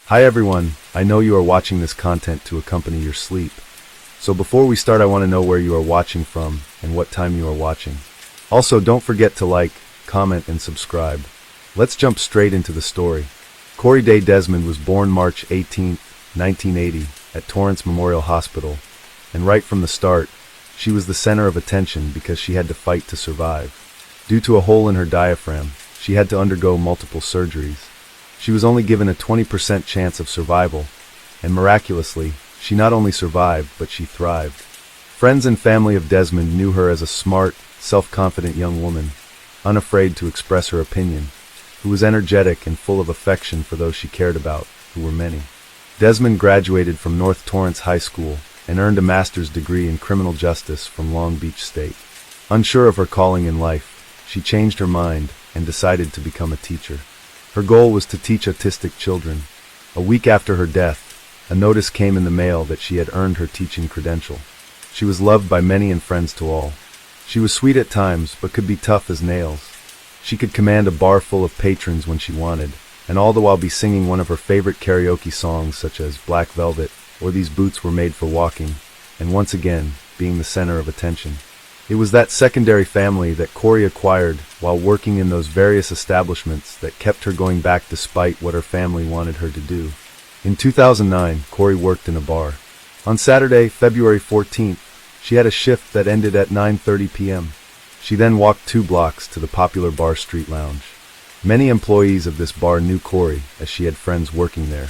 Hi everyone, I know you are watching this content to accompany your sleep. So before we start, I want to know where you are watching from and what time you are watching. Also, don't forget to like, comment, and subscribe. Let's jump straight into the story. Corey Day Desmond was born March 18, 1980, at Torrance Memorial Hospital, and right from the start, she was the center of attention because she had to fight to survive. Due to a hole in her diaphragm, she had to undergo multiple surgeries. She was only given a 20% chance of survival, and miraculously, she not only survived, but she thrived. Friends and family of Desmond knew her as a smart, self-confident young woman, unafraid to express her opinion, who was energetic and full of affection for those she cared about, who were many. Desmond graduated from North Torrance High School and earned a master's degree in criminal justice from Long Beach State. Unsure of her calling in life, she changed her mind and decided to become a teacher. Her goal was to teach autistic children. A week after her death, a notice came in the mail that she had earned her teaching credential. She was loved by many and friends to all. She was sweet at times, but could be tough as nails. She could command a bar full of patrons when she wanted, and all the while be singing one of her favorite karaoke songs such as Black Velvet or These Boots Were Made for Walking, and once again, being the center of attention. It was that secondary family that Corey acquired while working in those various establishments that kept her going back despite what her family wanted her to do. In 2009, Corey worked in a bar. On Saturday, February 14th, she had a shift that ended at 9:30 p.m. She then walked 2 blocks to the popular Bar Street Lounge. Many employees of this bar knew Corey, as she had friends working there.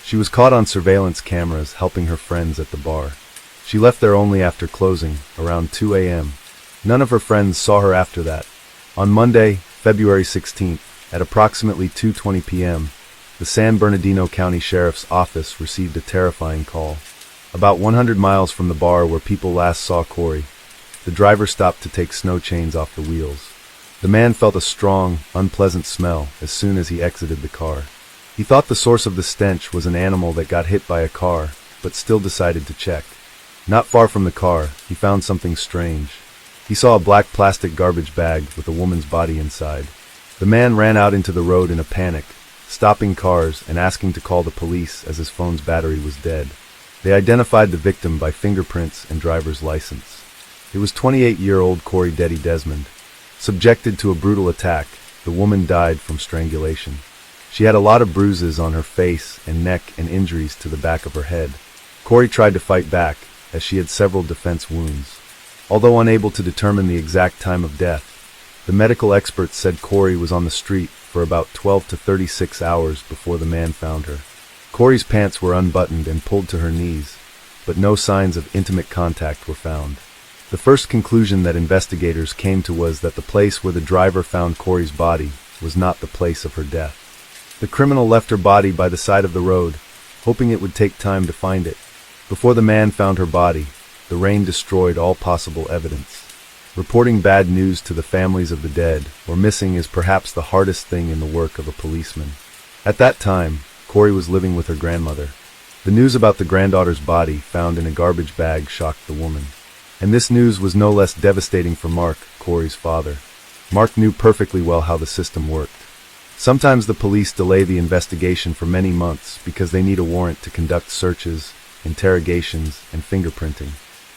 She was caught on surveillance cameras helping her friends at the bar. She left there only after closing, around 2 a.m. None of her friends saw her after that. On Monday, February 16th, at approximately 2:20 p.m., the San Bernardino County Sheriff's Office received a terrifying call. About 100 miles from the bar where people last saw Corey, the driver stopped to take snow chains off the wheels. The man felt a strong, unpleasant smell as soon as he exited the car. He thought the source of the stench was an animal that got hit by a car, but still decided to check. Not far from the car, he found something strange. He saw a black plastic garbage bag with a woman's body inside. The man ran out into the road in a panic, stopping cars and asking to call the police as his phone's battery was dead. They identified the victim by fingerprints and driver's license. It was 28-year-old Corey Day Desmond. Subjected to a brutal attack, the woman died from strangulation. She had a lot of bruises on her face and neck and injuries to the back of her head. Corey tried to fight back, as she had several defense wounds. Although unable to determine the exact time of death, the medical experts said Corey was on the street for about 12 to 36 hours before the man found her. Corey's pants were unbuttoned and pulled to her knees, but no signs of intimate contact were found. The first conclusion that investigators came to was that the place where the driver found Corey's body was not the place of her death. The criminal left her body by the side of the road, hoping it would take time to find it. Before the man found her body, the rain destroyed all possible evidence. Reporting bad news to the families of the dead or missing is perhaps the hardest thing in the work of a policeman. At that time, Corey was living with her grandmother. The news about the granddaughter's body found in a garbage bag shocked the woman. And this news was no less devastating for Mark, Corey's father. Mark knew perfectly well how the system worked. Sometimes the police delay the investigation for many months because they need a warrant to conduct searches, interrogations, and fingerprinting.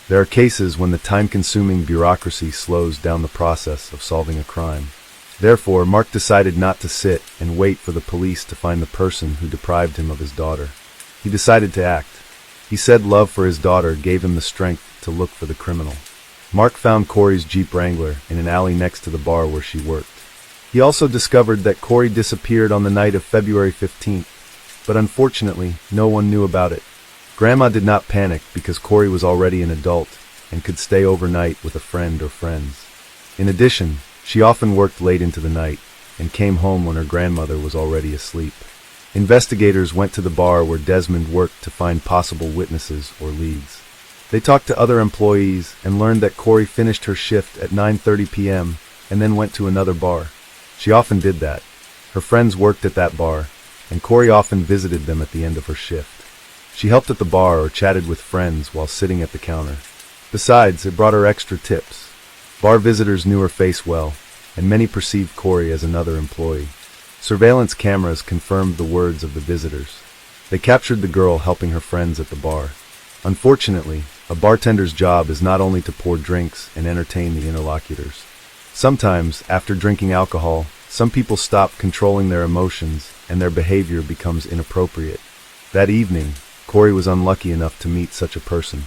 There are cases when the time-consuming bureaucracy slows down the process of solving a crime. Therefore, Mark decided not to sit and wait for the police to find the person who deprived him of his daughter. He decided to act. He said love for his daughter gave him the strength to look for the criminal. Mark found Corey's Jeep Wrangler in an alley next to the bar where she worked. He also discovered that Corey disappeared on the night of February 15th, but unfortunately, no one knew about it. Grandma did not panic because Corey was already an adult and could stay overnight with a friend or friends. In addition, she often worked late into the night and came home when her grandmother was already asleep. Investigators went to the bar where Desmond worked to find possible witnesses or leads. They talked to other employees and learned that Corey finished her shift at 9:30 p.m. and then went to another bar. She often did that. Her friends worked at that bar, and Corey often visited them at the end of her shift. She helped at the bar or chatted with friends while sitting at the counter. Besides, it brought her extra tips. Bar visitors knew her face well, and many perceived Corey as another employee. Surveillance cameras confirmed the words of the visitors. They captured the girl helping her friends at the bar. Unfortunately, a bartender's job is not only to pour drinks and entertain the interlocutors. Sometimes, after drinking alcohol, some people stop controlling their emotions and their behavior becomes inappropriate. That evening, Corey was unlucky enough to meet such a person.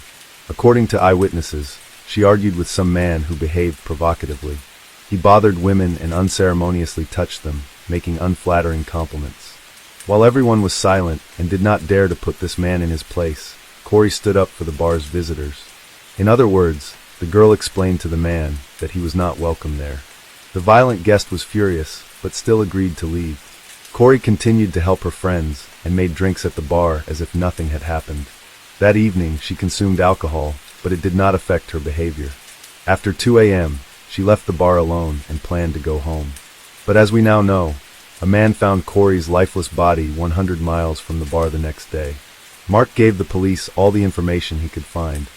According to eyewitnesses, she argued with some man who behaved provocatively. He bothered women and unceremoniously touched them, making unflattering compliments. While everyone was silent and did not dare to put this man in his place, Corey stood up for the bar's visitors. In other words, the girl explained to the man that he was not welcome there. The violent guest was furious, but still agreed to leave. Corey continued to help her friends and made drinks at the bar as if nothing had happened. That evening, she consumed alcohol, but it did not affect her behavior. After 2 a.m., she left the bar alone and planned to go home. But as we now know, a man found Corey's lifeless body 100 miles from the bar the next day. Mark gave the police all the information he could find.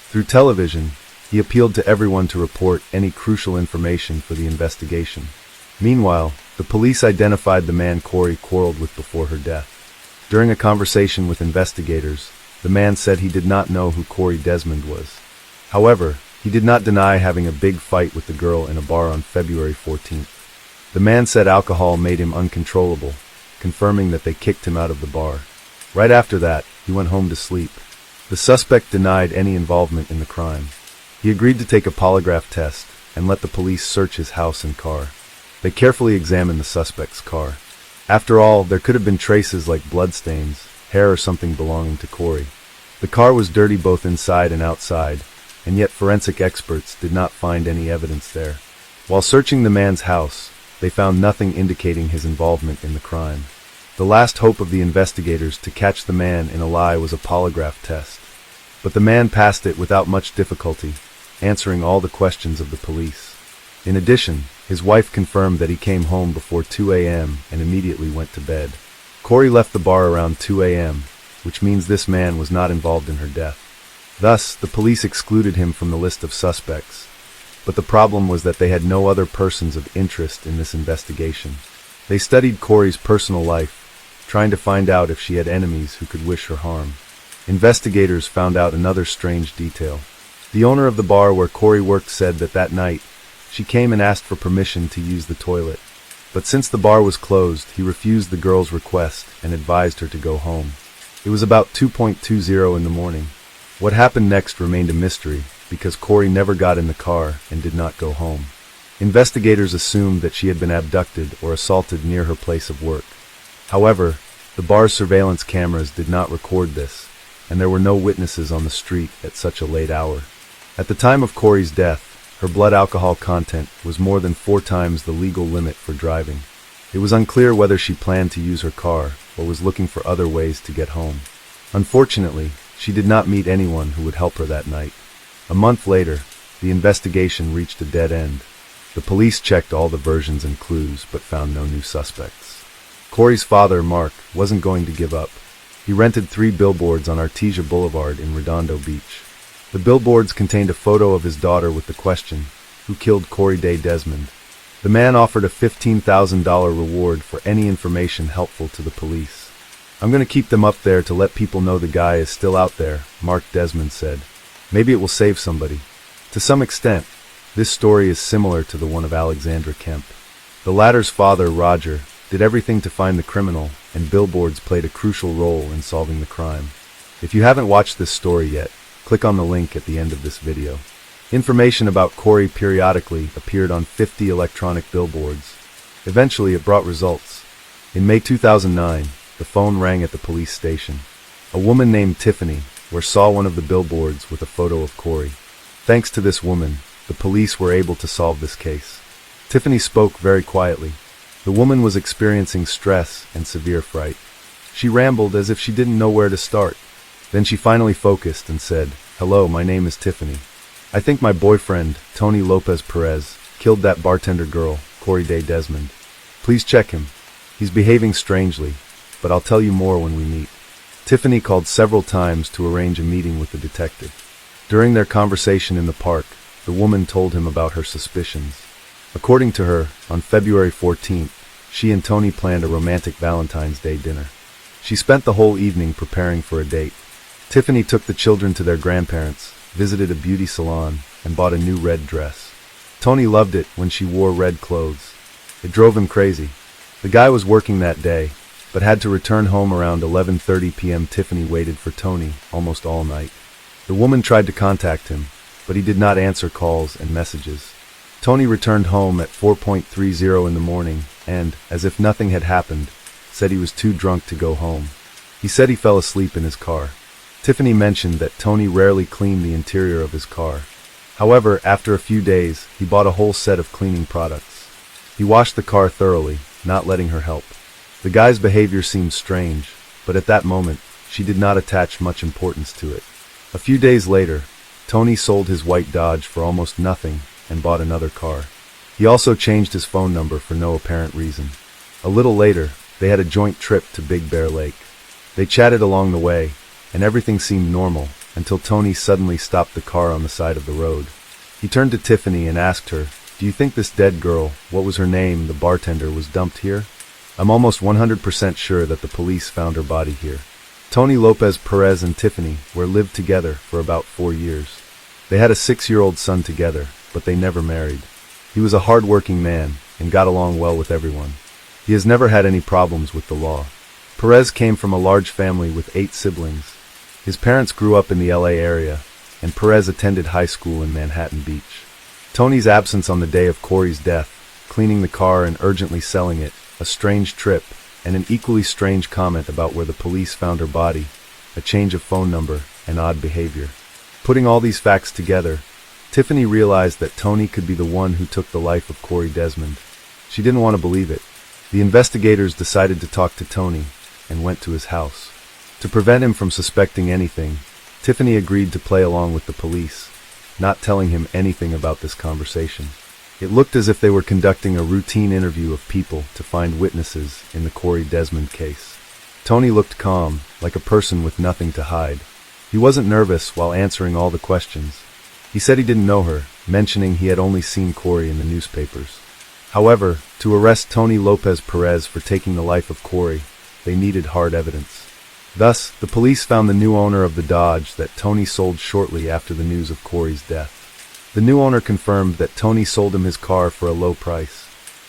Through television, he appealed to everyone to report any crucial information for the investigation. Meanwhile, the police identified the man Corey quarreled with before her death. During a conversation with investigators, the man said he did not know who Corey Desmond was. However, he did not deny having a big fight with the girl in a bar on February 14th. The man said alcohol made him uncontrollable, confirming that they kicked him out of the bar. Right after that, he went home to sleep. The suspect denied any involvement in the crime. He agreed to take a polygraph test and let the police search his house and car. They carefully examined the suspect's car. After all, there could have been traces like bloodstains, hair or something belonging to Corey. The car was dirty both inside and outside, and yet forensic experts did not find any evidence there. While searching the man's house, they found nothing indicating his involvement in the crime. The last hope of the investigators to catch the man in a lie was a polygraph test. But the man passed it without much difficulty, answering all the questions of the police. In addition, his wife confirmed that he came home before 2 a.m. and immediately went to bed. Corey left the bar around 2 a.m., which means this man was not involved in her death. Thus, the police excluded him from the list of suspects. But the problem was that they had no other persons of interest in this investigation. They studied Corey's personal life, trying to find out if she had enemies who could wish her harm. Investigators found out another strange detail. The owner of the bar where Corey worked said that night, she came and asked for permission to use the toilet. But since the bar was closed, he refused the girl's request and advised her to go home. It was about 2:20 in the morning. What happened next remained a mystery, because Corey never got in the car and did not go home. Investigators assumed that she had been abducted or assaulted near her place of work. However, the bar's surveillance cameras did not record this, and there were no witnesses on the street at such a late hour. At the time of Corey's death, her blood alcohol content was more than 4 times the legal limit for driving. It was unclear whether she planned to use her car or was looking for other ways to get home. Unfortunately, she did not meet anyone who would help her that night. A month later, the investigation reached a dead end. The police checked all the versions and clues, but found no new suspects. Corey's father, Mark, wasn't going to give up. He rented 3 billboards on Artesia Boulevard in Redondo Beach. The billboards contained a photo of his daughter with the question, "Who killed Corey Day Desmond?" The man offered a $15,000 reward for any information helpful to the police. "I'm going to keep them up there to let people know the guy is still out there," Mark Desmond said. "Maybe it will save somebody." To some extent, this story is similar to the one of Alexandra Kemp. The latter's father, Roger, did everything to find the criminal, and billboards played a crucial role in solving the crime. If you haven't watched this story yet, click on the link at the end of this video. Information about Corey periodically appeared on 50 electronic billboards. Eventually, it brought results. In May 2009, the phone rang at the police station. A woman named Tiffany saw one of the billboards with a photo of Corey. Thanks to this woman, the police were able to solve this case. Tiffany spoke very quietly. The woman was experiencing stress and severe fright. She rambled as if she didn't know where to start. Then she finally focused and said, "Hello, my name is Tiffany. I think my boyfriend, Tony Lopez Perez, killed that bartender girl, Corey Day Desmond. Please check him. He's behaving strangely, but I'll tell you more when we meet." Tiffany called several times to arrange a meeting with the detective. During their conversation in the park, the woman told him about her suspicions. According to her, on February 14th, she and Tony planned a romantic Valentine's Day dinner. She spent the whole evening preparing for a date. Tiffany took the children to their grandparents, visited a beauty salon, and bought a new red dress. Tony loved it when she wore red clothes. It drove him crazy. The guy was working that day, but had to return home around 11:30 p.m. Tiffany waited for Tony almost all night. The woman tried to contact him, but he did not answer calls and messages. Tony returned home at 4:30 in the morning and, as if nothing had happened, said he was too drunk to go home. He said he fell asleep in his car. Tiffany mentioned that Tony rarely cleaned the interior of his car. However, after a few days, he bought a whole set of cleaning products. He washed the car thoroughly, not letting her help. The guy's behavior seemed strange, but at that moment, she did not attach much importance to it. A few days later, Tony sold his white Dodge for almost nothing and bought another car. He also changed his phone number for no apparent reason. A little later, they had a joint trip to Big Bear Lake. They chatted along the way, and everything seemed normal until Tony suddenly stopped the car on the side of the road. He turned to Tiffany and asked her, "Do you think this dead girl, what was her name, the bartender, was dumped here? I'm almost 100% sure that the police found her body here." Tony Lopez Perez and Tiffany lived together for about 4 years. They had a 6-year-old son together, but they never married. He was a hard-working man and got along well with everyone. He has never had any problems with the law. Perez came from a large family with 8 siblings. His parents grew up in the LA area, and Perez attended high school in Manhattan Beach. Tony's absence on the day of Corey's death, cleaning the car and urgently selling it, a strange trip, and an equally strange comment about where the police found her body, a change of phone number, and odd behavior. Putting all these facts together, Tiffany realized that Tony could be the one who took the life of Corey Desmond. She didn't want to believe it. The investigators decided to talk to Tony and went to his house. To prevent him from suspecting anything, Tiffany agreed to play along with the police, not telling him anything about this conversation. It looked as if they were conducting a routine interview of people to find witnesses in the Corey Desmond case. Tony looked calm, like a person with nothing to hide. He wasn't nervous while answering all the questions. He said he didn't know her, mentioning he had only seen Corey in the newspapers. However, to arrest Tony Lopez Perez for taking the life of Corey, they needed hard evidence. Thus, the police found the new owner of the Dodge that Tony sold shortly after the news of Corey's death. The new owner confirmed that Tony sold him his car for a low price.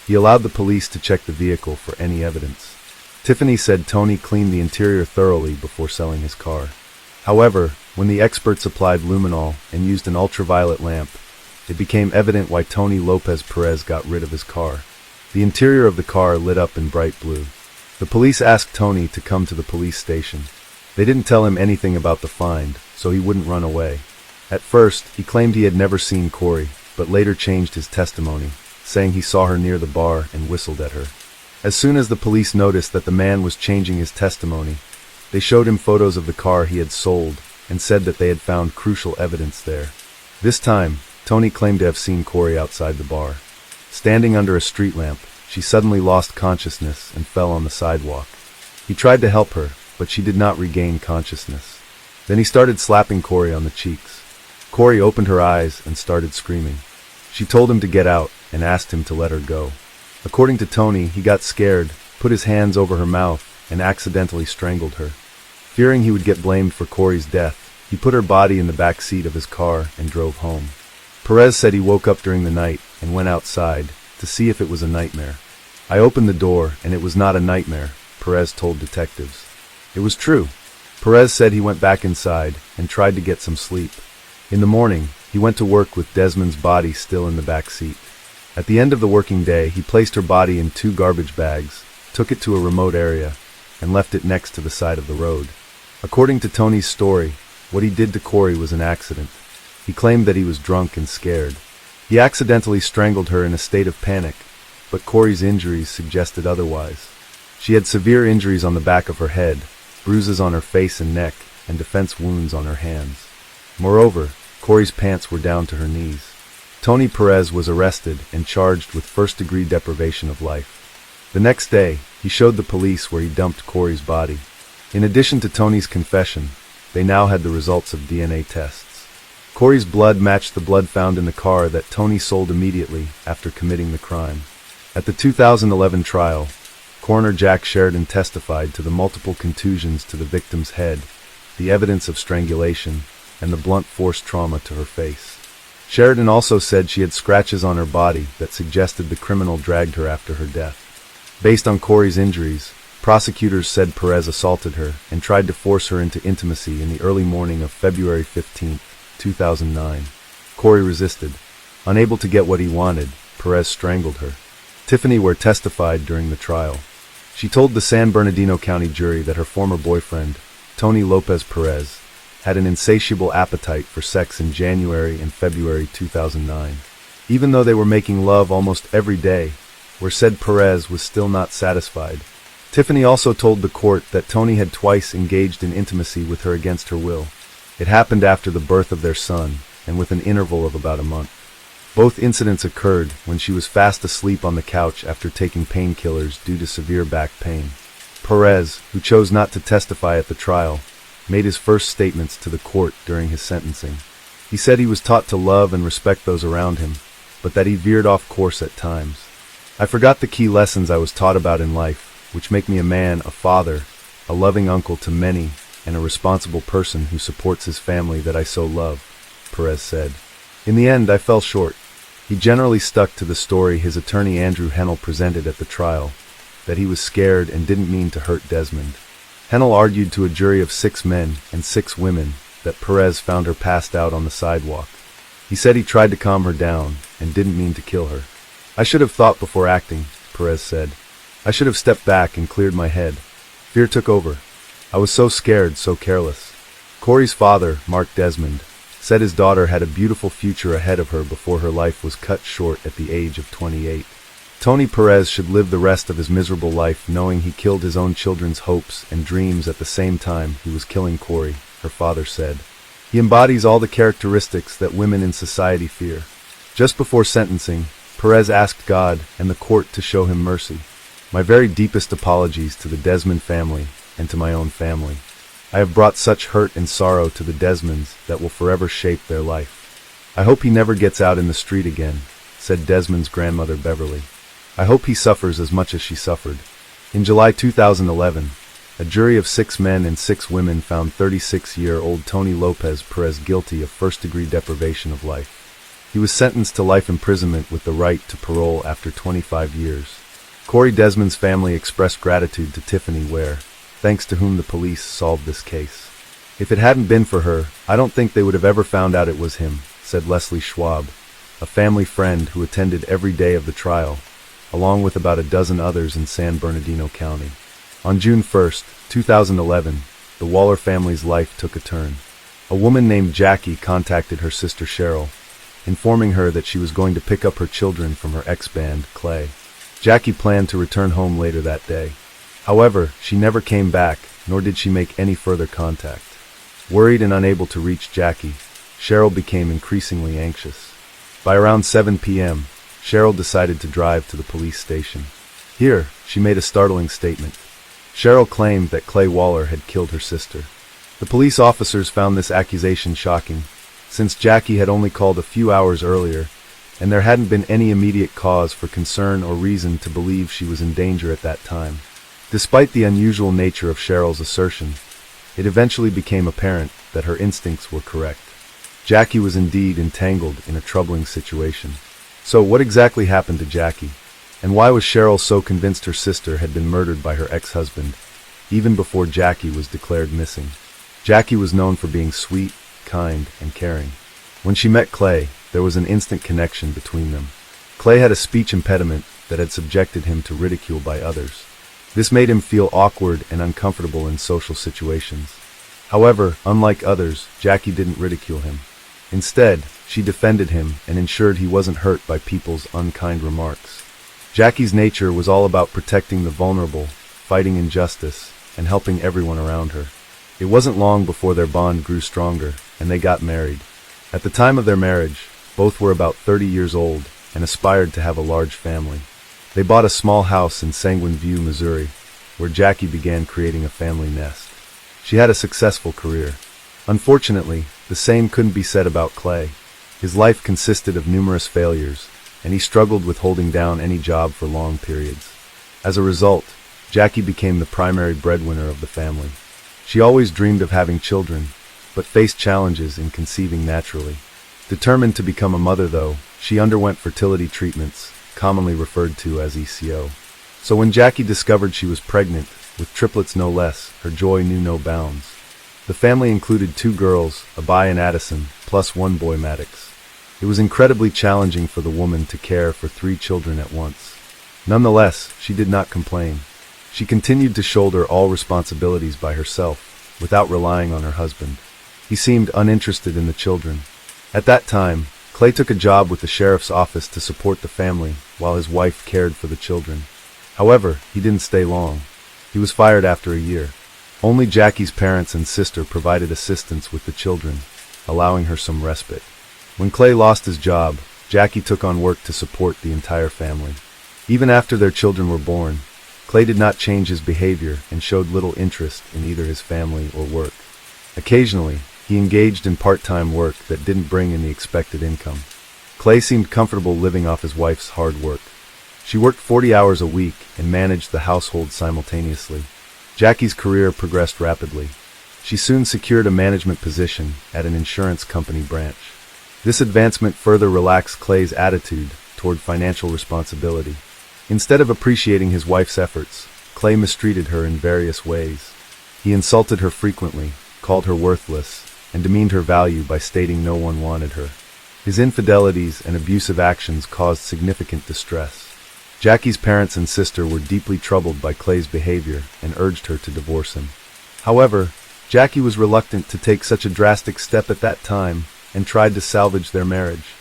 He allowed the police to check the vehicle for any evidence. Tiffany said Tony cleaned the interior thoroughly before selling his car. However, when the experts applied luminol and used an ultraviolet lamp, it became evident why Tony Lopez Perez got rid of his car. The interior of the car lit up in bright blue. The police asked Tony to come to the police station. They didn't tell him anything about the find, so he wouldn't run away. At first, he claimed he had never seen Corey, but later changed his testimony, saying he saw her near the bar and whistled at her. As soon as the police noticed that the man was changing his testimony, they showed him photos of the car he had sold and said that they had found crucial evidence there. This time, Tony claimed to have seen Corey outside the bar. Standing under a street lamp, she suddenly lost consciousness and fell on the sidewalk. He tried to help her, but she did not regain consciousness. Then he started slapping Corey on the cheeks. Corey opened her eyes and started screaming. She told him to get out and asked him to let her go. According to Tony, he got scared, put his hands over her mouth, and accidentally strangled her. Fearing he would get blamed for Corey's death, he put her body in the back seat of his car and drove home. Perez said he woke up during the night and went outside to see if it was a nightmare. "I opened the door and it was not a nightmare," Perez told detectives. It was true. Perez said he went back inside and tried to get some sleep. In the morning, he went to work with Desmond's body still in the back seat. At the end of the working day, he placed her body in 2 garbage bags, took it to a remote area, and left it next to the side of the road. According to Tony's story, what he did to Corey was an accident. He claimed that he was drunk and scared. He accidentally strangled her in a state of panic, but Corey's injuries suggested otherwise. She had severe injuries on the back of her head, bruises on her face and neck, and defense wounds on her hands. Moreover, Corey's pants were down to her knees. Tony Perez was arrested and charged with first-degree deprivation of life. The next day, he showed the police where he dumped Corey's body. In addition to Tony's confession, they now had the results of DNA tests. Corey's blood matched the blood found in the car that Tony sold immediately after committing the crime. At the 2011 trial, Coroner Jack Sheridan testified to the multiple contusions to the victim's head, the evidence of strangulation, and the blunt force trauma to her face. Sheridan also said she had scratches on her body that suggested the criminal dragged her after her death. Based on Corey's injuries, prosecutors said Perez assaulted her and tried to force her into intimacy in the early morning of February 15, 2009. Corey resisted. Unable to get what he wanted, Perez strangled her. Tiffany Ware testified during the trial. She told the San Bernardino County jury that her former boyfriend, Tony Lopez Perez, had an insatiable appetite for sex in January and February 2009. Even though they were making love almost every day, Ware said Perez was still not satisfied. Tiffany also told the court that Tony had twice engaged in intimacy with her against her will. It happened after the birth of their son, and with an interval of about a month. Both incidents occurred when she was fast asleep on the couch after taking painkillers due to severe back pain. Perez, who chose not to testify at the trial, made his first statements to the court during his sentencing. He said he was taught to love and respect those around him, but that he veered off course at times. I forgot the key lessons I was taught about in life, which make me a man, a father, a loving uncle to many, and a responsible person who supports his family that I so love, Perez said. In the end, I fell short. He generally stuck to the story his attorney Andrew Hennell presented at the trial, that he was scared and didn't mean to hurt Desmond. Hennell argued to a jury of 6 men and 6 women that Perez found her passed out on the sidewalk. He said he tried to calm her down and didn't mean to kill her. I should have thought before acting, Perez said. I should have stepped back and cleared my head. Fear took over. I was so scared, so careless. Corey's father, Mark Desmond, said his daughter had a beautiful future ahead of her before her life was cut short at the age of 28. Tony Perez should live the rest of his miserable life knowing he killed his own children's hopes and dreams at the same time he was killing Corey, her father said. He embodies all the characteristics that women in society fear. Just before sentencing, Perez asked God and the court to show him mercy. My very deepest apologies to the Desmond family and to my own family. I have brought such hurt and sorrow to the Desmonds that will forever shape their life. I hope he never gets out in the street again, said Desmond's grandmother Beverly. I hope he suffers as much as she suffered. In July 2011, a jury of 6 men and 6 women found 36-year-old Tony Lopez Perez guilty of first-degree deprivation of life. He was sentenced to life imprisonment with the right to parole after 25 years. Corey Desmond's family expressed gratitude to Tiffany Ware, thanks to whom the police solved this case. If it hadn't been for her, I don't think they would have ever found out it was him, said Leslie Schwab, a family friend who attended every day of the trial, along with about a dozen others in San Bernardino County. On June 1, 2011, the Waller family's life took a turn. A woman named Jackie contacted her sister Cheryl, informing her that she was going to pick up her children from her ex-band, Clay. Jackie planned to return home later that day. However, she never came back, nor did she make any further contact. Worried and unable to reach Jackie, Cheryl became increasingly anxious. By around 7 p.m., Cheryl decided to drive to the police station. Here, she made a startling statement. Cheryl claimed that Clay Waller had killed her sister. The police officers found this accusation shocking, since Jackie had only called a few hours earlier, and there hadn't been any immediate cause for concern or reason to believe she was in danger at that time. Despite the unusual nature of Cheryl's assertion, it eventually became apparent that her instincts were correct. Jackie was indeed entangled in a troubling situation. So what exactly happened to Jackie? And why was Cheryl so convinced her sister had been murdered by her ex-husband, even before Jackie was declared missing? Jackie was known for being sweet, kind, and caring. When she met Clay, there was an instant connection between them. Clay had a speech impediment that had subjected him to ridicule by others. This made him feel awkward and uncomfortable in social situations. However, unlike others, Jackie didn't ridicule him. Instead, she defended him and ensured he wasn't hurt by people's unkind remarks. Jackie's nature was all about protecting the vulnerable, fighting injustice, and helping everyone around her. It wasn't long before their bond grew stronger, and they got married. At the time of their marriage, both were about 30 years old and aspired to have a large family. They bought a small house in Sanguine View, Missouri, where Jackie began creating a family nest. She had a successful career. Unfortunately, the same couldn't be said about Clay. His life consisted of numerous failures, and he struggled with holding down any job for long periods. As a result, Jackie became the primary breadwinner of the family. She always dreamed of having children, but faced challenges in conceiving naturally. Determined to become a mother, though, she underwent fertility treatments, commonly referred to as ECO. So when Jackie discovered she was pregnant, with triplets no less, her joy knew no bounds. The family included 2 girls, Abai and Addison, plus 1 boy, Maddox. It was incredibly challenging for the woman to care for 3 children at once. Nonetheless, she did not complain. She continued to shoulder all responsibilities by herself, without relying on her husband. He seemed uninterested in the children. At that time, Clay took a job with the sheriff's office to support the family, while his wife cared for the children. However, he didn't stay long. He was fired after a year. Only Jackie's parents and sister provided assistance with the children, allowing her some respite. When Clay lost his job, Jackie took on work to support the entire family. Even after their children were born, Clay did not change his behavior and showed little interest in either his family or work. Occasionally, he engaged in part-time work that didn't bring in the expected income. Clay seemed comfortable living off his wife's hard work. She worked 40 hours a week and managed the household simultaneously. Jackie's career progressed rapidly. She soon secured a management position at an insurance company branch. This advancement further relaxed Clay's attitude toward financial responsibility. Instead of appreciating his wife's efforts, Clay mistreated her in various ways. He insulted her frequently, called her worthless, and demeaned her value by stating no one wanted her. His infidelities and abusive actions caused significant distress. Jackie's parents and sister were deeply troubled by Clay's behavior and urged her to divorce him. However, Jackie was reluctant to take such a drastic step at that time and tried to salvage their marriage.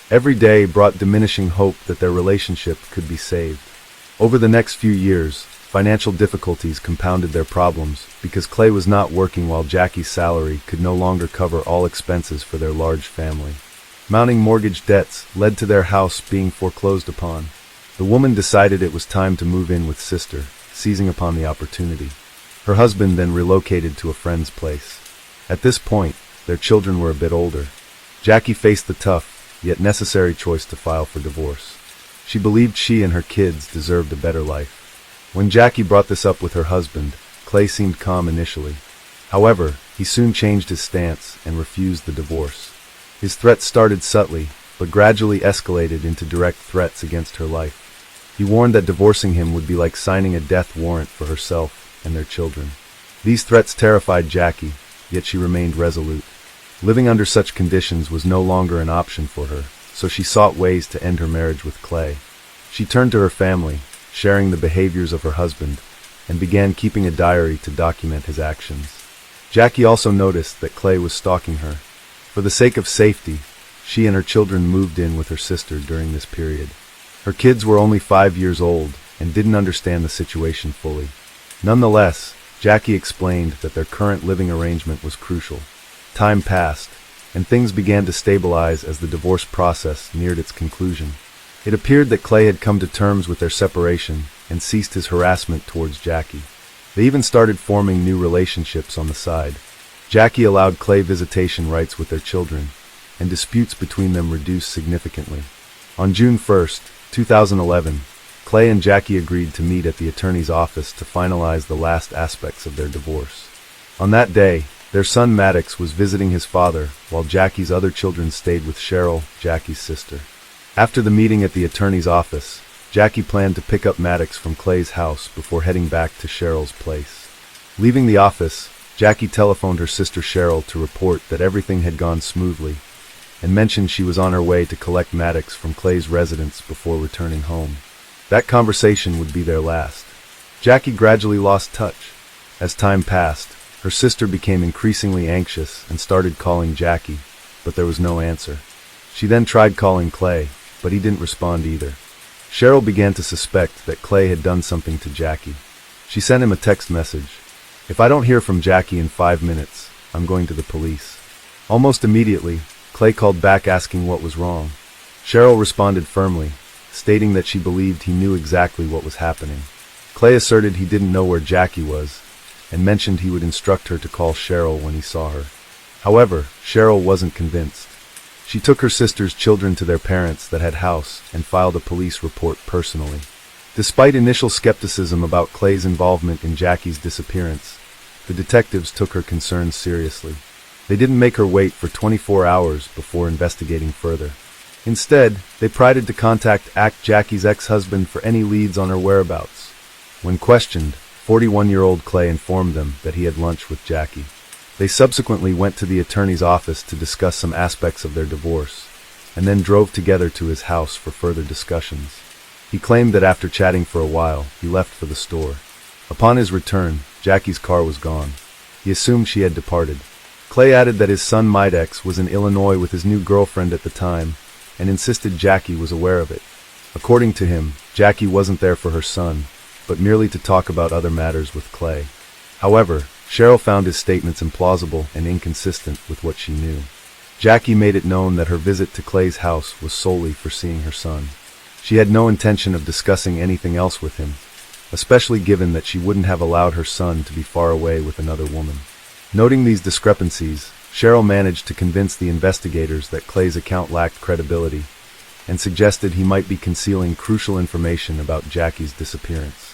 Every day brought diminishing hope that their relationship could be saved. Over the next few years, financial difficulties compounded their problems because Clay was not working while Jackie's salary could no longer cover all expenses for their large family. Mounting mortgage debts led to their house being foreclosed upon. The woman decided it was time to move in with sister, seizing upon the opportunity. Her husband then relocated to a friend's place. At this point, their children were a bit older. Jackie faced the tough, yet necessary choice to file for divorce. She believed she and her kids deserved a better life. When Jackie brought this up with her husband, Clay seemed calm initially. However, he soon changed his stance and refused the divorce. His threats started subtly, but gradually escalated into direct threats against her life. He warned that divorcing him would be like signing a death warrant for herself and their children. These threats terrified Jackie, yet she remained resolute. Living under such conditions was no longer an option for her, so she sought ways to end her marriage with Clay. She turned to her family, sharing the behaviors of her husband, and began keeping a diary to document his actions. Jackie also noticed that Clay was stalking her. For the sake of safety, she and her children moved in with her sister during this period. Her kids were only 5 years old and didn't understand the situation fully. Nonetheless, Jackie explained that their current living arrangement was crucial. Time passed, and things began to stabilize as the divorce process neared its conclusion. It appeared that Clay had come to terms with their separation and ceased his harassment towards Jackie. They even started forming new relationships on the side. Jackie allowed Clay visitation rights with their children, and disputes between them reduced significantly. On June 1st, 2011, Clay and Jackie agreed to meet at the attorney's office to finalize the last aspects of their divorce. On that day, their son Maddox was visiting his father, while Jackie's other children stayed with Cheryl, Jackie's sister. After the meeting at the attorney's office, Jackie planned to pick up Maddox from Clay's house before heading back to Cheryl's place. Leaving the office, Jackie telephoned her sister Cheryl to report that everything had gone smoothly, and mentioned she was on her way to collect Maddox from Clay's residence before returning home. That conversation would be their last. Jackie gradually lost touch. As time passed, her sister became increasingly anxious and started calling Jackie, but there was no answer. She then tried calling Clay, but he didn't respond either. Cheryl began to suspect that Clay had done something to Jackie. She sent him a text message. "If I don't hear from Jackie in 5 minutes, I'm going to the police." Almost immediately, Clay called back asking what was wrong. Cheryl responded firmly, stating that she believed he knew exactly what was happening. Clay asserted he didn't know where Jackie was, and mentioned he would instruct her to call Cheryl when he saw her. However, Cheryl wasn't convinced. She took her sister's children to their parents that had house and filed a police report personally. Despite initial skepticism about Clay's involvement in Jackie's disappearance, the detectives took her concerns seriously. They didn't make her wait for 24 hours before investigating further. Instead, they pried to contact Jackie's ex-husband for any leads on her whereabouts. When questioned, 41-year-old Clay informed them that he had lunch with Jackie. They subsequently went to the attorney's office to discuss some aspects of their divorce, and then drove together to his house for further discussions. He claimed that after chatting for a while, he left for the store. Upon his return, Jackie's car was gone. He assumed she had departed. Clay added that his son Midex was in Illinois with his new girlfriend at the time, and insisted Jackie was aware of it. According to him, Jackie wasn't there for her son, but merely to talk about other matters with Clay. However, Cheryl found his statements implausible and inconsistent with what she knew. Jackie made it known that her visit to Clay's house was solely for seeing her son. She had no intention of discussing anything else with him, especially given that she wouldn't have allowed her son to be far away with another woman. Noting these discrepancies, Cheryl managed to convince the investigators that Clay's account lacked credibility and suggested he might be concealing crucial information about Jackie's disappearance.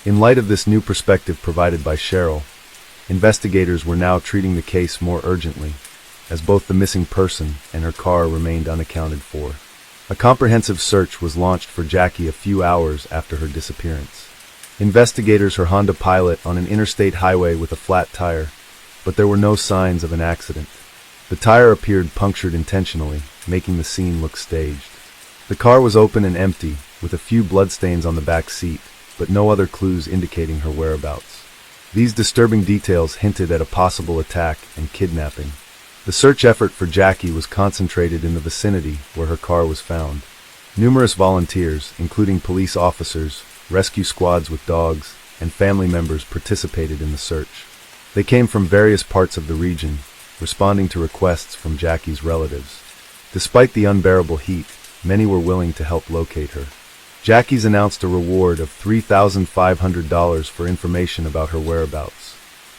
In light of this new perspective provided by Cheryl, investigators were now treating the case more urgently, as both the missing person and her car remained unaccounted for. A comprehensive search was launched for Jackie a few hours after her disappearance. Investigators her Honda Pilot on an interstate highway with a flat tire, but there were no signs of an accident. The tire appeared punctured intentionally, making the scene look staged. The car was open and empty, with a few bloodstains on the back seat, but no other clues indicating her whereabouts. These disturbing details hinted at a possible attack and kidnapping. The search effort for Jackie was concentrated in the vicinity where her car was found. Numerous volunteers, including police officers, rescue squads with dogs, and family members participated in the search. They came from various parts of the region, responding to requests from Jackie's relatives. Despite the unbearable heat, many were willing to help locate her. Jackie's announced a reward of $3,500 for information about her whereabouts.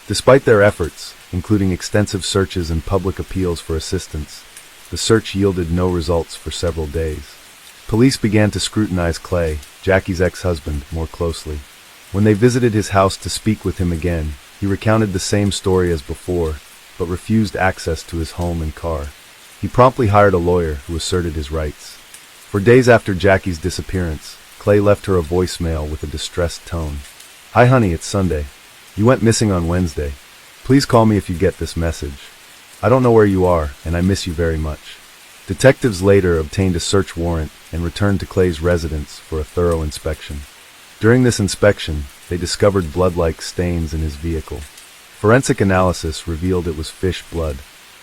Despite their efforts, including extensive searches and public appeals for assistance, the search yielded no results for several days. Police began to scrutinize Clay, Jackie's ex-husband, more closely. When they visited his house to speak with him again, he recounted the same story as before, but refused access to his home and car. He promptly hired a lawyer who asserted his rights. For days after Jackie's disappearance, Clay left her a voicemail with a distressed tone. "Hi honey, it's Sunday. You went missing on Wednesday. Please call me if you get this message. I don't know where you are, and I miss you very much." Detectives later obtained a search warrant and returned to Clay's residence for a thorough inspection. During this inspection, they discovered blood-like stains in his vehicle. Forensic analysis revealed it was fish blood.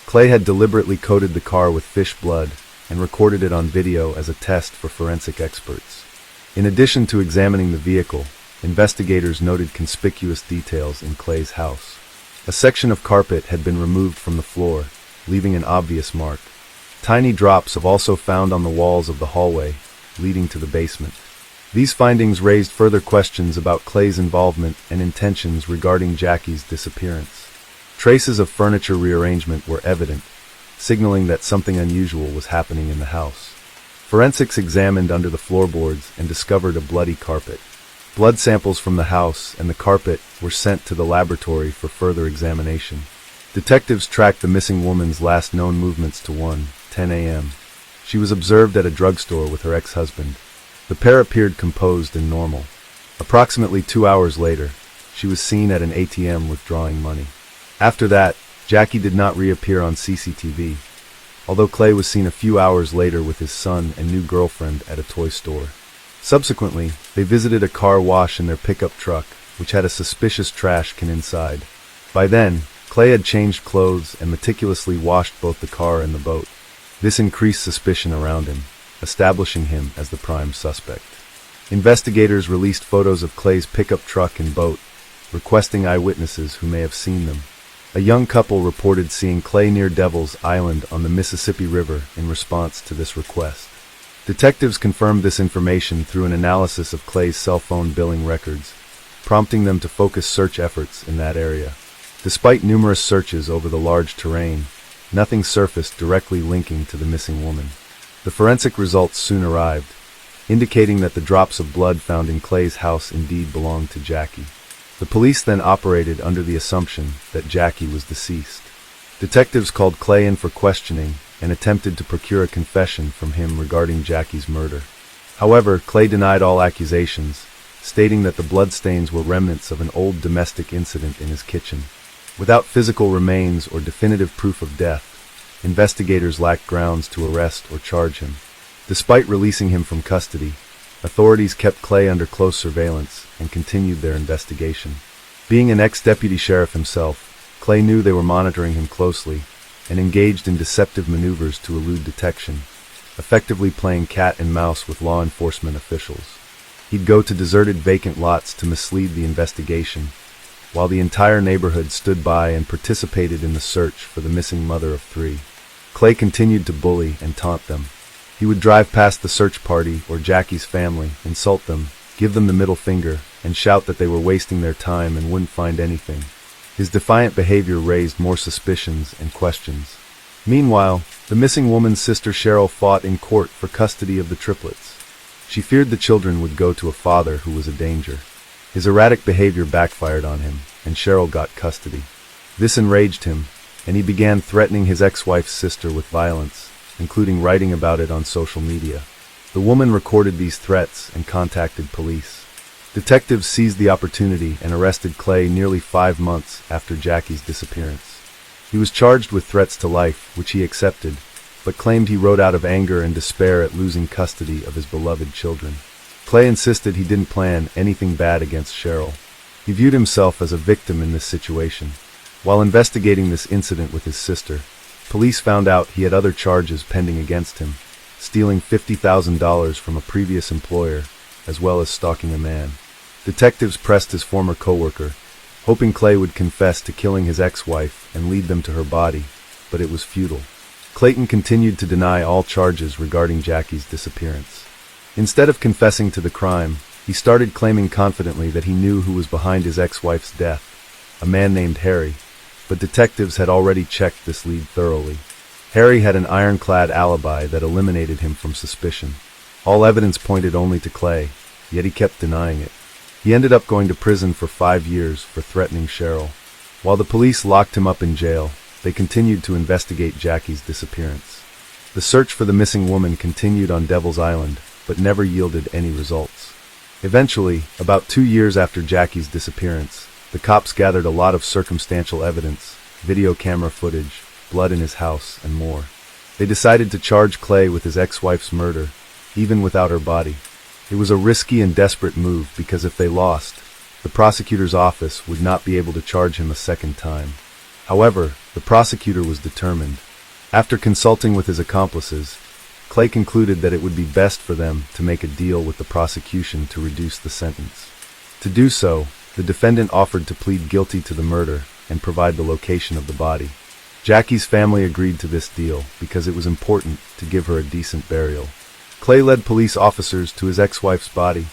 Clay had deliberately coated the car with fish blood and recorded it on video as a test for forensic experts. In addition to examining the vehicle, investigators noted conspicuous details in Clay's house. A section of carpet had been removed from the floor, leaving an obvious mark. Tiny drops have also found on the walls of the hallway, leading to the basement. These findings raised further questions about Clay's involvement and intentions regarding Jackie's disappearance. Traces of furniture rearrangement were evident, signaling that something unusual was happening in the house. Forensics examined under the floorboards and discovered a bloody carpet. Blood samples from the house and the carpet were sent to the laboratory for further examination. Detectives tracked the missing woman's last known movements to 1:10 a.m. She was observed at a drugstore with her ex-husband. The pair appeared composed and normal. Approximately 2 hours later, she was seen at an ATM withdrawing money. After that, Jackie did not reappear on CCTV, although Clay was seen a few hours later with his son and new girlfriend at a toy store. Subsequently, they visited a car wash in their pickup truck, which had a suspicious trash can inside. By then, Clay had changed clothes and meticulously washed both the car and the boat. This increased suspicion around him, establishing him as the prime suspect. Investigators released photos of Clay's pickup truck and boat, requesting eyewitnesses who may have seen them. A young couple reported seeing Clay near Devil's Island on the Mississippi River in response to this request. Detectives confirmed this information through an analysis of Clay's cell phone billing records, prompting them to focus search efforts in that area. Despite numerous searches over the large terrain, nothing surfaced directly linking to the missing woman. The forensic results soon arrived. indicating that the drops of blood found in Clay's house indeed belonged to Jackie. The police then operated under the assumption that Jackie was deceased. Detectives called Clay in for questioning and attempted to procure a confession from him regarding Jackie's murder. However, Clay denied all accusations, stating that the bloodstains were remnants of an old domestic incident in his kitchen. Without physical remains or definitive proof of death, investigators lacked grounds to arrest or charge him. Despite releasing him from custody, authorities kept Clay under close surveillance and continued their investigation. Being an ex-deputy sheriff himself, Clay knew they were monitoring him closely and engaged in deceptive maneuvers to elude detection, effectively playing cat and mouse with law enforcement officials. He'd go to deserted vacant lots to mislead the investigation, while the entire neighborhood stood by and participated in the search for the missing mother of three. Clay continued to bully and taunt them. He would drive past the search party or Jackie's family, insult them, give them the middle finger, and shout that they were wasting their time and wouldn't find anything. His defiant behavior raised more suspicions and questions. Meanwhile, the missing woman's sister Cheryl fought in court for custody of the triplets. She feared the children would go to a father who was a danger. His erratic behavior backfired on him, and Cheryl got custody. This enraged him, and he began threatening his ex-wife's sister with violence, including writing about it on social media. The woman recorded these threats and contacted police. Detectives seized the opportunity and arrested Clay nearly 5 months after Jackie's disappearance. He was charged with threats to life, which he accepted, but claimed he wrote out of anger and despair at losing custody of his beloved children. Clay insisted he didn't plan anything bad against Cheryl. He viewed himself as a victim in this situation. While investigating this incident with his sister, police found out he had other charges pending against him, stealing $50,000 from a previous employer, as well as stalking a man. Detectives pressed his former coworker, hoping Clay would confess to killing his ex-wife and lead them to her body, but it was futile. Clayton continued to deny all charges regarding Jackie's disappearance. Instead of confessing to the crime, he started claiming confidently that he knew who was behind his ex-wife's death, a man named Harry, but detectives had already checked this lead thoroughly. Harry had an ironclad alibi that eliminated him from suspicion. All evidence pointed only to Clay, yet he kept denying it. He ended up going to prison for 5 years for threatening Cheryl. While the police locked him up in jail, they continued to investigate Jackie's disappearance. The search for the missing woman continued on Devil's Island, but never yielded any results. Eventually, about 2 years after Jackie's disappearance, the cops gathered a lot of circumstantial evidence, video camera footage, blood in his house, and more. They decided to charge Clay with his ex-wife's murder, even without her body. It was a risky and desperate move because if they lost, the prosecutor's office would not be able to charge him a second time. However, the prosecutor was determined. After consulting with his accomplices, Clay concluded that it would be best for them to make a deal with the prosecution to reduce the sentence. To do so, the defendant offered to plead guilty to the murder and provide the location of the body. Jackie's family agreed to this deal because it was important to give her a decent burial. Clay led police officers to his ex-wife's body.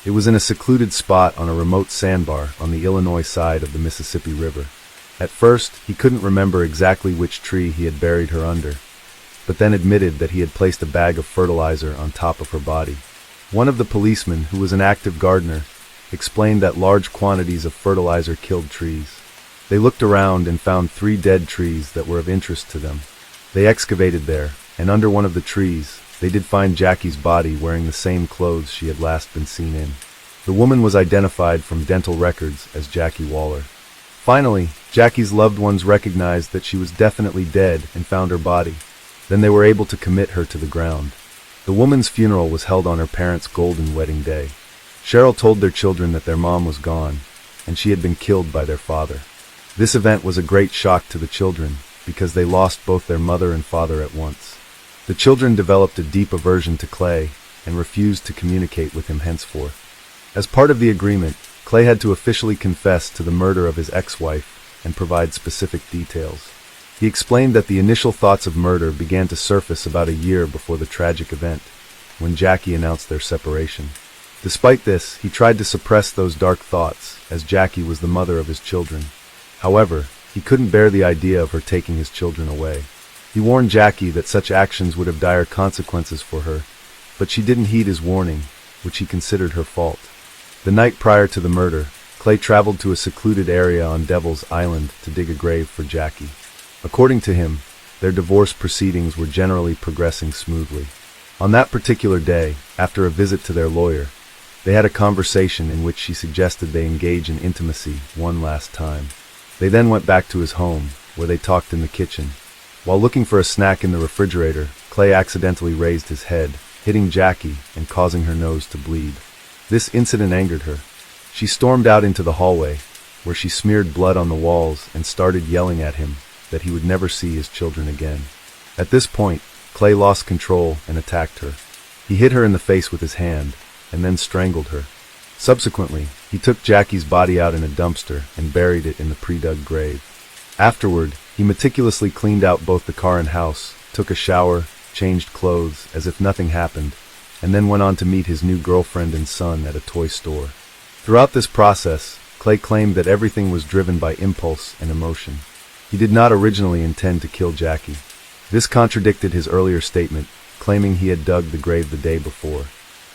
It was in a secluded spot on a remote sandbar on the Illinois side of the Mississippi River. At first, he couldn't remember exactly which tree he had buried her under, but then admitted that he had placed a bag of fertilizer on top of her body. One of the policemen, who was an active gardener, explained that large quantities of fertilizer killed trees. They looked around and found 3 dead trees that were of interest to them. They excavated there, and under one of the trees, they did find Jackie's body wearing the same clothes she had last been seen in. The woman was identified from dental records as Jackie Waller. Finally, Jackie's loved ones recognized that she was definitely dead and found her body. Then they were able to commit her to the ground. The woman's funeral was held on her parents' golden wedding day. Cheryl told their children that their mom was gone, and she had been killed by their father. This event was a great shock to the children, because they lost both their mother and father at once. The children developed a deep aversion to Clay, and refused to communicate with him henceforth. As part of the agreement, Clay had to officially confess to the murder of his ex-wife, and provide specific details. He explained that the initial thoughts of murder began to surface about a year before the tragic event, when Jackie announced their separation. Despite this, he tried to suppress those dark thoughts, as Jackie was the mother of his children. However, he couldn't bear the idea of her taking his children away. He warned Jackie that such actions would have dire consequences for her, but she didn't heed his warning, which he considered her fault. The night prior to the murder, Clay traveled to a secluded area on Devil's Island to dig a grave for Jackie. According to him, their divorce proceedings were generally progressing smoothly. On that particular day, after a visit to their lawyer, they had a conversation in which she suggested they engage in intimacy one last time. They then went back to his home, where they talked in the kitchen. While looking for a snack in the refrigerator, Clay accidentally raised his head, hitting Jackie and causing her nose to bleed. This incident angered her. She stormed out into the hallway, where she smeared blood on the walls and started yelling at him that he would never see his children again. At this point, Clay lost control and attacked her. He hit her in the face with his hand, and then strangled her. Subsequently, he took Jackie's body out in a dumpster and buried it in the pre-dug grave. Afterward, he meticulously cleaned out both the car and house, took a shower, changed clothes as if nothing happened, and then went on to meet his new girlfriend and son at a toy store. Throughout this process, Clay claimed that everything was driven by impulse and emotion. He did not originally intend to kill Jackie. This contradicted his earlier statement, claiming he had dug the grave the day before.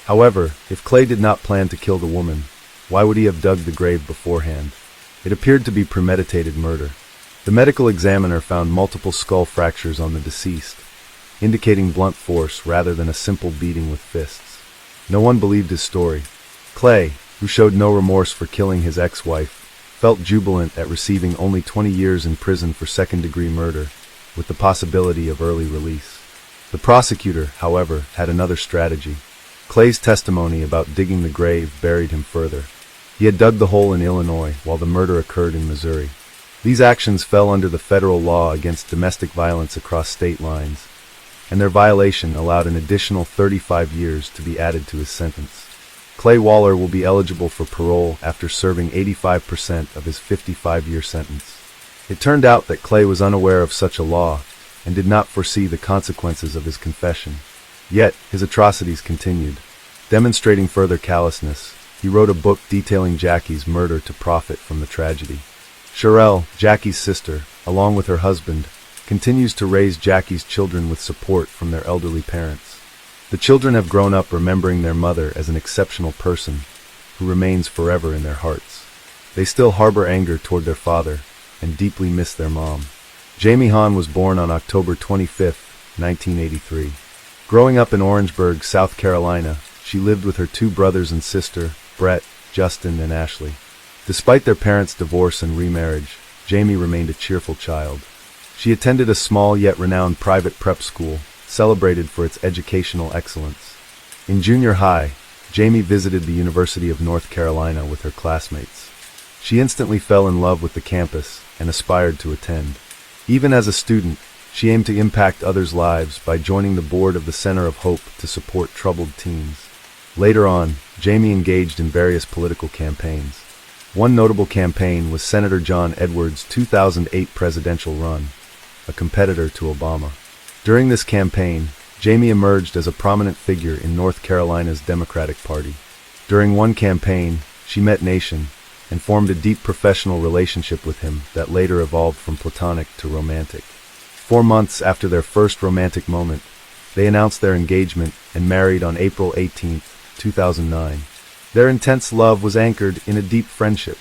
However, if Clay did not plan to kill the woman, why would he have dug the grave beforehand? It appeared to be premeditated murder. The medical examiner found multiple skull fractures on the deceased, indicating blunt force rather than a simple beating with fists. No one believed his story. Clay, who showed no remorse for killing his ex-wife, felt jubilant at receiving only 20 years in prison for second-degree murder, with the possibility of early release. The prosecutor, however, had another strategy. Clay's testimony about digging the grave buried him further. He had dug the hole in Illinois while the murder occurred in Missouri. These actions fell under the federal law against domestic violence across state lines, and their violation allowed an additional 35 years to be added to his sentence. Clay Waller will be eligible for parole after serving 85% of his 55-year sentence. It turned out that Clay was unaware of such a law and did not foresee the consequences of his confession. Yet, his atrocities continued. Demonstrating further callousness, he wrote a book detailing Jackie's murder to profit from the tragedy. Sherelle, Jackie's sister, along with her husband, continues to raise Jackie's children with support from their elderly parents. The children have grown up remembering their mother as an exceptional person who remains forever in their hearts. They still harbor anger toward their father and deeply miss their mom. Jamie Hahn was born on October 25, 1983. Growing up in Orangeburg, South Carolina, she lived with her two brothers and sister, Brett, Justin, and Ashley. Despite their parents' divorce and remarriage, Jamie remained a cheerful child. She attended a small yet renowned private prep school, celebrated for its educational excellence. In junior high, Jamie visited the University of North Carolina with her classmates. She instantly fell in love with the campus and aspired to attend. Even as a student, she aimed to impact others' lives by joining the board of the Center of Hope to support troubled teens. Later on, Jamie engaged in various political campaigns. One notable campaign was Senator John Edwards' 2008 presidential run, a competitor to Obama. During this campaign, Jamie emerged as a prominent figure in North Carolina's Democratic Party. During one campaign, she met Nation and formed a deep professional relationship with him that later evolved from platonic to romantic. 4 months after their first romantic moment, they announced their engagement and married on April 18, 2009. Their intense love was anchored in a deep friendship.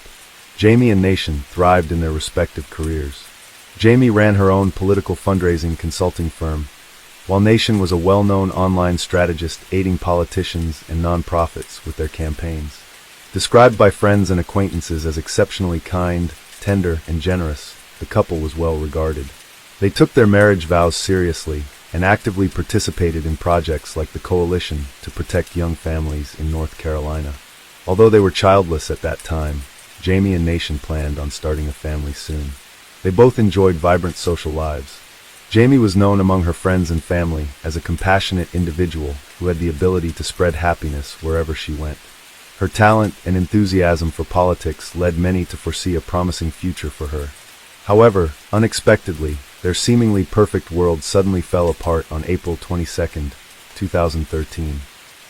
Jamie and Nation thrived in their respective careers. Jamie ran her own political fundraising consulting firm, while Nation was a well-known online strategist aiding politicians and nonprofits with their campaigns. Described by friends and acquaintances as exceptionally kind, tender, and generous, the couple was well regarded. They took their marriage vows seriously and actively participated in projects like the Coalition to Protect Young Families in North Carolina. Although they were childless at that time, Jamie and Nation planned on starting a family soon. They both enjoyed vibrant social lives. Jamie was known among her friends and family as a compassionate individual who had the ability to spread happiness wherever she went. Her talent and enthusiasm for politics led many to foresee a promising future for her. However, unexpectedly, their seemingly perfect world suddenly fell apart on April 22, 2013.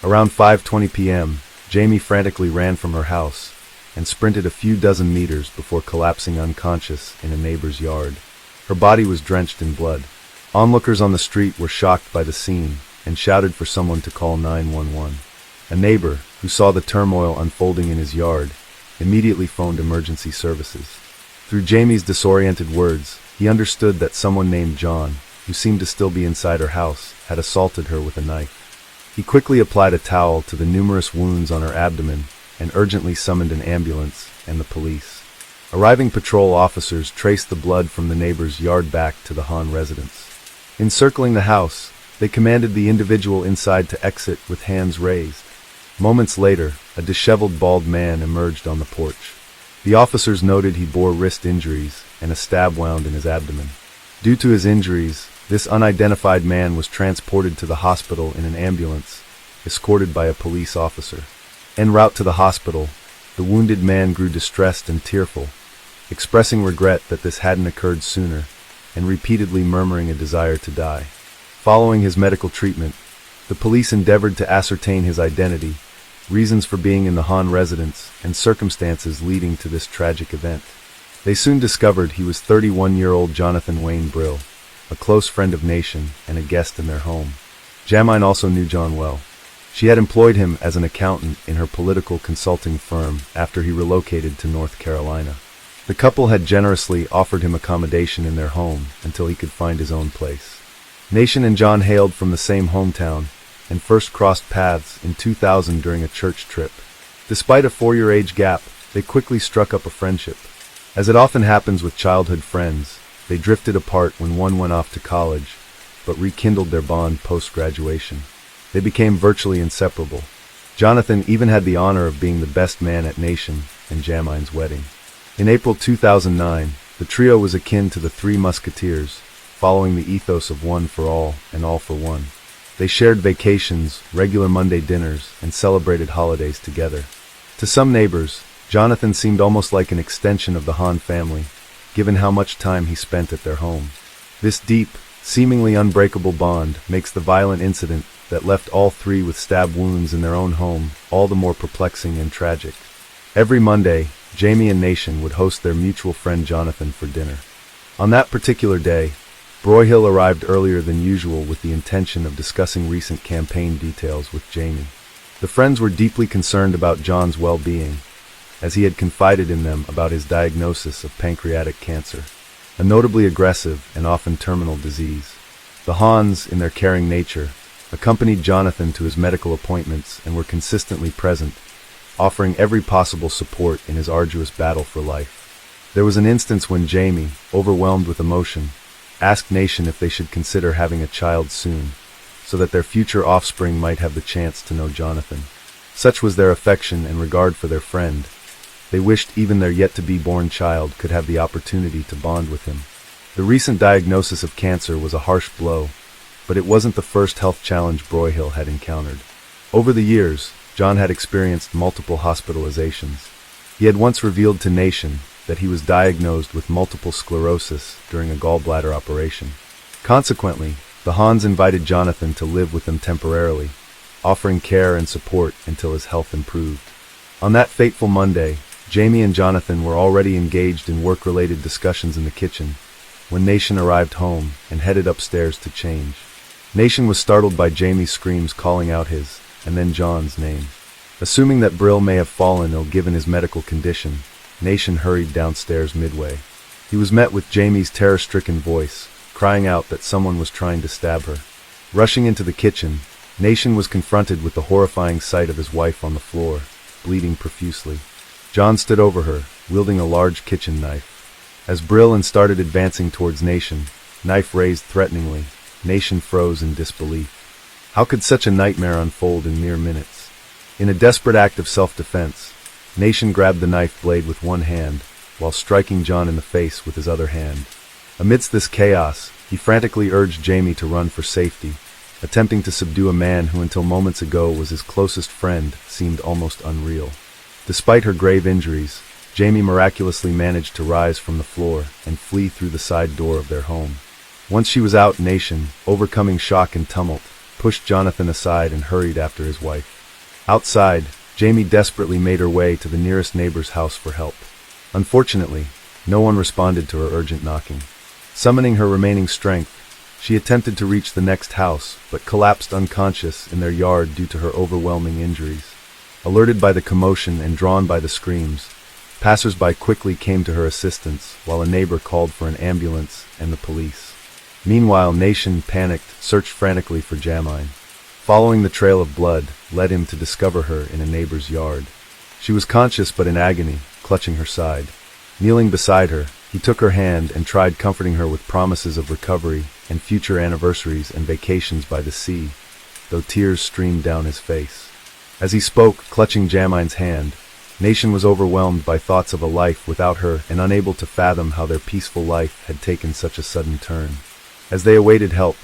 Around 5:20 p.m., Jamie frantically ran from her house and sprinted a few dozen meters before collapsing unconscious in a neighbor's yard. Her body was drenched in blood. Onlookers on the street were shocked by the scene and shouted for someone to call 911. A neighbor, who saw the turmoil unfolding in his yard, immediately phoned emergency services. Through Jamie's disoriented words, he understood that someone named John, who seemed to still be inside her house, had assaulted her with a knife. He quickly applied a towel to the numerous wounds on her abdomen and urgently summoned an ambulance and the police. Arriving patrol officers traced the blood from the neighbor's yard back to the Hahn residence. Encircling the house, they commanded the individual inside to exit with hands raised. Moments later, a disheveled bald man emerged on the porch. The officers noted he bore wrist injuries and a stab wound in his abdomen. Due to his injuries, this unidentified man was transported to the hospital in an ambulance, escorted by a police officer. En route to the hospital, the wounded man grew distressed and tearful, expressing regret that this hadn't occurred sooner, and repeatedly murmuring a desire to die. Following his medical treatment, the police endeavored to ascertain his identity, reasons for being in the Hahn residence, and circumstances leading to this tragic event. They soon discovered he was 31-year-old Jonathan Wayne Brill, a close friend of Nation and a guest in their home. Jamine also knew John well. She had employed him as an accountant in her political consulting firm after he relocated to North Carolina. The couple had generously offered him accommodation in their home until he could find his own place. Nation and John hailed from the same hometown and first crossed paths in 2000 during a church trip. Despite a 4-year age gap, they quickly struck up a friendship. As it often happens with childhood friends, they drifted apart when one went off to college, but rekindled their bond post-graduation. They became virtually inseparable. Jonathan even had the honor of being the best man at Nation and Jamine's wedding. In April 2009, the trio was akin to the Three Musketeers, following the ethos of one for all and all for one. They shared vacations, regular Monday dinners, and celebrated holidays together. To some neighbors, Jonathan seemed almost like an extension of the Hahn family, given how much time he spent at their home. This deep, seemingly unbreakable bond makes the violent incident that left all three with stab wounds in their own home all the more perplexing and tragic. Every Monday, Jamie and Nation would host their mutual friend Jonathan for dinner. On that particular day, Broyhill arrived earlier than usual with the intention of discussing recent campaign details with Jamie. The friends were deeply concerned about John's well-being, as he had confided in them about his diagnosis of pancreatic cancer, a notably aggressive and often terminal disease. The Hahns, in their caring nature, accompanied Jonathan to his medical appointments and were consistently present, offering every possible support in his arduous battle for life. There was an instance when Jamie, overwhelmed with emotion, asked Nation if they should consider having a child soon, so that their future offspring might have the chance to know Jonathan. Such was their affection and regard for their friend. They wished even their yet-to-be-born child could have the opportunity to bond with him. The recent diagnosis of cancer was a harsh blow, but it wasn't the first health challenge Broyhill had encountered. Over the years, John had experienced multiple hospitalizations. He had once revealed to Nation that he was diagnosed with multiple sclerosis during a gallbladder operation. Consequently, the Hahns invited Jonathan to live with them temporarily, offering care and support until his health improved. On that fateful Monday, Jamie and Jonathan were already engaged in work-related discussions in the kitchen when Nation arrived home and headed upstairs to change. Nation was startled by Jamie's screams calling out his, and then John's, name. Assuming that Brill may have fallen ill given his medical condition, Nation hurried downstairs midway. He was met with Jamie's terror-stricken voice, crying out that someone was trying to stab her. Rushing into the kitchen, Nation was confronted with the horrifying sight of his wife on the floor, bleeding profusely. John stood over her, wielding a large kitchen knife. As Brill started advancing towards Nation, knife raised threateningly, Nation froze in disbelief. How could such a nightmare unfold in mere minutes? In a desperate act of self-defense, Nation grabbed the knife blade with one hand, while striking John in the face with his other hand. Amidst this chaos, he frantically urged Jamie to run for safety, attempting to subdue a man who until moments ago was his closest friend seemed almost unreal. Despite her grave injuries, Jamie miraculously managed to rise from the floor and flee through the side door of their home. Once she was out, Nation, overcoming shock and tumult, pushed Jonathan aside and hurried after his wife. Outside, Jamie desperately made her way to the nearest neighbor's house for help. Unfortunately, no one responded to her urgent knocking. Summoning her remaining strength, She attempted to reach the next house, but collapsed unconscious in their yard due to her overwhelming injuries. Alerted by the commotion and drawn by the screams, passers-by quickly came to her assistance, while a neighbor called for an ambulance and the police. Meanwhile, Nation, panicked, searched frantically for Jamine. Following the trail of blood led him to discover her in a neighbor's yard. She was conscious but in agony, clutching her side. Kneeling beside her, he took her hand and tried comforting her with promises of recovery and future anniversaries and vacations by the sea, though tears streamed down his face. As he spoke, clutching Jamine's hand, Nation was overwhelmed by thoughts of a life without her and unable to fathom how their peaceful life had taken such a sudden turn. As they awaited help,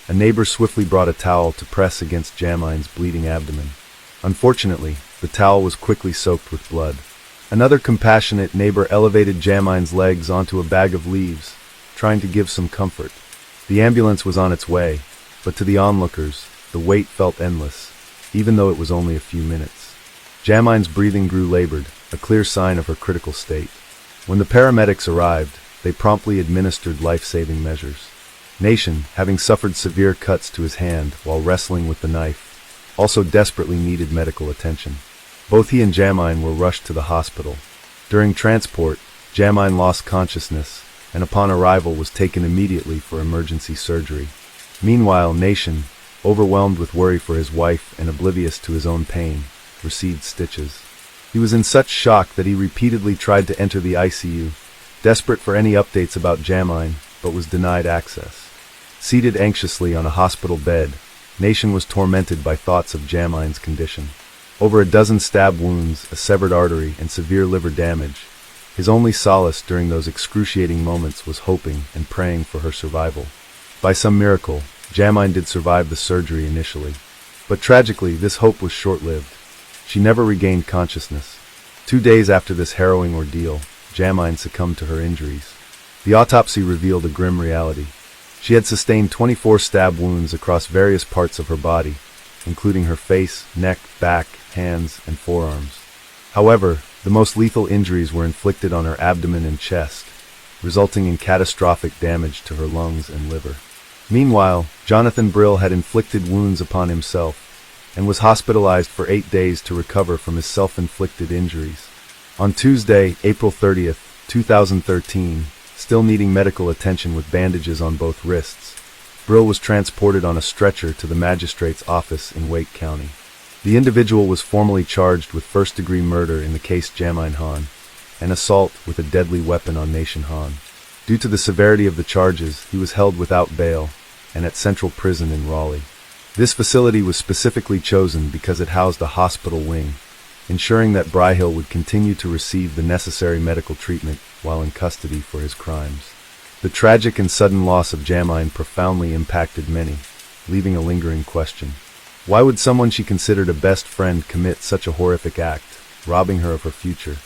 a neighbor swiftly brought a towel to press against Jamine's bleeding abdomen. Unfortunately, the towel was quickly soaked with blood. Another compassionate neighbor elevated Jamine's legs onto a bag of leaves, trying to give some comfort. The ambulance was on its way, but to the onlookers, the wait felt endless, even though it was only a few minutes. Jamine's breathing grew labored, a clear sign of her critical state. When the paramedics arrived, they promptly administered life-saving measures. Nation, having suffered severe cuts to his hand while wrestling with the knife, also desperately needed medical attention. Both he and Jamine were rushed to the hospital. During transport, Jamine lost consciousness, and upon arrival was taken immediately for emergency surgery. Meanwhile, Nation, overwhelmed with worry for his wife and oblivious to his own pain, received stitches. He was in such shock that he repeatedly tried to enter the ICU, desperate for any updates about Jamine, but was denied access. Seated anxiously on a hospital bed, Nation was tormented by thoughts of Jamine's condition. Over a dozen stab wounds, a severed artery, and severe liver damage, his only solace during those excruciating moments was hoping and praying for her survival. By some miracle, Jamine did survive the surgery initially. But tragically, this hope was short-lived. She never regained consciousness. 2 days after this harrowing ordeal, Jamine succumbed to her injuries. The autopsy revealed a grim reality. She had sustained 24 stab wounds across various parts of her body, including her face, neck, back, hands, and forearms. However, the most lethal injuries were inflicted on her abdomen and chest, resulting in catastrophic damage to her lungs and liver. Meanwhile, Jonathan Brill had inflicted wounds upon himself and was hospitalized for 8 days to recover from his self-inflicted injuries. On Tuesday, April 30th, 2013, still needing medical attention with bandages on both wrists, Brill was transported on a stretcher to the magistrate's office in Wake County. The individual was formally charged with first-degree murder in the case Jamine Han, and assault with a deadly weapon on Nation Han. Due to the severity of the charges, he was held without bail and at Central Prison in Raleigh. This facility was specifically chosen because it housed a hospital wing, ensuring that Bryhill would continue to receive the necessary medical treatment while in custody for his crimes. The tragic and sudden loss of Jamine profoundly impacted many, leaving a lingering question. Why would someone she considered a best friend commit such a horrific act, robbing her of her future?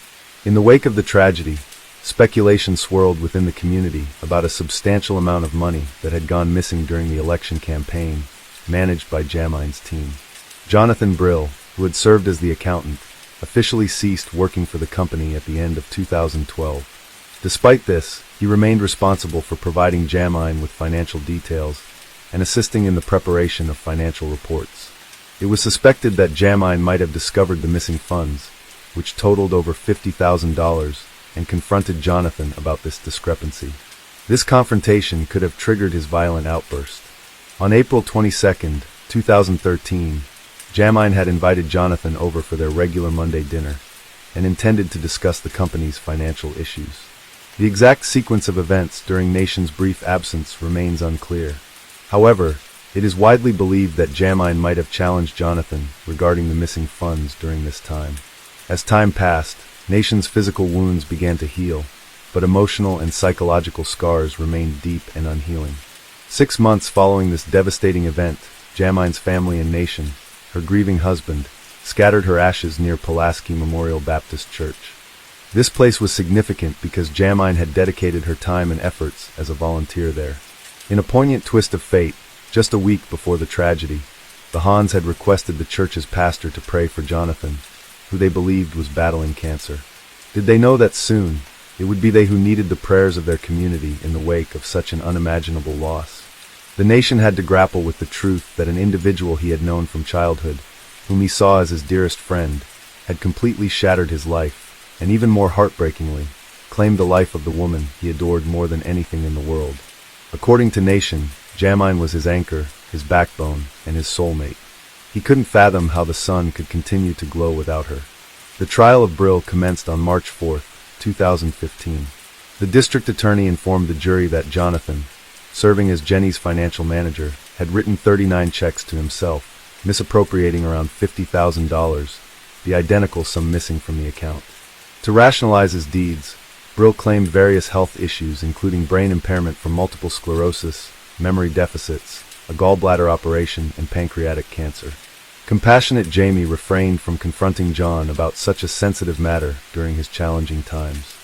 In the wake of the tragedy, speculation swirled within the community about a substantial amount of money that had gone missing during the election campaign, managed by Jamine's team. Jonathan Brill, who had served as the accountant, officially ceased working for the company at the end of 2012. Despite this, he remained responsible for providing Jamine with financial details and assisting in the preparation of financial reports. It was suspected that Jamine might have discovered the missing funds, which totaled over $50,000, and confronted Jonathan about this discrepancy. This confrontation could have triggered his violent outburst. On April 22, 2013, Jamine had invited Jonathan over for their regular Monday dinner and intended to discuss the company's financial issues. The exact sequence of events during Nation's brief absence remains unclear. However, it is widely believed that Jamine might have challenged Jonathan regarding the missing funds during this time. As time passed, Nation's physical wounds began to heal, but emotional and psychological scars remained deep and unhealing. 6 months following this devastating event, Jamine's family and Nation, her grieving husband, scattered her ashes near Pulaski Memorial Baptist Church. This place was significant because Jamine had dedicated her time and efforts as a volunteer there. In a poignant twist of fate, just a week before the tragedy, the Hans had requested the church's pastor to pray for Jonathan, who they believed was battling cancer. Did they know that soon, it would be they who needed the prayers of their community in the wake of such an unimaginable loss? The nation had to grapple with the truth that an individual he had known from childhood, whom he saw as his dearest friend, had completely shattered his life, and even more heartbreakingly, claimed the life of the woman he adored more than anything in the world. According to Nation, Jamine was his anchor, his backbone, and his soulmate. He couldn't fathom how the sun could continue to glow without her. The trial of Brill commenced on March 4, 2015. The district attorney informed the jury that Jonathan, serving as Jenny's financial manager, had written 39 checks to himself, misappropriating around $50,000, the identical sum missing from the account. To rationalize his deeds, Brill claimed various health issues including brain impairment from multiple sclerosis, memory deficits, a gallbladder operation, and pancreatic cancer. Compassionate Jamie refrained from confronting John about such a sensitive matter during his challenging times.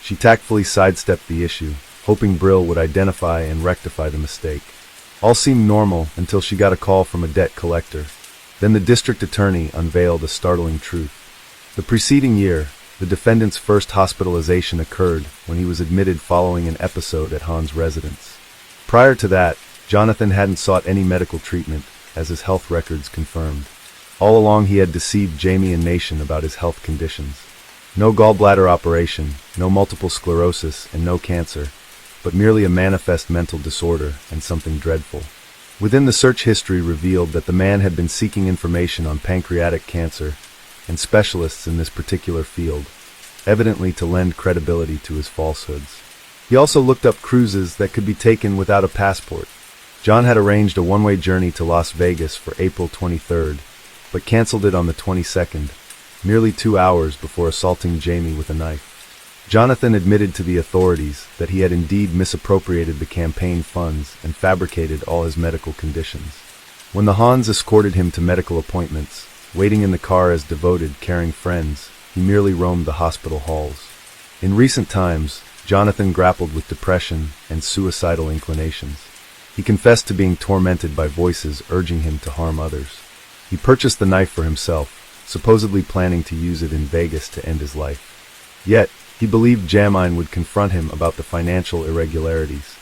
She tactfully sidestepped the issue, hoping Brill would identify and rectify the mistake. All seemed normal until she got a call from a debt collector. Then the district attorney unveiled a startling truth. The preceding year, the defendant's first hospitalization occurred when he was admitted following an episode at Han's residence. Prior to that, Jonathan hadn't sought any medical treatment, as his health records confirmed. All along he had deceived Jamie and Nation about his health conditions. No gallbladder operation, no multiple sclerosis, and no cancer, but merely a manifest mental disorder and something dreadful. Within the search history revealed that the man had been seeking information on pancreatic cancer and specialists in this particular field, evidently to lend credibility to his falsehoods. He also looked up cruises that could be taken without a passport. John had arranged a one-way journey to Las Vegas for April 23rd, but canceled it on the 22nd, merely 2 hours before assaulting Jamie with a knife. Jonathan admitted to the authorities that he had indeed misappropriated the campaign funds and fabricated all his medical conditions. When the Hans escorted him to medical appointments, waiting in the car as devoted, caring friends, he merely roamed the hospital halls. In recent times, Jonathan grappled with depression and suicidal inclinations. He confessed to being tormented by voices urging him to harm others. He purchased the knife for himself, supposedly planning to use it in Vegas to end his life. Yet, he believed Jamine would confront him about the financial irregularities.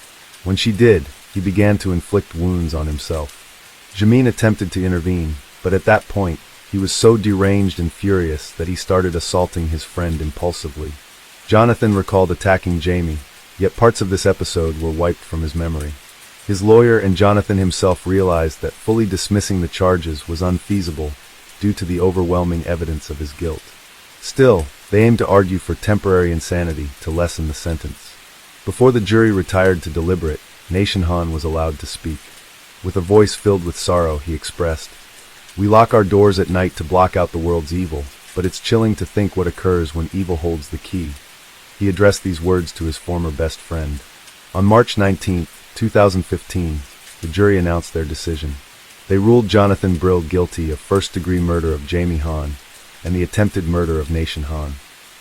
When she did, he began to inflict wounds on himself. Jamine attempted to intervene, but at that point, he was so deranged and furious that he started assaulting his friend impulsively. Jonathan recalled attacking Jamie, yet parts of this episode were wiped from his memory. His lawyer and Jonathan himself realized that fully dismissing the charges was unfeasible due to the overwhelming evidence of his guilt. Still, they aimed to argue for temporary insanity to lessen the sentence. Before the jury retired to deliberate, Nation Han was allowed to speak. With a voice filled with sorrow, he expressed, "We lock our doors at night to block out the world's evil, but it's chilling to think what occurs when evil holds the key." He addressed these words to his former best friend. On March 19, 2015, the jury announced their decision. They ruled Jonathan Brill guilty of first-degree murder of Jamie Han and the attempted murder of Nation Han.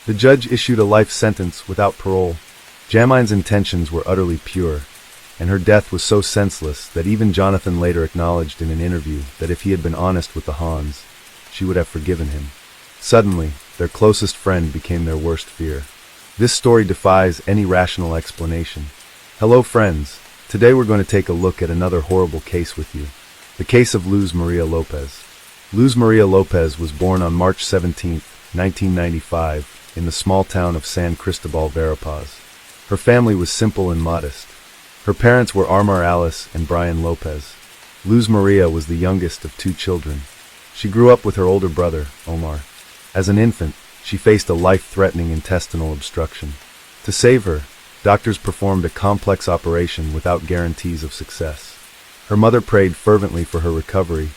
The judge issued a life sentence without parole. Jamine's intentions were utterly pure, and her death was so senseless that even Jonathan later acknowledged in an interview that if he had been honest with the Hans, she would have forgiven him. Suddenly, their closest friend became their worst fear. This story defies any rational explanation. Hello friends, today we're going to take a look at another horrible case with you. The case of Luz Maria Lopez. Luz Maria Lopez was born on March 17, 1995, in the small town of San Cristobal, Verapaz. Her family was simple and modest. Her parents were Armar Alice and Brian Lopez. Luz Maria was the youngest of 2 children. She grew up with her older brother, Omar. As an infant, she faced a life-threatening intestinal obstruction. To save her, doctors performed a complex operation without guarantees of success. Her mother prayed fervently for her recovery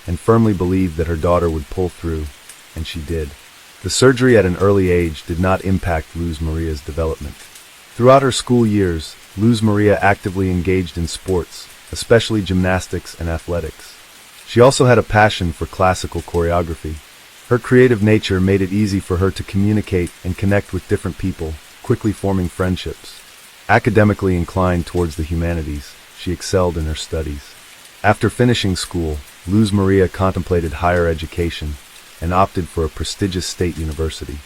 and firmly believed that her daughter would pull through, and she did. The surgery at an early age did not impact Luz Maria's development. Throughout her school years, Luz Maria actively engaged in sports, especially gymnastics and athletics. She also had a passion for classical choreography. Her creative nature made it easy for her to communicate and connect with different people, quickly forming friendships. Academically inclined towards the humanities, she excelled in her studies. After finishing school, Luz Maria contemplated higher education and opted for a prestigious state university.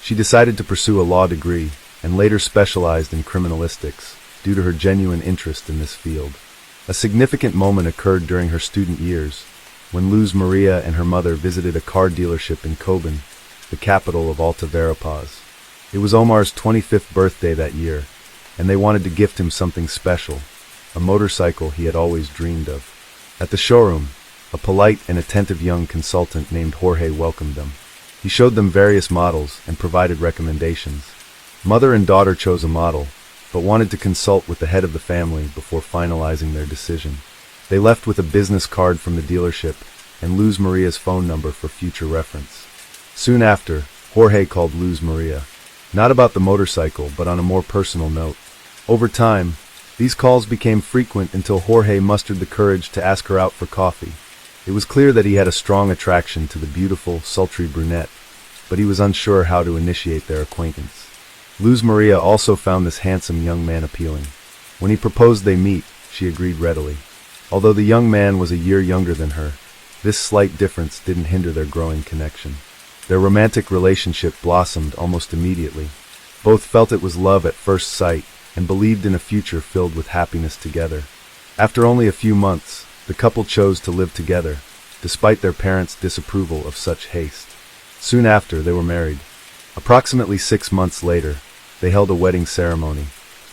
She decided to pursue a law degree and later specialized in criminalistics due to her genuine interest in this field. A significant moment occurred during her student years, when Luz Maria and her mother visited a car dealership in Coban, the capital of Alta Verapaz. It was Omar's 25th birthday that year, and they wanted to gift him something special, a motorcycle he had always dreamed of. At the showroom, a polite and attentive young consultant named Jorge welcomed them. He showed them various models and provided recommendations. Mother and daughter chose a model, but wanted to consult with the head of the family before finalizing their decision. They left with a business card from the dealership and Luz Maria's phone number for future reference. Soon after, Jorge called Luz Maria, not about the motorcycle, but on a more personal note. Over time, these calls became frequent until Jorge mustered the courage to ask her out for coffee. It was clear that he had a strong attraction to the beautiful, sultry brunette, but he was unsure how to initiate their acquaintance. Luz Maria also found this handsome young man appealing. When he proposed they meet, she agreed readily. Although the young man was a year younger than her, this slight difference didn't hinder their growing connection. Their romantic relationship blossomed almost immediately. Both felt it was love at first sight and believed in a future filled with happiness together. After only a few months, the couple chose to live together, despite their parents' disapproval of such haste. Soon after, they were married. Approximately 6 months later, they held a wedding ceremony,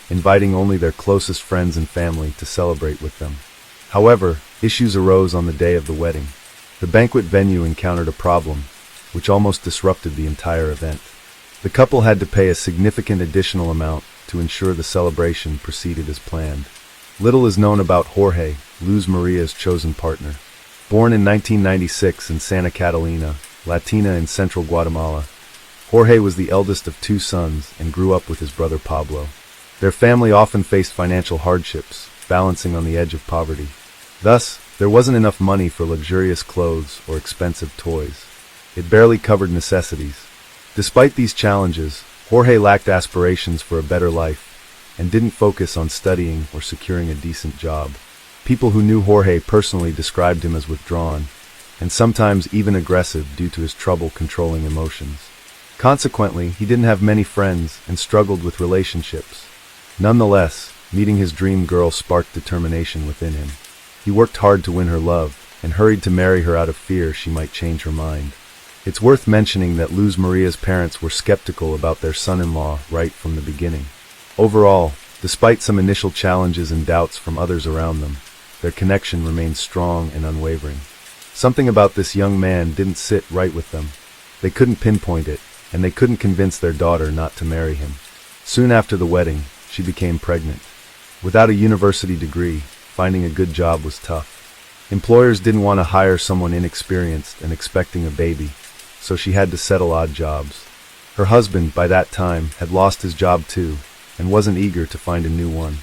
inviting only their closest friends and family to celebrate with them. However, issues arose on the day of the wedding. The banquet venue encountered a problem, which almost disrupted the entire event. The couple had to pay a significant additional amount to ensure the celebration proceeded as planned. Little is known about Jorge, Luz Maria's chosen partner. Born in 1996 in Santa Catalina, Latina in central Guatemala, Jorge was the eldest of 2 sons and grew up with his brother Pablo. Their family often faced financial hardships, balancing on the edge of poverty. Thus, there wasn't enough money for luxurious clothes or expensive toys. It barely covered necessities. Despite these challenges, Jorge lacked aspirations for a better life and didn't focus on studying or securing a decent job. People who knew Jorge personally described him as withdrawn, and sometimes even aggressive due to his trouble controlling emotions. Consequently, he didn't have many friends and struggled with relationships. Nonetheless, meeting his dream girl sparked determination within him. He worked hard to win her love and hurried to marry her out of fear she might change her mind. It's worth mentioning that Luz Maria's parents were skeptical about their son-in-law right from the beginning. Overall, despite some initial challenges and doubts from others around them, their connection remained strong and unwavering. Something about this young man didn't sit right with them. They couldn't pinpoint it, and they couldn't convince their daughter not to marry him. Soon after the wedding, she became pregnant. Without a university degree, finding a good job was tough. Employers didn't want to hire someone inexperienced and expecting a baby, so she had to settle odd jobs. Her husband, by that time, had lost his job too, and wasn't eager to find a new one.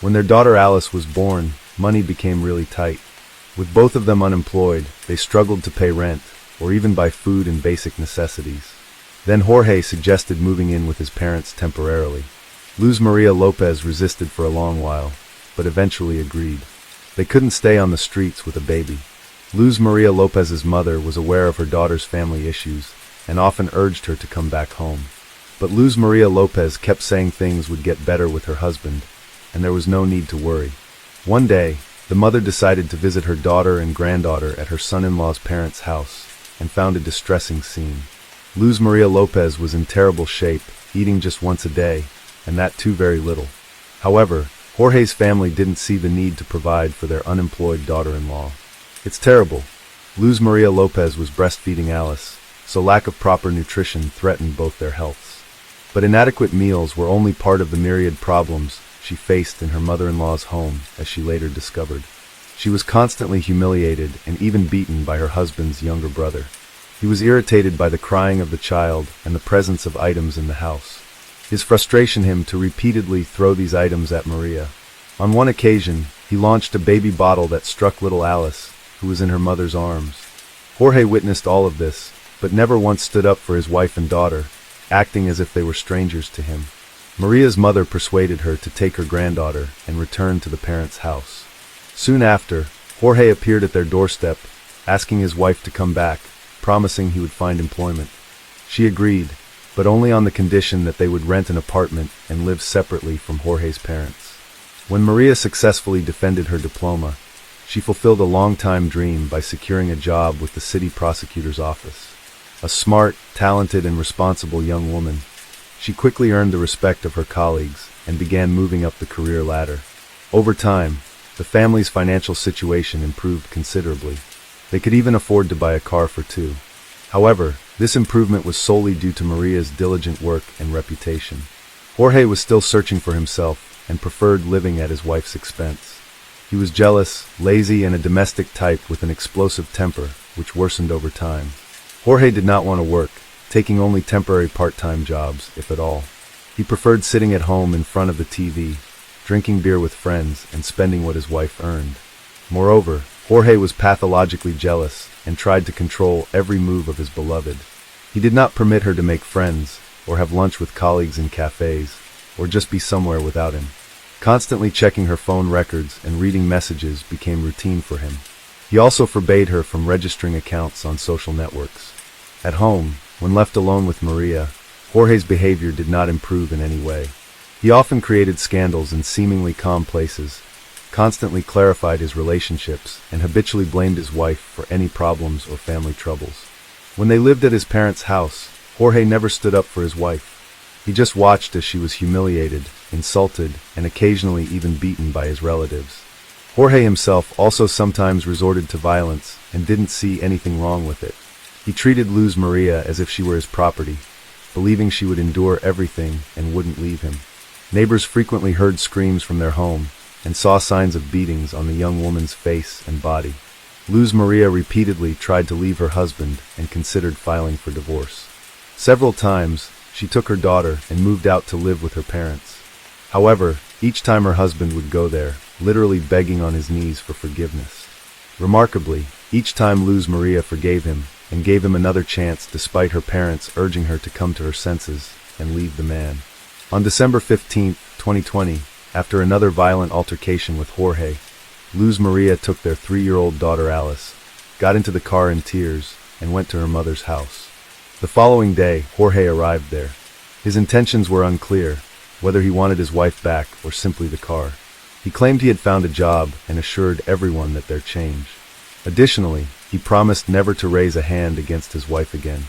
When their daughter Alice was born, money became really tight. With both of them unemployed, they struggled to pay rent, or even buy food and basic necessities. Then Jorge suggested moving in with his parents temporarily. Luz Maria Lopez resisted for a long while, but eventually agreed. They couldn't stay on the streets with a baby. Luz Maria Lopez's mother was aware of her daughter's family issues and often urged her to come back home. But Luz Maria Lopez kept saying things would get better with her husband, and there was no need to worry. One day, the mother decided to visit her daughter and granddaughter at her son-in-law's parents' house and found a distressing scene. Luz Maria Lopez was in terrible shape, eating just once a day, and that too very little. However, Jorge's family didn't see the need to provide for their unemployed daughter-in-law. It's terrible. Luz Maria Lopez was breastfeeding Alice, so lack of proper nutrition threatened both their healths. But inadequate meals were only part of the myriad problems she faced in her mother-in-law's home, as she later discovered. She was constantly humiliated and even beaten by her husband's younger brother. He was irritated by the crying of the child and the presence of items in the house. His frustration him to repeatedly throw these items at Maria. On one occasion, he launched a baby bottle that struck little Alice, who was in her mother's arms. Jorge witnessed all of this, but never once stood up for his wife and daughter, acting as if they were strangers to him. Maria's mother persuaded her to take her granddaughter and return to the parents' house. Soon after, Jorge appeared at their doorstep, asking his wife to come back, promising he would find employment. She agreed, but only on the condition that they would rent an apartment and live separately from Jorge's parents. When Maria successfully defended her diploma, she fulfilled a long-time dream by securing a job with the city prosecutor's office. A smart, talented, and responsible young woman, she quickly earned the respect of her colleagues and began moving up the career ladder. Over time, the family's financial situation improved considerably. They could even afford to buy a car for two. However, this improvement was solely due to Maria's diligent work and reputation. Jorge was still searching for himself and preferred living at his wife's expense. He was jealous, lazy, and a domestic type with an explosive temper, which worsened over time. Jorge did not want to work, taking only temporary part-time jobs, if at all. He preferred sitting at home in front of the TV, drinking beer with friends, and spending what his wife earned. Moreover, Jorge was pathologically jealous and tried to control every move of his beloved. He did not permit her to make friends, or have lunch with colleagues in cafes, or just be somewhere without him. Constantly checking her phone records and reading messages became routine for him. He also forbade her from registering accounts on social networks. At home, when left alone with Maria, Jorge's behavior did not improve in any way. He often created scandals in seemingly calm places, constantly clarified his relationships, and habitually blamed his wife for any problems or family troubles. When they lived at his parents' house, Jorge never stood up for his wife. He just watched as she was humiliated, insulted, and occasionally even beaten by his relatives. Jorge himself also sometimes resorted to violence and didn't see anything wrong with it. He treated Luz Maria as if she were his property, believing she would endure everything and wouldn't leave him. Neighbors frequently heard screams from their home and saw signs of beatings on the young woman's face and body. Luz Maria repeatedly tried to leave her husband and considered filing for divorce. Several times, she took her daughter and moved out to live with her parents. However, each time her husband would go there, literally begging on his knees for forgiveness. Remarkably, each time Luz Maria forgave him and gave him another chance despite her parents urging her to come to her senses and leave the man. On December 15, 2020, after another violent altercation with Jorge, Luz Maria took their 3-year-old daughter Alice, got into the car in tears, and went to her mother's house. The following day, Jorge arrived there. His intentions were unclear, whether he wanted his wife back or simply the car. He claimed he had found a job and assured everyone that they'd change. Additionally, he promised never to raise a hand against his wife again.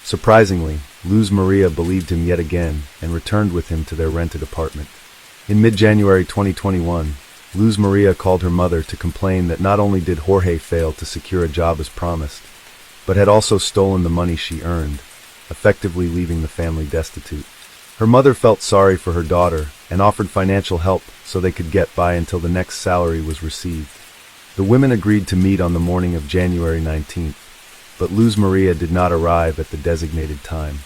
Surprisingly, Luz Maria believed him yet again and returned with him to their rented apartment. In mid-January 2021, Luz Maria called her mother to complain that not only did Jorge fail to secure a job as promised, but had also stolen the money she earned, effectively leaving the family destitute. Her mother felt sorry for her daughter and offered financial help so they could get by until the next salary was received. The women agreed to meet on the morning of January 19th, but Luz Maria did not arrive at the designated time.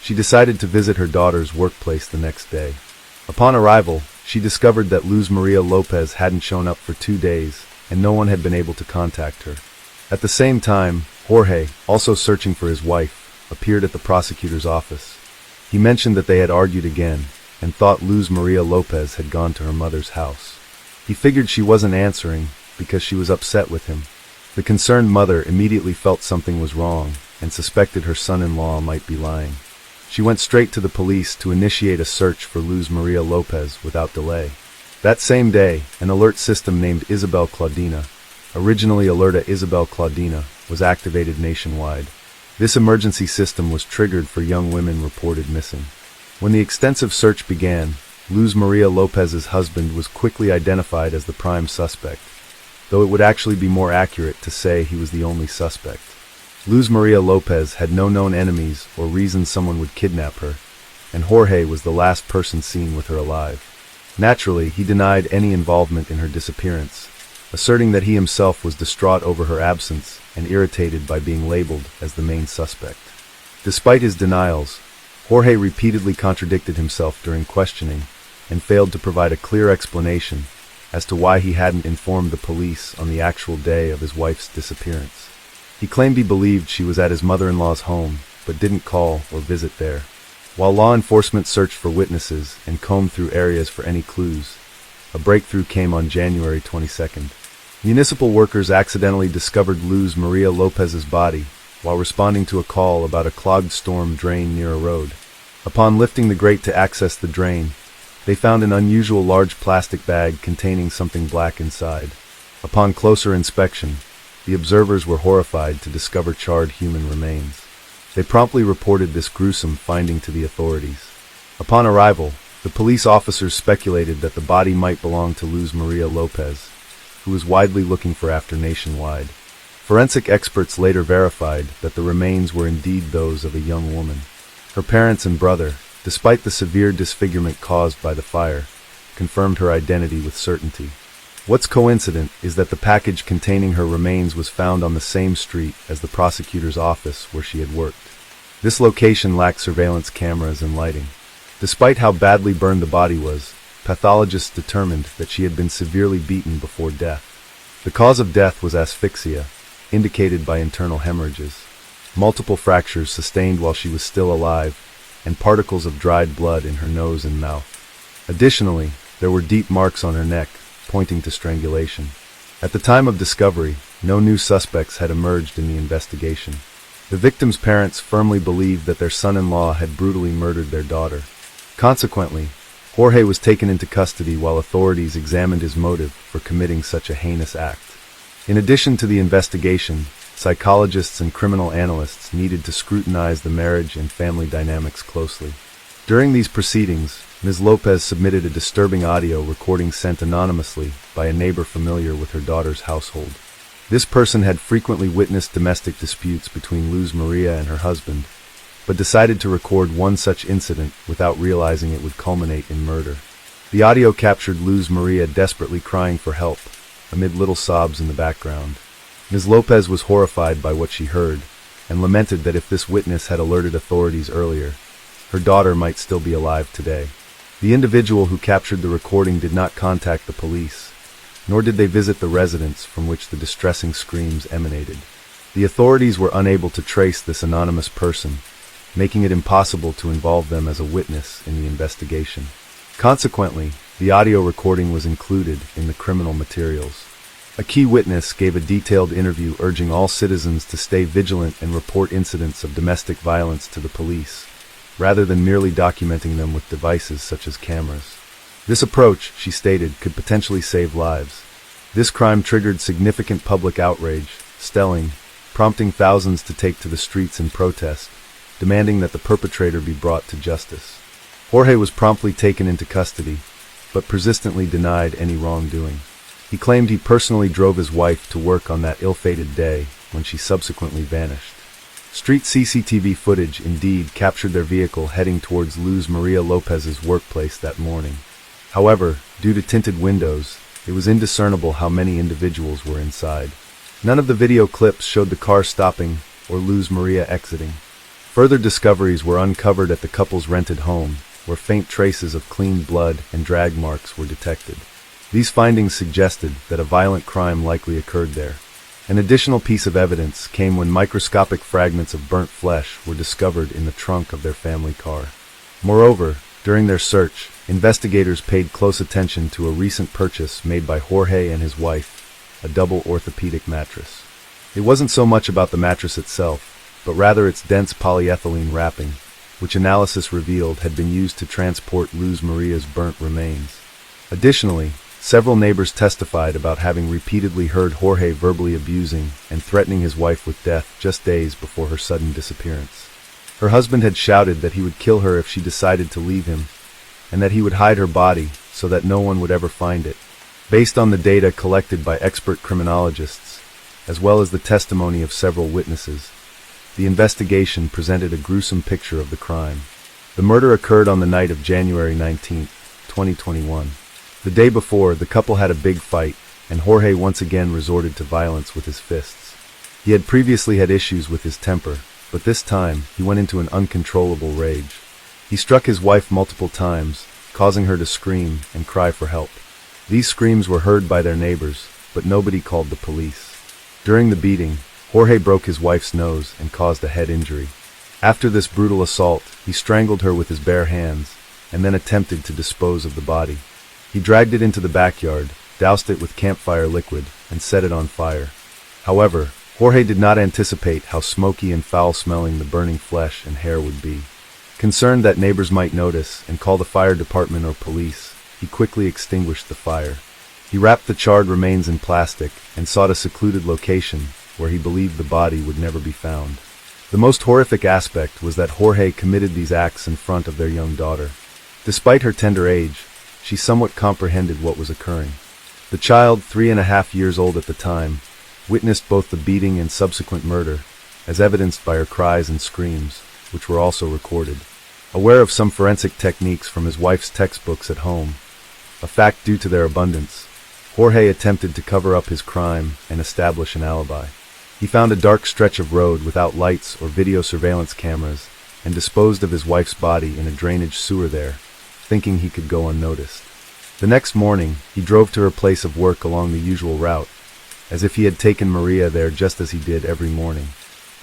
She decided to visit her daughter's workplace the next day. Upon arrival, she discovered that Luz Maria Lopez hadn't shown up for 2 days, and no one had been able to contact her. At the same time, Jorge, also searching for his wife, appeared at the prosecutor's office. He mentioned that they had argued again, and thought Luz Maria Lopez had gone to her mother's house. He figured she wasn't answering because she was upset with him. The concerned mother immediately felt something was wrong and suspected her son-in-law might be lying. She went straight to the police to initiate a search for Luz Maria Lopez without delay. That same day, an alert system named Isabel Claudina, originally Alerta Isabel Claudina, was activated nationwide. This emergency system was triggered for young women reported missing. When the extensive search began, Luz Maria Lopez's husband was quickly identified as the prime suspect, though it would actually be more accurate to say he was the only suspect. Luz Maria Lopez had no known enemies or reasons someone would kidnap her, and Jorge was the last person seen with her alive. Naturally, he denied any involvement in her disappearance, asserting that he himself was distraught over her absence and irritated by being labeled as the main suspect. Despite his denials, Jorge repeatedly contradicted himself during questioning and failed to provide a clear explanation as to why he hadn't informed the police on the actual day of his wife's disappearance. He claimed he believed she was at his mother-in-law's home, but didn't call or visit there. While law enforcement searched for witnesses and combed through areas for any clues, a breakthrough came on January 22nd. Municipal workers accidentally discovered Luz Maria Lopez's body while responding to a call about a clogged storm drain near a road. Upon lifting the grate to access the drain, They found an unusual large plastic bag containing something black inside. Upon closer inspection, the observers were horrified to discover charred human remains. They promptly reported this gruesome finding to the authorities. Upon arrival, the police officers speculated that the body might belong to Luz Maria Lopez, who was widely looking for after nationwide. Forensic experts later verified that the remains were indeed those of a young woman. Her parents and brother, despite the severe disfigurement caused by the fire, confirmed her identity with certainty. What's coincident is that the package containing her remains was found on the same street as the prosecutor's office where she had worked. This location lacked surveillance cameras and lighting. Despite how badly burned the body was, pathologists determined that she had been severely beaten before death. The cause of death was asphyxia, indicated by internal hemorrhages, multiple fractures sustained while she was still alive, and particles of dried blood in her nose and mouth. Additionally, there were deep marks on her neck, pointing to strangulation. At the time of discovery, no new suspects had emerged in the investigation. The victim's parents firmly believed that their son-in-law had brutally murdered their daughter. Consequently, Jorge was taken into custody while authorities examined his motive for committing such a heinous act. In addition to the investigation, psychologists and criminal analysts needed to scrutinize the marriage and family dynamics closely. During these proceedings, Ms. Lopez submitted a disturbing audio recording sent anonymously by a neighbor familiar with her daughter's household. This person had frequently witnessed domestic disputes between Luz Maria and her husband, but decided to record one such incident without realizing it would culminate in murder. The audio captured Luz Maria desperately crying for help, amid little sobs in the background. Ms. Lopez was horrified by what she heard, and lamented that if this witness had alerted authorities earlier, her daughter might still be alive today. The individual who captured the recording did not contact the police, nor did they visit the residence from which the distressing screams emanated. The authorities were unable to trace this anonymous person, making it impossible to involve them as a witness in the investigation. Consequently, the audio recording was included in the criminal materials. A key witness gave a detailed interview urging all citizens to stay vigilant and report incidents of domestic violence to the police, rather than merely documenting them with devices such as cameras. This approach, she stated, could potentially save lives. This crime triggered significant public outrage, prompting thousands to take to the streets in protest, demanding that the perpetrator be brought to justice. Jorge was promptly taken into custody, but persistently denied any wrongdoing. He claimed he personally drove his wife to work on that ill-fated day, when she subsequently vanished. Street CCTV footage indeed captured their vehicle heading towards Luz Maria Lopez's workplace that morning. However, due to tinted windows, it was indiscernible how many individuals were inside. None of the video clips showed the car stopping or Luz Maria exiting. Further discoveries were uncovered at the couple's rented home, where faint traces of clean blood and drag marks were detected. These findings suggested that a violent crime likely occurred there. An additional piece of evidence came when microscopic fragments of burnt flesh were discovered in the trunk of their family car. Moreover, during their search, investigators paid close attention to a recent purchase made by Jorge and his wife, a double orthopedic mattress. It wasn't so much about the mattress itself, but rather its dense polyethylene wrapping, which analysis revealed had been used to transport Luz Maria's burnt remains. Additionally, several neighbors testified about having repeatedly heard Jorge verbally abusing and threatening his wife with death just days before her sudden disappearance. Her husband had shouted that he would kill her if she decided to leave him, and that he would hide her body so that no one would ever find it. Based on the data collected by expert criminologists, as well as the testimony of several witnesses, the investigation presented a gruesome picture of the crime. The murder occurred on the night of January 19, 2021. The day before, the couple had a big fight, and Jorge once again resorted to violence with his fists. He had previously had issues with his temper, but this time he went into an uncontrollable rage. He struck his wife multiple times, causing her to scream and cry for help. These screams were heard by their neighbors, but nobody called the police. During the beating, Jorge broke his wife's nose and caused a head injury. After this brutal assault, he strangled her with his bare hands, and then attempted to dispose of the body. He dragged it into the backyard, doused it with campfire liquid, and set it on fire. However, Jorge did not anticipate how smoky and foul-smelling the burning flesh and hair would be. Concerned that neighbors might notice and call the fire department or police, he quickly extinguished the fire. He wrapped the charred remains in plastic and sought a secluded location where he believed the body would never be found. The most horrific aspect was that Jorge committed these acts in front of their young daughter. Despite her tender age, she somewhat comprehended what was occurring. The child, 3.5 years old at the time, witnessed both the beating and subsequent murder, as evidenced by her cries and screams, which were also recorded. Aware of some forensic techniques from his wife's textbooks at home, a fact due to their abundance, Jorge attempted to cover up his crime and establish an alibi. He found a dark stretch of road without lights or video surveillance cameras and disposed of his wife's body in a drainage sewer there, thinking he could go unnoticed. The next morning, he drove to her place of work along the usual route, as if he had taken Maria there just as he did every morning.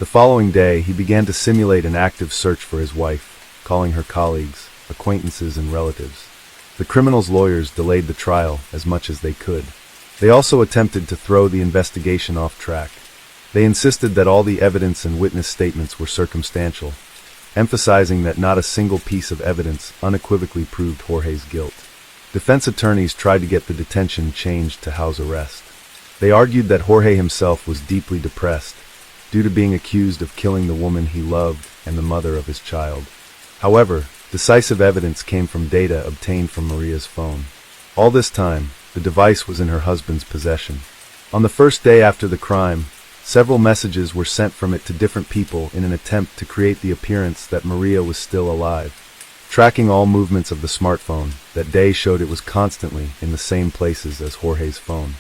The following day, he began to simulate an active search for his wife, calling her colleagues, acquaintances, and relatives. The criminal's lawyers delayed the trial as much as they could. They also attempted to throw the investigation off track. They insisted that all the evidence and witness statements were circumstantial, emphasizing that not a single piece of evidence unequivocally proved Jorge's guilt. Defense attorneys tried to get the detention changed to house arrest. They argued that Jorge himself was deeply depressed, due to being accused of killing the woman he loved and the mother of his child. However, decisive evidence came from data obtained from Maria's phone. All this time, the device was in her husband's possession. On the first day after the crime, several messages were sent from it to different people in an attempt to create the appearance that Maria was still alive. Tracking all movements of the smartphone, that day showed it was constantly in the same places as Jorge's phone.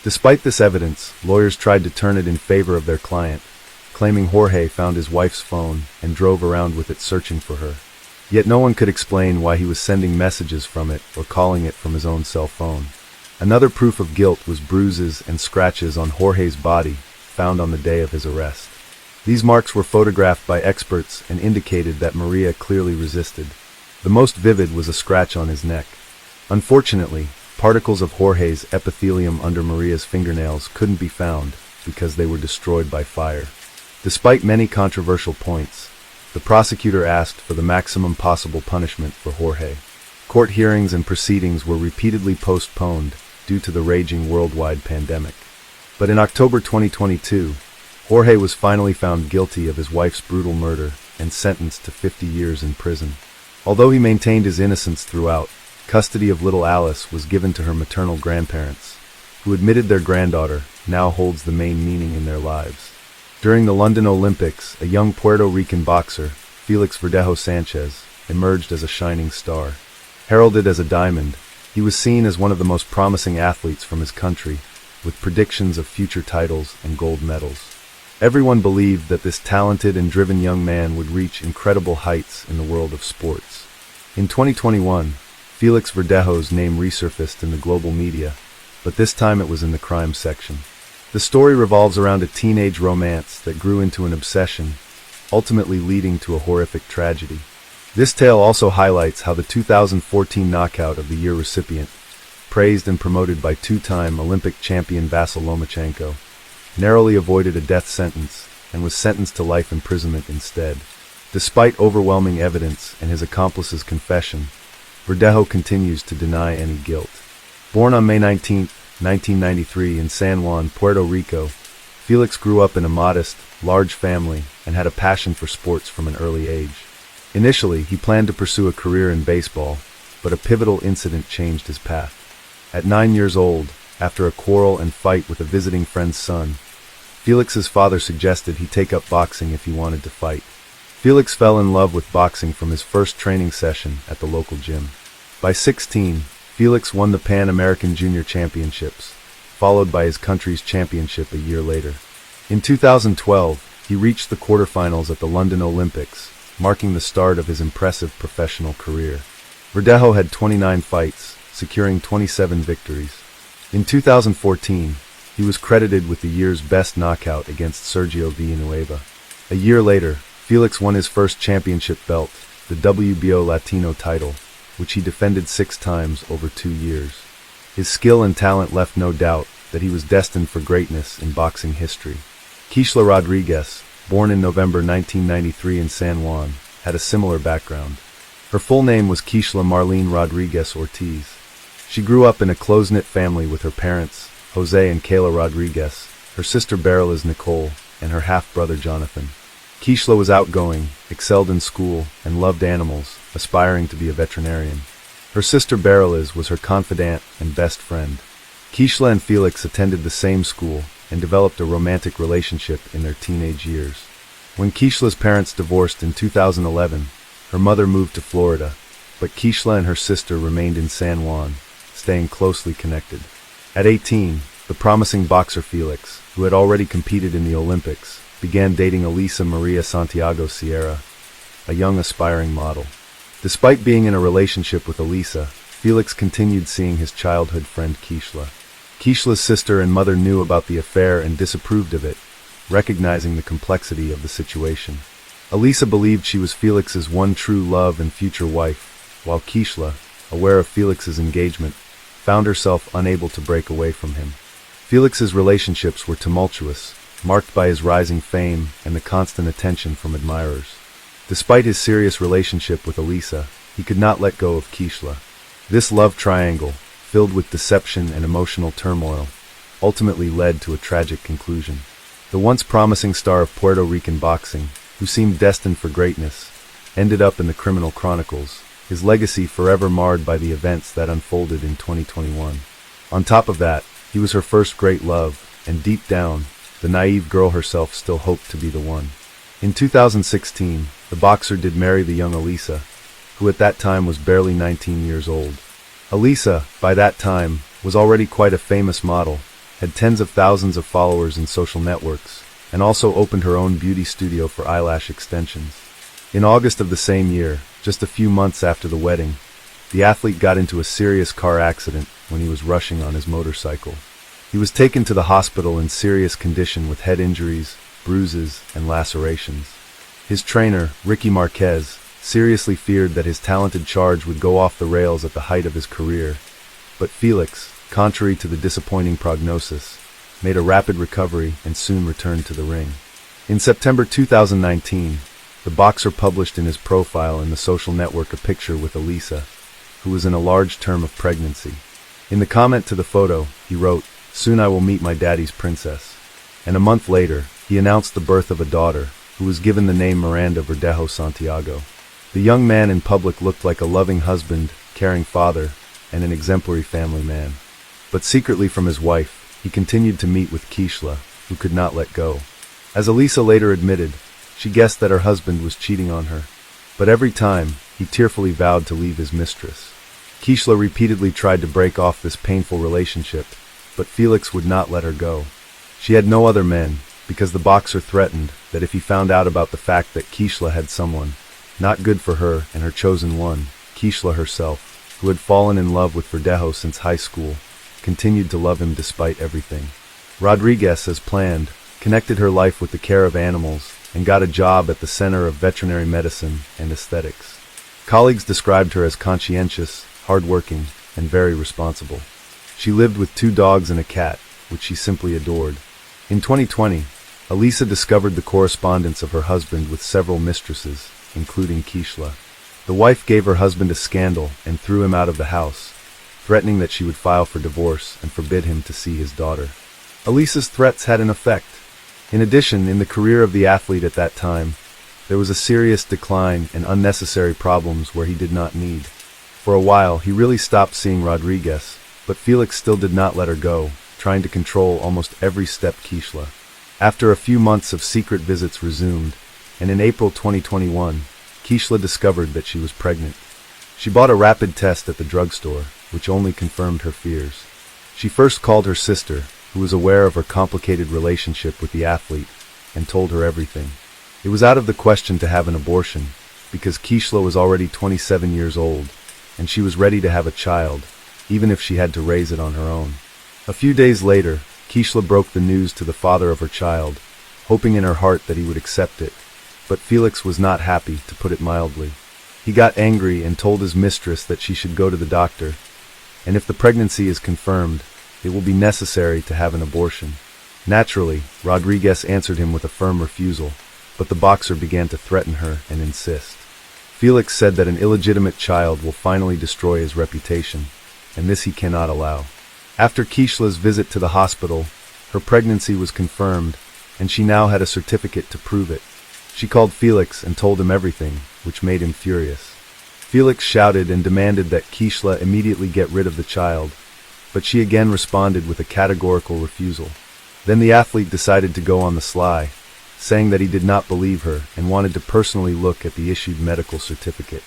Despite this evidence, lawyers tried to turn it in favor of their client, claiming Jorge found his wife's phone and drove around with it searching for her. Yet no one could explain why he was sending messages from it or calling it from his own cell phone. Another proof of guilt was bruises and scratches on Jorge's body found on the day of his arrest. These marks were photographed by experts and indicated that Maria clearly resisted. The most vivid was a scratch on his neck. Unfortunately, particles of Jorge's epithelium under Maria's fingernails couldn't be found because they were destroyed by fire. Despite many controversial points, the prosecutor asked for the maximum possible punishment for Jorge. Court hearings and proceedings were repeatedly postponed due to the raging worldwide pandemic. But in October 2022, Jorge was finally found guilty of his wife's brutal murder and sentenced to 50 years in prison. Although he maintained his innocence throughout, custody of little Alice was given to her maternal grandparents, who admitted their granddaughter now holds the main meaning in their lives. During the London Olympics, a young Puerto Rican boxer, Felix Verdejo Sanchez, emerged as a shining star. Heralded as a diamond, he was seen as one of the most promising athletes from his country, with predictions of future titles and gold medals. Everyone believed that this talented and driven young man would reach incredible heights in the world of sports. In 2021, Felix Verdejo's name resurfaced in the global media, but this time it was in the crime section. The story revolves around a teenage romance that grew into an obsession, ultimately leading to a horrific tragedy. This tale also highlights how the 2014 Knockout of the Year recipient, praised and promoted by two-time Olympic champion Vasyl Lomachenko, narrowly avoided a death sentence and was sentenced to life imprisonment instead. Despite overwhelming evidence and his accomplice's confession, Verdejo continues to deny any guilt. Born on May 19, 1993 in San Juan, Puerto Rico, Felix grew up in a modest, large family and had a passion for sports from an early age. Initially, he planned to pursue a career in baseball, but a pivotal incident changed his path. At 9 years old, after a quarrel and fight with a visiting friend's son, Felix's father suggested he take up boxing if he wanted to fight. Felix fell in love with boxing from his first training session at the local gym. By 16, Felix won the Pan American Junior Championships, followed by his country's championship a year later. In 2012, he reached the quarterfinals at the London Olympics, marking the start of his impressive professional career. Verdejo had 29 fights, securing 27 victories. In 2014, he was credited with the year's best knockout against Sergio Villanueva. A year later, Felix won his first championship belt, the WBO Latino title, which he defended 6 times over 2 years. His skill and talent left no doubt that he was destined for greatness in boxing history. Keishla Rodriguez, born in November 1993 in San Juan, had a similar background. Her full name was Keishla Marlene Rodriguez Ortiz. She grew up in a close-knit family with her parents, Jose and Kayla Rodriguez, her sister Beryl Nicole, and her half-brother Jonathan. Keishla was outgoing, excelled in school, and loved animals, aspiring to be a veterinarian. Her sister Beryl was her confidant and best friend. Keishla and Felix attended the same school and developed a romantic relationship in their teenage years. When Keishla's parents divorced in 2011, her mother moved to Florida, but Keishla and her sister remained in San Juan, staying closely connected. At 18, the promising boxer Felix, who had already competed in the Olympics, began dating Elisa Maria Santiago Sierra, a young aspiring model. Despite being in a relationship with Elisa, Felix continued seeing his childhood friend Keishla. Keishla's sister and mother knew about the affair and disapproved of it, recognizing the complexity of the situation. Elisa believed she was Felix's one true love and future wife, while Keishla, aware of Felix's engagement, found herself unable to break away from him. Felix's relationships were tumultuous, marked by his rising fame and the constant attention from admirers. Despite his serious relationship with Elisa, he could not let go of Keishla. This love triangle, filled with deception and emotional turmoil, ultimately led to a tragic conclusion. The once promising star of Puerto Rican boxing, who seemed destined for greatness, ended up in the criminal chronicles, his legacy forever marred by the events that unfolded in 2021. On top of that, he was her first great love, and deep down, the naive girl herself still hoped to be the one. In 2016, the boxer did marry the young Elisa, who at that time was barely 19 years old. Elisa, by that time, was already quite a famous model, had tens of thousands of followers in social networks, and also opened her own beauty studio for eyelash extensions. In August of the same year, just a few months after the wedding, the athlete got into a serious car accident when he was rushing on his motorcycle. He was taken to the hospital in serious condition with head injuries, bruises, and lacerations. His trainer, Ricky Marquez, seriously feared that his talented charge would go off the rails at the height of his career, but Felix, contrary to the disappointing prognosis, made a rapid recovery and soon returned to the ring. In September 2019, the boxer published in his profile in the social network a picture with Elisa, who was in a large term of pregnancy. In the comment to the photo, he wrote, "Soon I will meet my daddy's princess." And a month later, he announced the birth of a daughter, who was given the name Miranda Verdejo Santiago. The young man in public looked like a loving husband, caring father, and an exemplary family man. But secretly from his wife, he continued to meet with Keishla, who could not let go. As Elisa later admitted, she guessed that her husband was cheating on her. But every time, he tearfully vowed to leave his mistress. Keishla repeatedly tried to break off this painful relationship, but Felix would not let her go. She had no other men, because the boxer threatened that if he found out about the fact that Keishla had someone, not good for her and her chosen one, Keishla herself, who had fallen in love with Verdejo since high school, continued to love him despite everything. Rodriguez, as planned, connected her life with the care of animals and got a job at the Center of Veterinary Medicine and Aesthetics. Colleagues described her as conscientious, hardworking, and very responsible. She lived with 2 dogs and a cat, which she simply adored. In 2020, Elisa discovered the correspondence of her husband with several mistresses, including Keishla. The wife gave her husband a scandal and threw him out of the house, threatening that she would file for divorce and forbid him to see his daughter. Elisa's threats had an effect. In addition, in the career of the athlete at that time, there was a serious decline and unnecessary problems where he did not need. For a while, he really stopped seeing Rodriguez, but Felix still did not let her go, trying to control almost every step Keishla. After a few months of secret visits resumed, and in April 2021, Keishla discovered that she was pregnant. She bought a rapid test at the drugstore, which only confirmed her fears. She first called her sister, who was aware of her complicated relationship with the athlete, and told her everything. It was out of the question to have an abortion, because Keishla was already 27 years old, and she was ready to have a child, even if she had to raise it on her own. A few days later, Keishla broke the news to the father of her child, hoping in her heart that he would accept it, but Felix was not happy, to put it mildly. He got angry and told his mistress that she should go to the doctor, and if the pregnancy is confirmed, it will be necessary to have an abortion. Naturally, Rodriguez answered him with a firm refusal, but the boxer began to threaten her and insist. Felix said that an illegitimate child will finally destroy his reputation, and this he cannot allow. After Kishla's visit to the hospital, her pregnancy was confirmed, and she now had a certificate to prove it. She called Felix and told him everything, which made him furious. Felix shouted and demanded that Kishla immediately get rid of the child, but she again responded with a categorical refusal. Then the athlete decided to go on the sly, saying that he did not believe her and wanted to personally look at the issued medical certificate.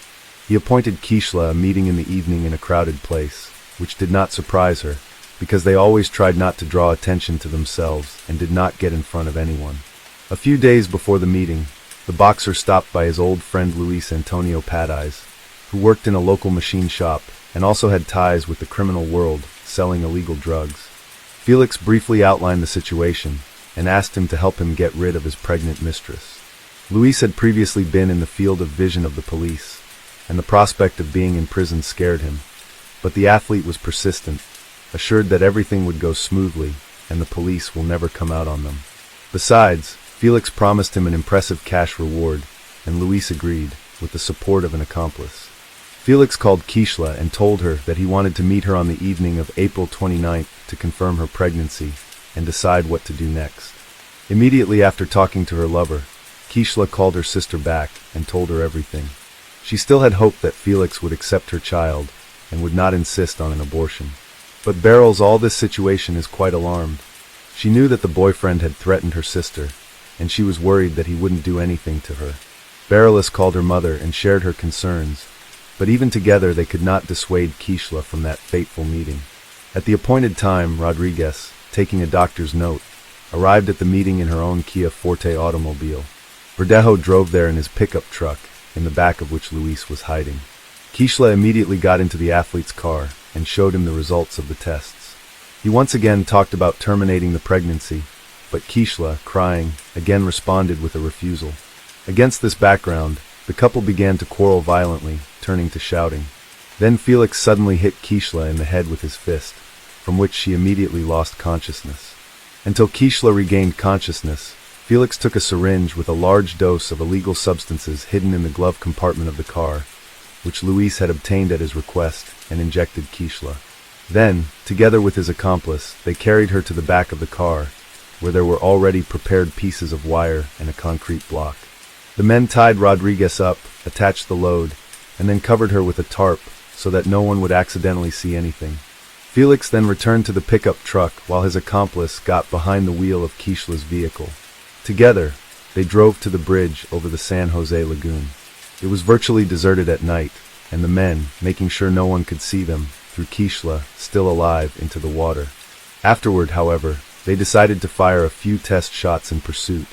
He appointed Kishla a meeting in the evening in a crowded place, which did not surprise her, because they always tried not to draw attention to themselves and did not get in front of anyone. A few days before the meeting, the boxer stopped by his old friend Luis Antonio Padeyes, who worked in a local machine shop and also had ties with the criminal world, selling illegal drugs. Felix briefly outlined the situation and asked him to help him get rid of his pregnant mistress. Luis had previously been in the field of vision of the police, and the prospect of being in prison scared him, but the athlete was persistent, assured that everything would go smoothly and the police will never come out on them. Besides, Felix promised him an impressive cash reward, and Luis agreed, with the support of an accomplice. Felix called Kishla and told her that he wanted to meet her on the evening of April 29th to confirm her pregnancy and decide what to do next. Immediately after talking to her lover, Kishla called her sister back and told her everything. She still had hoped that Felix would accept her child and would not insist on an abortion. But Beryl's all this situation is quite alarmed. She knew that the boyfriend had threatened her sister, and she was worried that he wouldn't do anything to her. Beryl called her mother and shared her concerns, but even together they could not dissuade Kishla from that fateful meeting. At the appointed time, Rodriguez, taking a doctor's note, arrived at the meeting in her own Kia Forte automobile. Verdejo drove there in his pickup truck, in the back of which Luis was hiding. Kishla immediately got into the athlete's car and showed him the results of the tests. He once again talked about terminating the pregnancy, but Kishla, crying, again responded with a refusal. Against this background, the couple began to quarrel violently, turning to shouting. Then Felix suddenly hit Kishla in the head with his fist, from which she immediately lost consciousness. Until Kishla regained consciousness, Felix took a syringe with a large dose of illegal substances hidden in the glove compartment of the car, which Luis had obtained at his request, and injected Kishla. Then, together with his accomplice, they carried her to the back of the car, where there were already prepared pieces of wire and a concrete block. The men tied Rodriguez up, attached the load, and then covered her with a tarp so that no one would accidentally see anything. Felix then returned to the pickup truck while his accomplice got behind the wheel of Kishla's vehicle. Together, they drove to the bridge over the San Jose Lagoon. It was virtually deserted at night, and the men, making sure no one could see them, threw Kishla, still alive, into the water. Afterward, however, they decided to fire a few test shots in pursuit,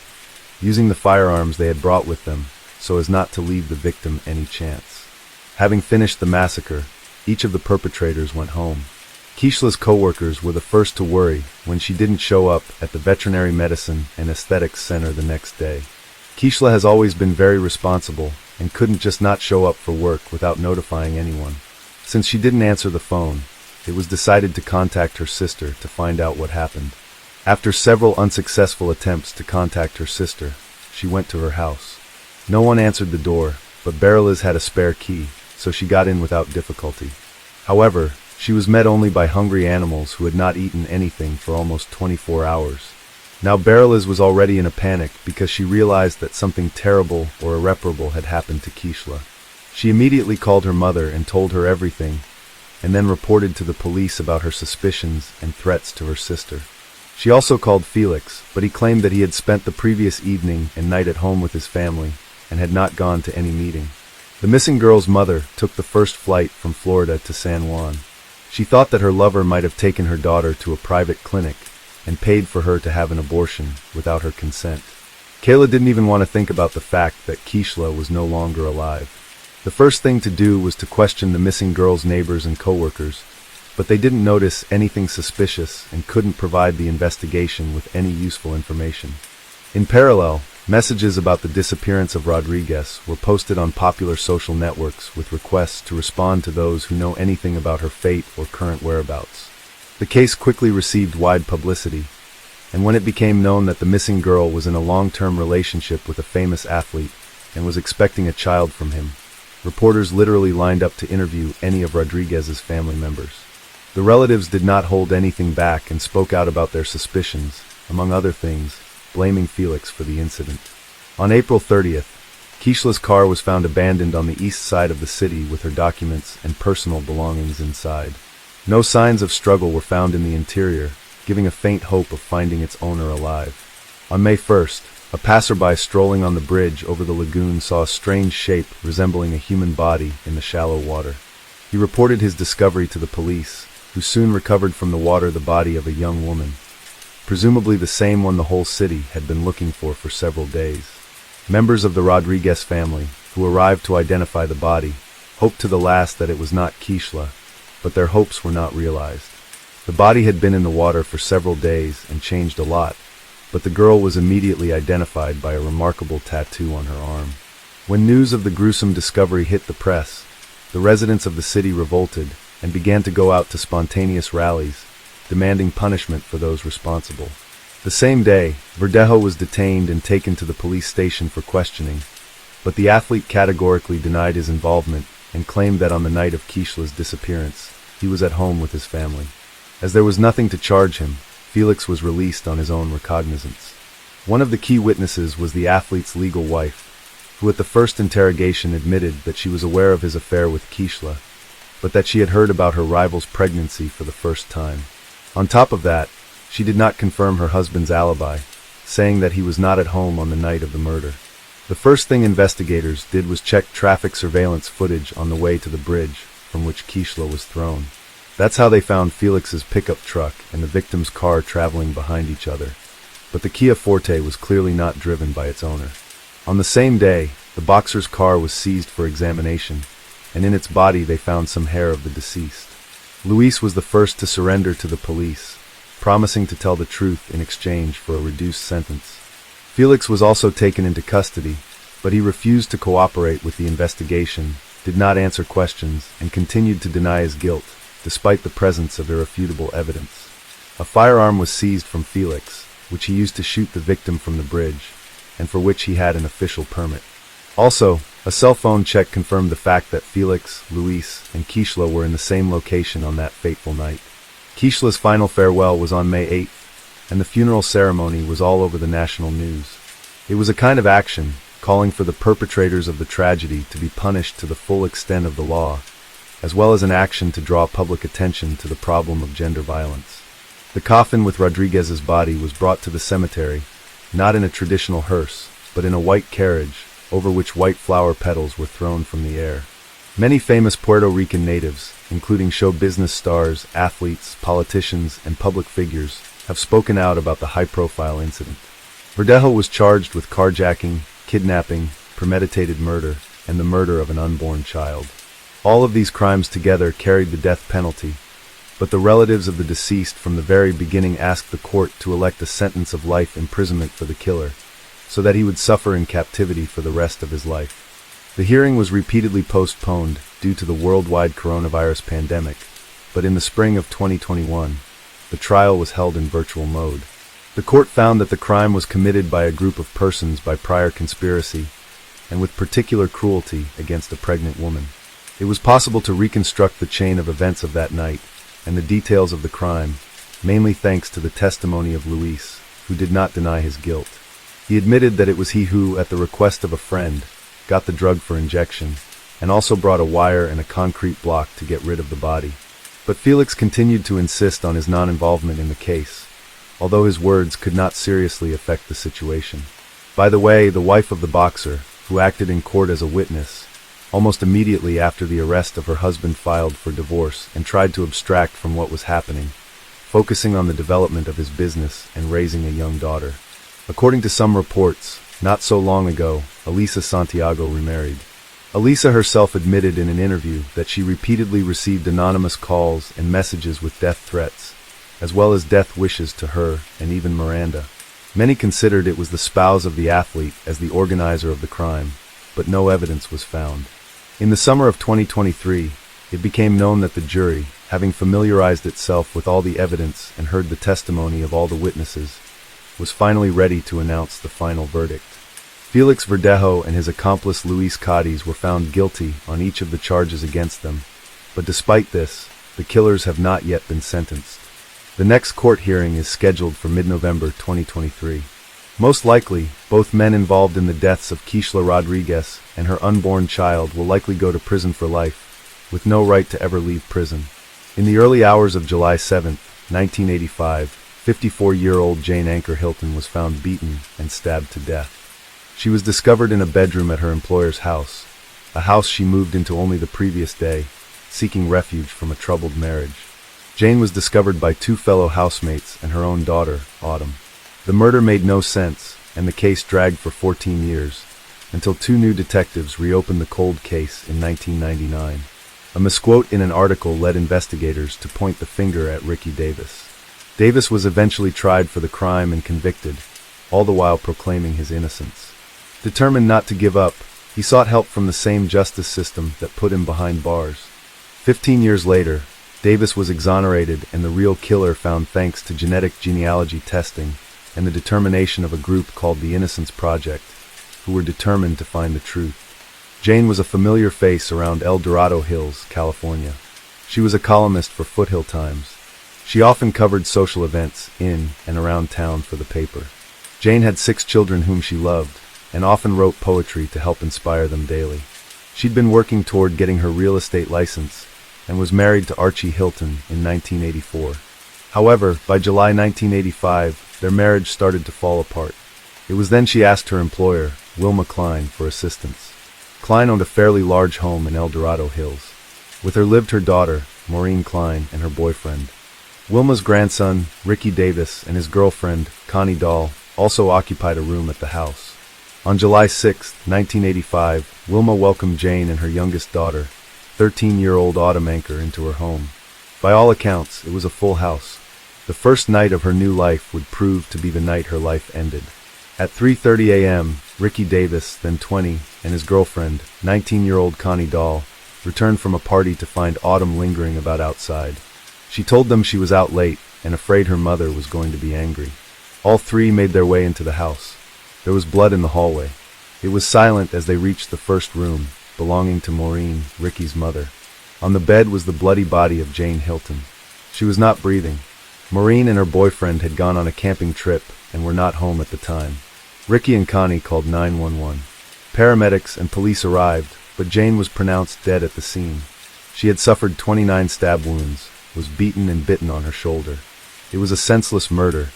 using the firearms they had brought with them, so as not to leave the victim any chance. Having finished the massacre, each of the perpetrators went home. Kishla's co-workers were the first to worry when she didn't show up at the Veterinary Medicine and Aesthetics Center the next day. Kishla has always been very responsible and couldn't just not show up for work without notifying anyone. Since she didn't answer the phone, it was decided to contact her sister to find out what happened. After several unsuccessful attempts to contact her sister, she went to her house. No one answered the door, but Beryl had a spare key, so she got in without difficulty. However, she was met only by hungry animals who had not eaten anything for almost 24 hours. Now Beryl was already in a panic because she realized that something terrible or irreparable had happened to Kishla. She immediately called her mother and told her everything, and then reported to the police about her suspicions and threats to her sister. She also called Felix, but he claimed that he had spent the previous evening and night at home with his family and had not gone to any meeting. The missing girl's mother took the first flight from Florida to San Juan. She thought that her lover might have taken her daughter to a private clinic and paid for her to have an abortion without her consent. Kayla didn't even want to think about the fact that Kishla was no longer alive. The first thing to do was to question the missing girl's neighbors and coworkers, but they didn't notice anything suspicious and couldn't provide the investigation with any useful information. In parallel, messages about the disappearance of Rodriguez were posted on popular social networks with requests to respond to those who know anything about her fate or current whereabouts. The case quickly received wide publicity, and when it became known that the missing girl was in a long-term relationship with a famous athlete and was expecting a child from him, Reporters literally lined up to interview any of Rodriguez's family members. The relatives did not hold anything back and spoke out about their suspicions, among other things, blaming Felix for the incident. On April 30th, Kishla's car was found abandoned on the east side of the city with her documents and personal belongings inside. No signs of struggle were found in the interior, giving a faint hope of finding its owner alive. On May 1st, a passerby strolling on the bridge over the lagoon saw a strange shape resembling a human body in the shallow water. He reported his discovery to the police, who soon recovered from the water the body of a young woman, presumably the same one the whole city had been looking for several days. Members of the Rodriguez family, who arrived to identify the body, hoped to the last that it was not Kishla, but their hopes were not realized. The body had been in the water for several days and changed a lot, but the girl was immediately identified by a remarkable tattoo on her arm. When news of the gruesome discovery hit the press, the residents of the city revolted and began to go out to spontaneous rallies, demanding punishment for those responsible. The same day, Verdejo was detained and taken to the police station for questioning, but the athlete categorically denied his involvement and claimed that on the night of Kishla's disappearance, he was at home with his family. As there was nothing to charge him, Felix was released on his own recognizance. One of the key witnesses was the athlete's legal wife, who at the first interrogation admitted that she was aware of his affair with Kishla, but that she had heard about her rival's pregnancy for the first time. On top of that, she did not confirm her husband's alibi, saying that he was not at home on the night of the murder. The first thing investigators did was check traffic surveillance footage on the way to the bridge from which Kishla was thrown. That's how they found Felix's pickup truck and the victim's car traveling behind each other, but the Kia Forte was clearly not driven by its owner. On the same day, the boxer's car was seized for examination, and in its body they found some hair of the deceased. Luis was the first to surrender to the police, promising to tell the truth in exchange for a reduced sentence. Felix was also taken into custody, but he refused to cooperate with the investigation, did not answer questions, and continued to deny his guilt, despite the presence of irrefutable evidence. A firearm was seized from Felix, which he used to shoot the victim from the bridge, and for which he had an official permit. Also, a cell phone check confirmed the fact that Felix, Luis, and Kishla were in the same location on that fateful night. Kishla's final farewell was on May 8th, and the funeral ceremony was all over the national news. It was a kind of action, calling for the perpetrators of the tragedy to be punished to the full extent of the law, as well as an action to draw public attention to the problem of gender violence. The coffin with Rodriguez's body was brought to the cemetery, not in a traditional hearse, but in a white carriage, over which white flower petals were thrown from the air. Many famous Puerto Rican natives, including show business stars, athletes, politicians, and public figures, have spoken out about the high-profile incident. Verdejo was charged with carjacking, kidnapping, premeditated murder, and the murder of an unborn child. All of these crimes together carried the death penalty, but the relatives of the deceased from the very beginning asked the court to elect a sentence of life imprisonment for the killer, so that he would suffer in captivity for the rest of his life. The hearing was repeatedly postponed due to the worldwide coronavirus pandemic, but in the spring of 2021, the trial was held in virtual mode. The court found that the crime was committed by a group of persons by prior conspiracy, and with particular cruelty against a pregnant woman. It was possible to reconstruct the chain of events of that night, and the details of the crime, mainly thanks to the testimony of Luis, who did not deny his guilt. He admitted that it was he who, at the request of a friend, got the drug for injection, and also brought a wire and a concrete block to get rid of the body. But Felix continued to insist on his non-involvement in the case, although his words could not seriously affect the situation. By the way, the wife of the boxer, who acted in court as a witness, almost immediately after the arrest of her husband filed for divorce and tried to abstract from what was happening, focusing on the development of his business and raising a young daughter. According to some reports, not so long ago, Elisa Santiago remarried. Elisa herself admitted in an interview that she repeatedly received anonymous calls and messages with death threats, as well as death wishes to her and even Miranda. Many considered it was the spouse of the athlete as the organizer of the crime, but no evidence was found. In the summer of 2023, it became known that the jury, having familiarized itself with all the evidence and heard the testimony of all the witnesses, was finally ready to announce the final verdict. Felix Verdejo and his accomplice Luis Cadiz were found guilty on each of the charges against them, but despite this, the killers have not yet been sentenced. The next court hearing is scheduled for mid-November 2023. Most likely, both men involved in the deaths of Kishla Rodriguez and her unborn child will likely go to prison for life, with no right to ever leave prison. In the early hours of July 7, 1985, 54-year-old Jane Anchor Hilton was found beaten and stabbed to death. She was discovered in a bedroom at her employer's house, a house she moved into only the previous day, seeking refuge from a troubled marriage. Jane was discovered by two fellow housemates and her own daughter, Autumn. The murder made no sense, and the case dragged for 14 years, until two new detectives reopened the cold case in 1999. A misquote in an article led investigators to point the finger at Ricky Davis. Davis was eventually tried for the crime and convicted, all the while proclaiming his innocence. Determined not to give up, he sought help from the same justice system that put him behind bars. 15 years later, Davis was exonerated and the real killer found thanks to genetic genealogy testing and the determination of a group called the Innocence Project, who were determined to find the truth. Jane was a familiar face around El Dorado Hills, California. She was a columnist for Foothill Times. She often covered social events in and around town for the paper. Jane had 6 children whom she loved, and often wrote poetry to help inspire them daily. She'd been working toward getting her real estate license, and was married to Archie Hilton in 1984. However, by July 1985, their marriage started to fall apart. It was then she asked her employer, Wilma Klein, for assistance. Klein owned a fairly large home in El Dorado Hills. With her lived her daughter, Maureen Klein, and her boyfriend. Wilma's grandson, Ricky Davis, and his girlfriend, Connie Dahl, also occupied a room at the house. On July 6, 1985, Wilma welcomed Jane and her youngest daughter, 13-year-old Autumn Anchor, into her home. By all accounts, it was a full house. The first night of her new life would prove to be the night her life ended. At 3:30 a.m., Ricky Davis, then 20, and his girlfriend, 19-year-old Connie Dahl, returned from a party to find Autumn lingering about outside. She told them she was out late and afraid her mother was going to be angry. All three made their way into the house. There was blood in the hallway. It was silent as they reached the first room, belonging to Maureen, Ricky's mother. On the bed was the bloody body of Jane Hilton. She was not breathing. Maureen and her boyfriend had gone on a camping trip and were not home at the time. Ricky and Connie called 911. Paramedics and police arrived, but Jane was pronounced dead at the scene. She had suffered 29 stab wounds, was beaten and bitten on her shoulder. It was a senseless murder,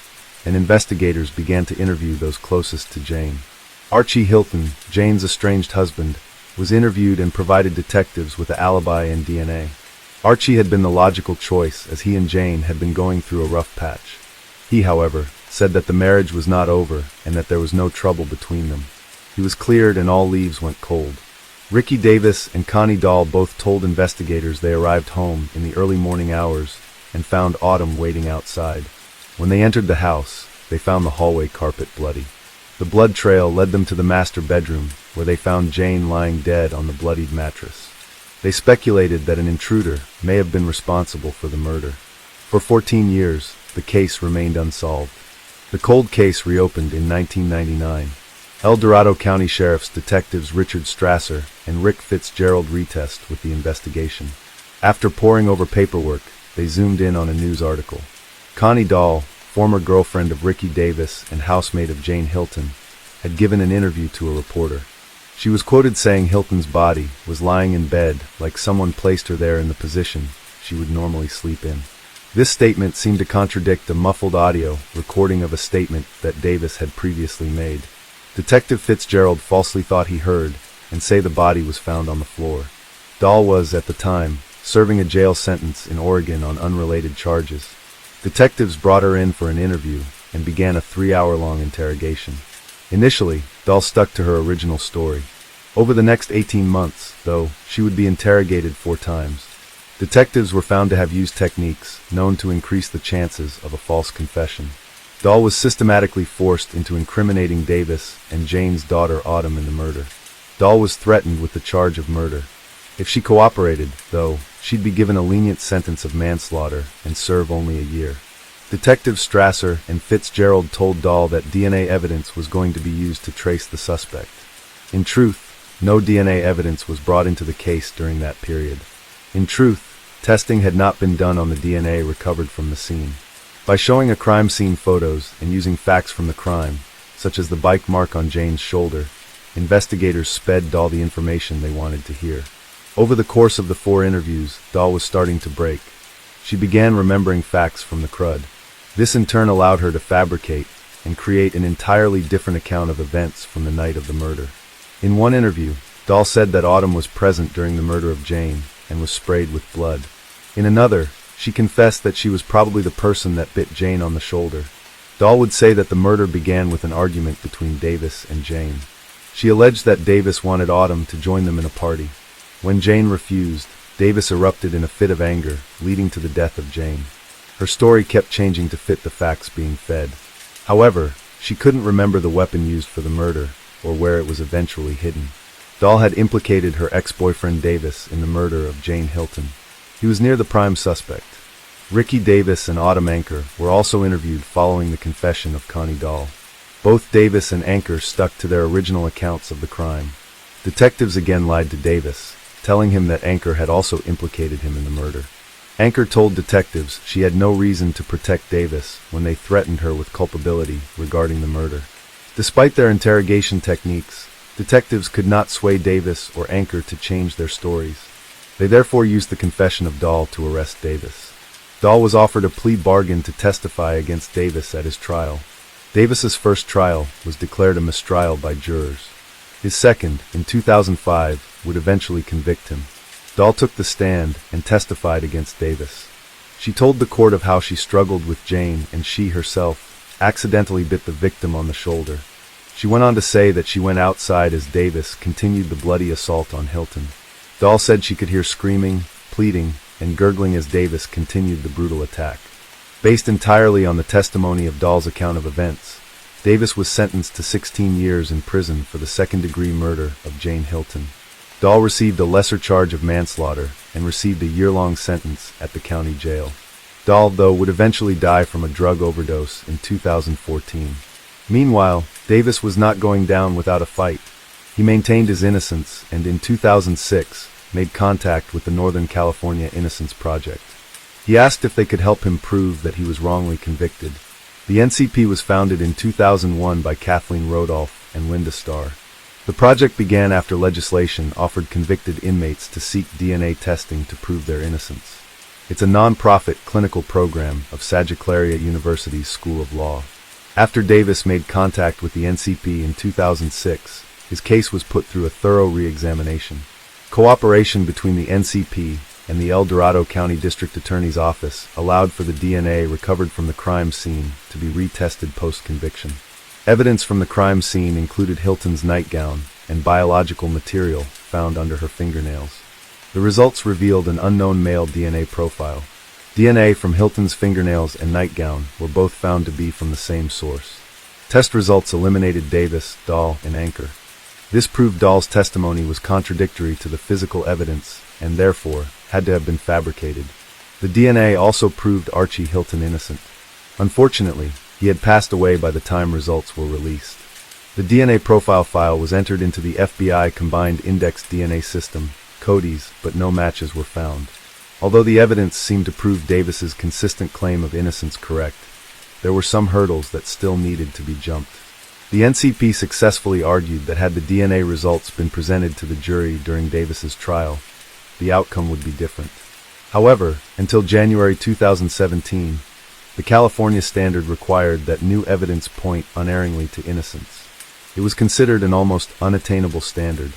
and investigators began to interview those closest to Jane. Archie Hilton, Jane's estranged husband, was interviewed and provided detectives with an alibi and DNA. Archie had been the logical choice as he and Jane had been going through a rough patch. He, however, said that the marriage was not over and that there was no trouble between them. He was cleared and all leaves went cold. Ricky Davis and Connie Dahl both told investigators they arrived home in the early morning hours and found Autumn waiting outside. When they entered the house, they found the hallway carpet bloody. The blood trail led them to the master bedroom, where they found Jane lying dead on the bloodied mattress. They speculated that an intruder may have been responsible for the murder. For 14 years, the case remained unsolved. The cold case reopened in 1999. El Dorado County Sheriff's detectives Richard Strasser and Rick Fitzgerald retest with the investigation. After poring over paperwork, they zoomed in on a news article. Connie Dahl, former girlfriend of Ricky Davis and housemate of Jane Hilton, had given an interview to a reporter. She was quoted saying Hilton's body was lying in bed like someone placed her there in the position she would normally sleep in. This statement seemed to contradict a muffled audio recording of a statement that Davis had previously made. Detective Fitzgerald falsely thought he heard and say the body was found on the floor. Dahl was, at the time, serving a jail sentence in Oregon on unrelated charges. Detectives brought her in for an interview and began a 3-hour-long interrogation. Initially, Dahl stuck to her original story. Over the next 18 months, though, she would be interrogated 4 times. Detectives were found to have used techniques known to increase the chances of a false confession. Dahl was systematically forced into incriminating Davis and Jane's daughter Autumn in the murder. Dahl was threatened with the charge of murder. If she cooperated, though, she'd be given a lenient sentence of manslaughter and serve only a year. Detectives Strasser and Fitzgerald told Dahl that DNA evidence was going to be used to trace the suspect. In truth, no DNA evidence was brought into the case during that period. In truth, testing had not been done on the DNA recovered from the scene. By showing a crime scene photos and using facts from the crime, such as the bike mark on Jane's shoulder, investigators sped Dahl the information they wanted to hear. Over the course of the 4 interviews, Dahl was starting to break. She began remembering facts from the crud. This in turn allowed her to fabricate and create an entirely different account of events from the night of the murder. In one interview, Dahl said that Autumn was present during the murder of Jane and was sprayed with blood. In another, she confessed that she was probably the person that bit Jane on the shoulder. Dahl would say that the murder began with an argument between Davis and Jane. She alleged that Davis wanted Autumn to join them in a party. When Jane refused, Davis erupted in a fit of anger, leading to the death of Jane. Her story kept changing to fit the facts being fed. However, she couldn't remember the weapon used for the murder, or where it was eventually hidden. Dahl had implicated her ex-boyfriend Davis in the murder of Jane Hilton. He was near the prime suspect. Ricky Davis and Autumn Anker were also interviewed following the confession of Connie Dahl. Both Davis and Anker stuck to their original accounts of the crime. Detectives again lied to Davis, telling him that Anker had also implicated him in the murder. Anker told detectives she had no reason to protect Davis when they threatened her with culpability regarding the murder. Despite their interrogation techniques, detectives could not sway Davis or Anker to change their stories. They therefore used the confession of Dahl to arrest Davis. Dahl was offered a plea bargain to testify against Davis at his trial. Davis's first trial was declared a mistrial by jurors. His second, in 2005, would eventually convict him. Dahl took the stand and testified against Davis. She told the court of how she struggled with Jane and she herself accidentally bit the victim on the shoulder. She went on to say that she went outside as Davis continued the bloody assault on Hilton. Dahl said she could hear screaming, pleading, and gurgling as Davis continued the brutal attack. Based entirely on the testimony of Dahl's account of events, Davis was sentenced to 16 years in prison for the second-degree murder of Jane Hilton. Dahl received a lesser charge of manslaughter and received a year-long sentence at the county jail. Dahl, though, would eventually die from a drug overdose in 2014. Meanwhile, Davis was not going down without a fight. He maintained his innocence and in 2006 made contact with the Northern California Innocence Project. He asked if they could help him prove that he was wrongly convicted. The NCP was founded in 2001 by Kathleen Rodolph and Linda Starr. The project began after legislation offered convicted inmates to seek DNA testing to prove their innocence. It's a non-profit clinical program of Sagittaria University's School of Law. After Davis made contact with the NCP in 2006, his case was put through a thorough re-examination. Cooperation between the NCP and the El Dorado County District Attorney's Office allowed for the DNA recovered from the crime scene to be retested post-conviction. Evidence from the crime scene included Hilton's nightgown and biological material found under her fingernails. The results revealed an unknown male DNA profile. DNA from Hilton's fingernails and nightgown were both found to be from the same source. Test results eliminated Davis, Dahl, and Anker. This proved Dahl's testimony was contradictory to the physical evidence and therefore had to have been fabricated. The DNA also proved Archie Hilton innocent. Unfortunately, he had passed away by the time results were released. The DNA profile file was entered into the FBI Combined Index DNA System, CODIS, but no matches were found. Although the evidence seemed to prove Davis's consistent claim of innocence correct, there were some hurdles that still needed to be jumped. The NCP successfully argued that had the DNA results been presented to the jury during Davis's trial, the outcome would be different. However, until January 2017, the California standard required that new evidence point unerringly to innocence. It was considered an almost unattainable standard.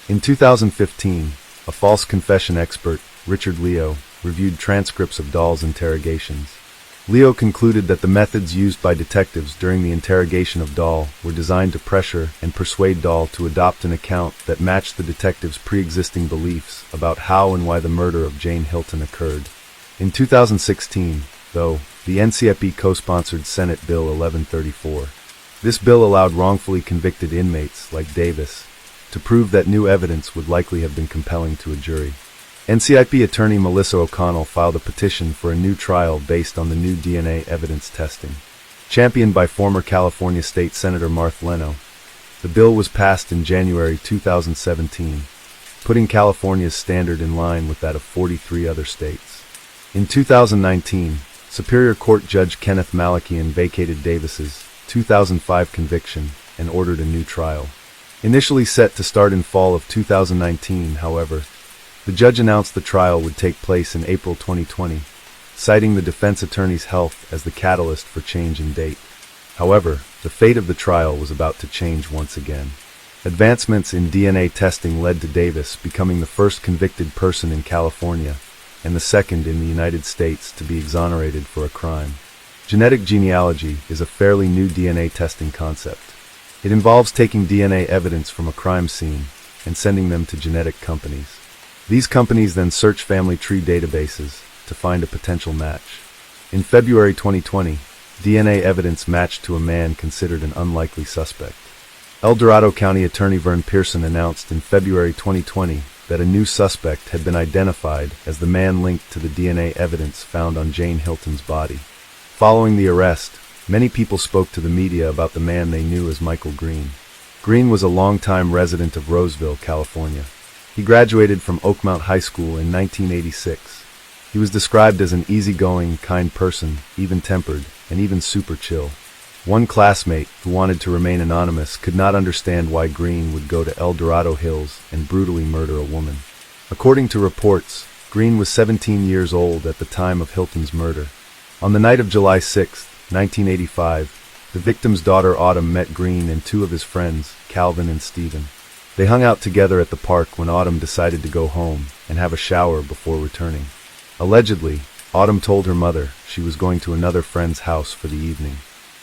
In 2015, a false confession expert, Richard Leo, reviewed transcripts of Dahl's interrogations. Leo concluded that the methods used by detectives during the interrogation of Dahl were designed to pressure and persuade Dahl to adopt an account that matched the detectives' pre-existing beliefs about how and why the murder of Jane Hilton occurred. In 2016, though, the NCP co-sponsored Senate Bill 1134. This bill allowed wrongfully convicted inmates, like Davis, to prove that new evidence would likely have been compelling to a jury. NCIP attorney Melissa O'Connell filed a petition for a new trial based on the new DNA evidence testing. Championed by former California State Senator Martha Leno, the bill was passed in January 2017, putting California's standard in line with that of 43 other states. In 2019, Superior Court Judge Kenneth Malakian vacated Davis's 2005 conviction and ordered a new trial. Initially set to start in fall of 2019, however, the judge announced the trial would take place in April 2020, citing the defense attorney's health as the catalyst for change in date. However, the fate of the trial was about to change once again. Advancements in DNA testing led to Davis becoming the first convicted person in California and the second in the United States to be exonerated for a crime. Genetic genealogy is a fairly new DNA testing concept. It involves taking DNA evidence from a crime scene and sending them to genetic companies. These companies then search family tree databases to find a potential match. In February 2020, DNA evidence matched to a man considered an unlikely suspect. El Dorado County Attorney Vern Pearson announced in February 2020 that a new suspect had been identified as the man linked to the DNA evidence found on Jane Hilton's body. Following the arrest, many people spoke to the media about the man they knew as Michael Green. Green was a longtime resident of Roseville, California. He graduated from Oakmount High School in 1986. He was described as an easygoing, kind person, even-tempered, and even super chill. One classmate, who wanted to remain anonymous, could not understand why Green would go to El Dorado Hills and brutally murder a woman. According to reports, Green was 17 years old at the time of Hilton's murder. On the night of July 6, 1985, the victim's daughter Autumn met Green and two of his friends, Calvin and Stephen. They hung out together at the park when Autumn decided to go home and have a shower before returning. Allegedly, Autumn told her mother she was going to another friend's house for the evening.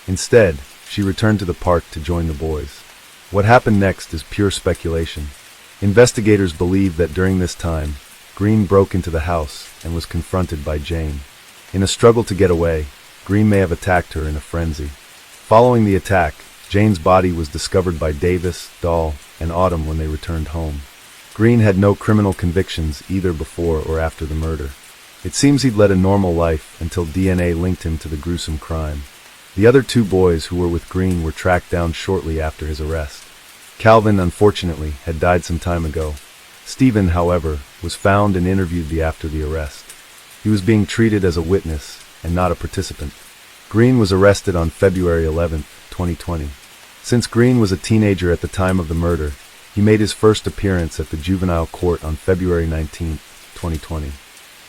Instead, she returned to the park to join the boys. What happened next is pure speculation. Investigators believe that during this time, Green broke into the house and was confronted by Jane. In a struggle to get away, Green may have attacked her in a frenzy. Following the attack, Jane's body was discovered by Davis, Dahl, and Autumn when they returned home. Green had no criminal convictions either before or after the murder. It seems he'd led a normal life until DNA linked him to the gruesome crime. The other two boys who were with Green were tracked down shortly after his arrest. Calvin, unfortunately, had died some time ago. Stephen, however, was found and interviewed after the arrest. He was being treated as a witness and not a participant. Green was arrested on February 11, 2020. Since Green was a teenager at the time of the murder, he made his first appearance at the juvenile court on February 19, 2020.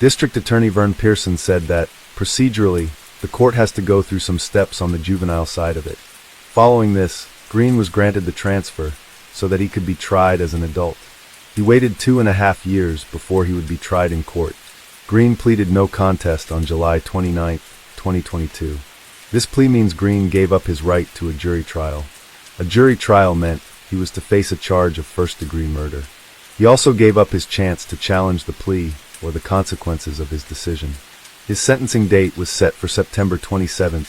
District Attorney Vern Pearson said that, procedurally, the court has to go through some steps on the juvenile side of it. Following this, Green was granted the transfer so that he could be tried as an adult. He waited 2.5 years before he would be tried in court. Green pleaded no contest on July 29, 2022. This plea means Green gave up his right to a jury trial. A jury trial meant he was to face a charge of first-degree murder. He also gave up his chance to challenge the plea or the consequences of his decision. His sentencing date was set for September 27,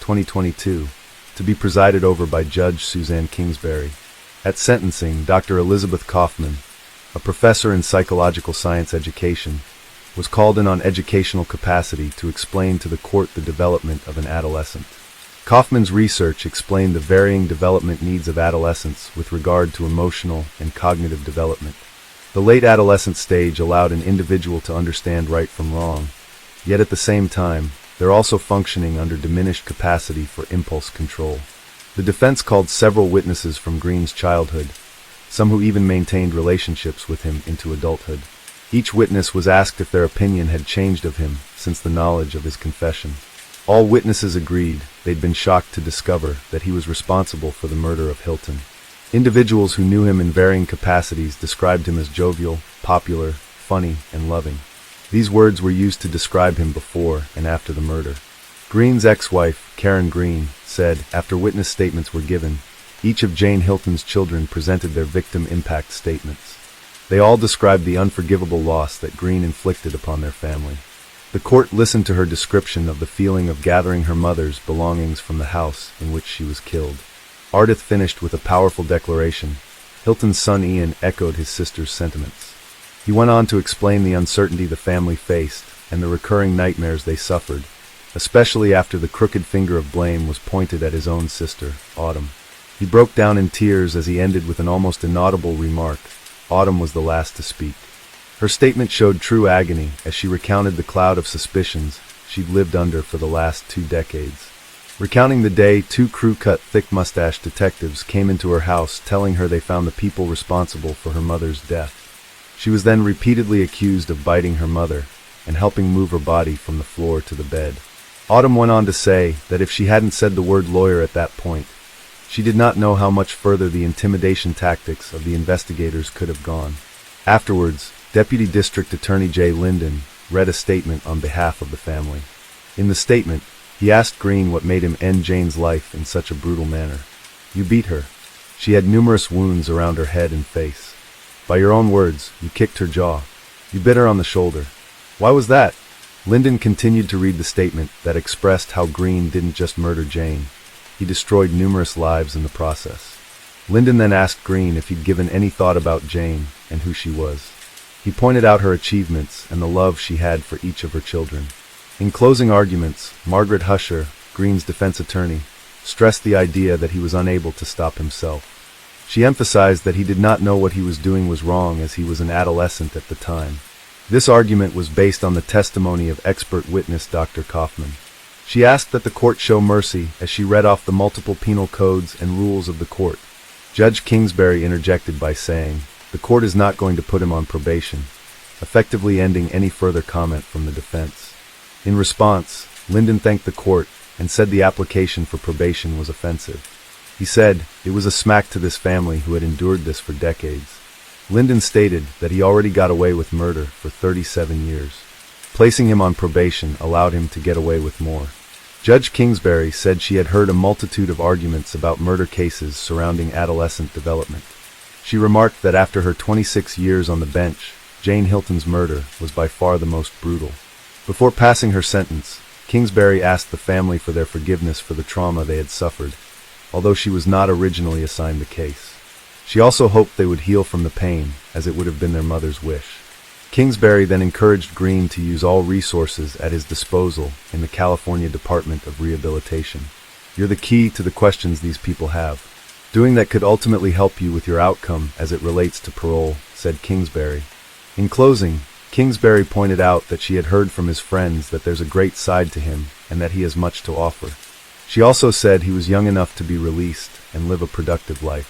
2022, to be presided over by Judge Suzanne Kingsbury. At sentencing, Dr. Elizabeth Kaufman, a professor in psychological science education, was called in on educational capacity to explain to the court the development of an adolescent. Kaufman's research explained the varying development needs of adolescents with regard to emotional and cognitive development. The late adolescent stage allowed an individual to understand right from wrong, yet at the same time, they're also functioning under diminished capacity for impulse control. The defense called several witnesses from Green's childhood, some who even maintained relationships with him into adulthood. Each witness was asked if their opinion had changed of him since the knowledge of his confession. All witnesses agreed they'd been shocked to discover that he was responsible for the murder of Hilton. Individuals who knew him in varying capacities described him as jovial, popular, funny, and loving. These words were used to describe him before and after the murder. Green's ex-wife, Karen Green, said after witness statements were given, each of Jane Hilton's children presented their victim impact statements. They all described the unforgivable loss that Green inflicted upon their family. The court listened to her description of the feeling of gathering her mother's belongings from the house in which she was killed. Ardith finished with a powerful declaration. Hilton's son Ian echoed his sister's sentiments. He went on to explain the uncertainty the family faced and the recurring nightmares they suffered, especially after the crooked finger of blame was pointed at his own sister, Autumn. He broke down in tears as he ended with an almost inaudible remark. Autumn was the last to speak. Her statement showed true agony as she recounted the cloud of suspicions she'd lived under for the last 2 decades. Recounting the day 2 crew-cut, thick-mustached detectives came into her house telling her they found the people responsible for her mother's death. She was then repeatedly accused of biting her mother and helping move her body from the floor to the bed. Autumn went on to say that if she hadn't said the word lawyer at that point, she did not know how much further the intimidation tactics of the investigators could have gone. Afterwards, Deputy District Attorney Jay Linden read a statement on behalf of the family. In the statement, he asked Green what made him end Jane's life in such a brutal manner. "You beat her. She had numerous wounds around her head and face. By your own words, you kicked her jaw. You bit her on the shoulder. Why was that?" Linden continued to read the statement that expressed how Green didn't just murder Jane. He destroyed numerous lives in the process. Linden then asked Green if he'd given any thought about Jane and who she was. He pointed out her achievements and the love she had for each of her children. In closing arguments, Margaret Husher, Green's defense attorney, stressed the idea that he was unable to stop himself. She emphasized that he did not know what he was doing was wrong as he was an adolescent at the time. This argument was based on the testimony of expert witness Dr. Kaufman. She asked that the court show mercy as she read off the multiple penal codes and rules of the court. Judge Kingsbury interjected by saying, "The court is not going to put him on probation," effectively ending any further comment from the defense. In response, Linden thanked the court and said the application for probation was offensive. He said it was a smack to this family who had endured this for decades. Linden stated that he already got away with murder for 37 years. Placing him on probation allowed him to get away with more. Judge Kingsbury said she had heard a multitude of arguments about murder cases surrounding adolescent development. She remarked that after her 26 years on the bench, Jane Hilton's murder was by far the most brutal. Before passing her sentence, Kingsbury asked the family for their forgiveness for the trauma they had suffered, although she was not originally assigned the case. She also hoped they would heal from the pain, as it would have been their mother's wish. Kingsbury then encouraged Green to use all resources at his disposal in the California Department of Rehabilitation. "You're the key to the questions these people have. Doing that could ultimately help you with your outcome as it relates to parole," said Kingsbury. In closing, Kingsbury pointed out that she had heard from his friends that there's a great side to him and that he has much to offer. She also said he was young enough to be released and live a productive life.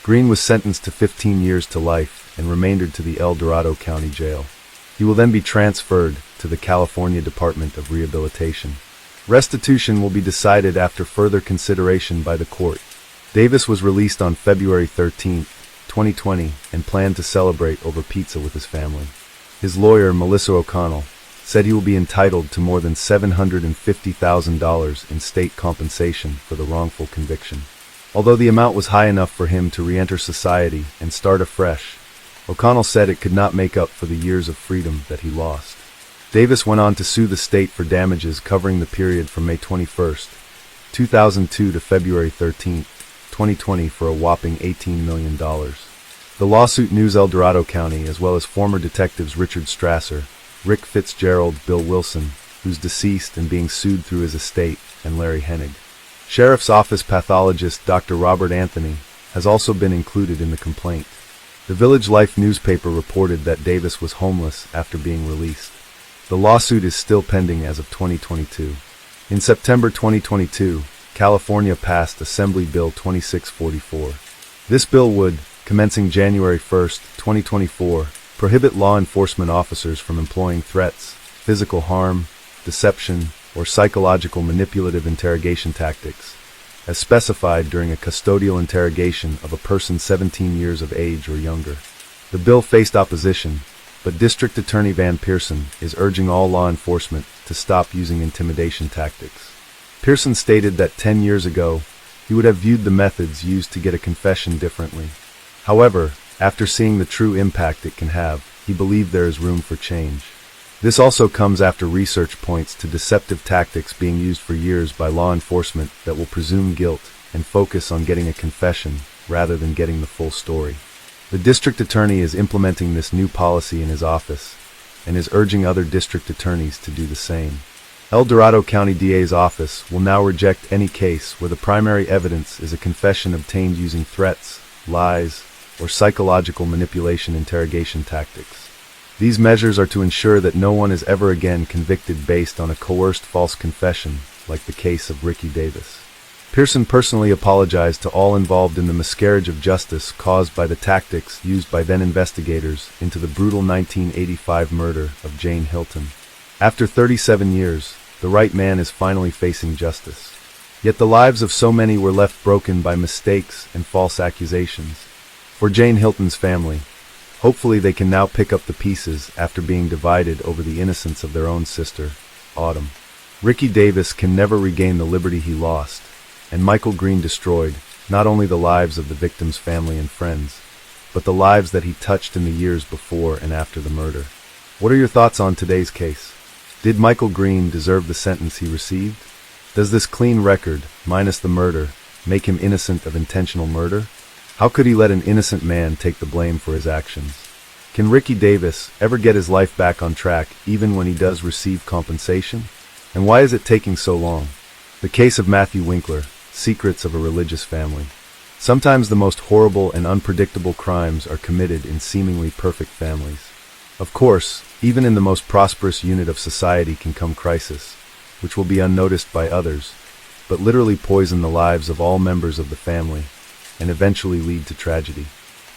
Green was sentenced to 15 years to life and remaindered to the El Dorado County Jail. He will then be transferred to the California Department of Rehabilitation. Restitution will be decided after further consideration by the court. Davis was released on February 13, 2020, and planned to celebrate over pizza with his family. His lawyer, Melissa O'Connell, said he will be entitled to more than $750,000 in state compensation for the wrongful conviction. Although the amount was high enough for him to re-enter society and start afresh, O'Connell said it could not make up for the years of freedom that he lost. Davis went on to sue the state for damages covering the period from May 21, 2002 to February 13, 2020 for a whopping $18 million. The lawsuit names El Dorado County as well as former detectives Richard Strasser, Rick Fitzgerald, Bill Wilson, who's deceased and being sued through his estate, and Larry Hennig. Sheriff's Office pathologist Dr. Robert Anthony has also been included in the complaint. The Village Life newspaper reported that Davis was homeless after being released. The lawsuit is still pending as of 2022. In September 2022, California passed Assembly Bill 2644. This bill would, commencing January 1, 2024, prohibit law enforcement officers from employing threats, physical harm, deception, or psychological manipulative interrogation tactics, as specified during a custodial interrogation of a person 17 years of age or younger. The bill faced opposition, but District Attorney Van Pearson is urging all law enforcement to stop using intimidation tactics. Pearson stated that 10 years ago, he would have viewed the methods used to get a confession differently. However, after seeing the true impact it can have, he believed there is room for change. This also comes after research points to deceptive tactics being used for years by law enforcement that will presume guilt and focus on getting a confession rather than getting the full story. The The district attorney is implementing this new policy in his office and is urging other district attorneys to do the same. El Dorado County DA's office will now reject any case where the primary evidence is a confession obtained using threats, lies, or psychological manipulation interrogation tactics. These measures are to ensure that no one is ever again convicted based on a coerced false confession, like the case of Ricky Davis. Pearson personally apologized to all involved in the miscarriage of justice caused by the tactics used by then investigators into the brutal 1985 murder of Jane Hilton. After 37 years, the right man is finally facing justice. Yet the lives of so many were left broken by mistakes and false accusations. For Jane Hilton's family, hopefully they can now pick up the pieces after being divided over the innocence of their own sister, Autumn. Ricky Davis can never regain the liberty he lost, and Michael Green destroyed not only the lives of the victim's family and friends, but the lives that he touched in the years before and after the murder. What are your thoughts on today's case? Did Michael Green deserve the sentence he received? Does this clean record, minus the murder, make him innocent of intentional murder? How could he let an innocent man take the blame for his actions? Can Ricky Davis ever get his life back on track even when he does receive compensation? And why is it taking so long? The case of Matthew Winkler, Secrets of a Religious Family. Sometimes the most horrible and unpredictable crimes are committed in seemingly perfect families. Of course, even in the most prosperous unit of society can come crisis, which will be unnoticed by others, but literally poison the lives of all members of the family, and eventually lead to tragedy.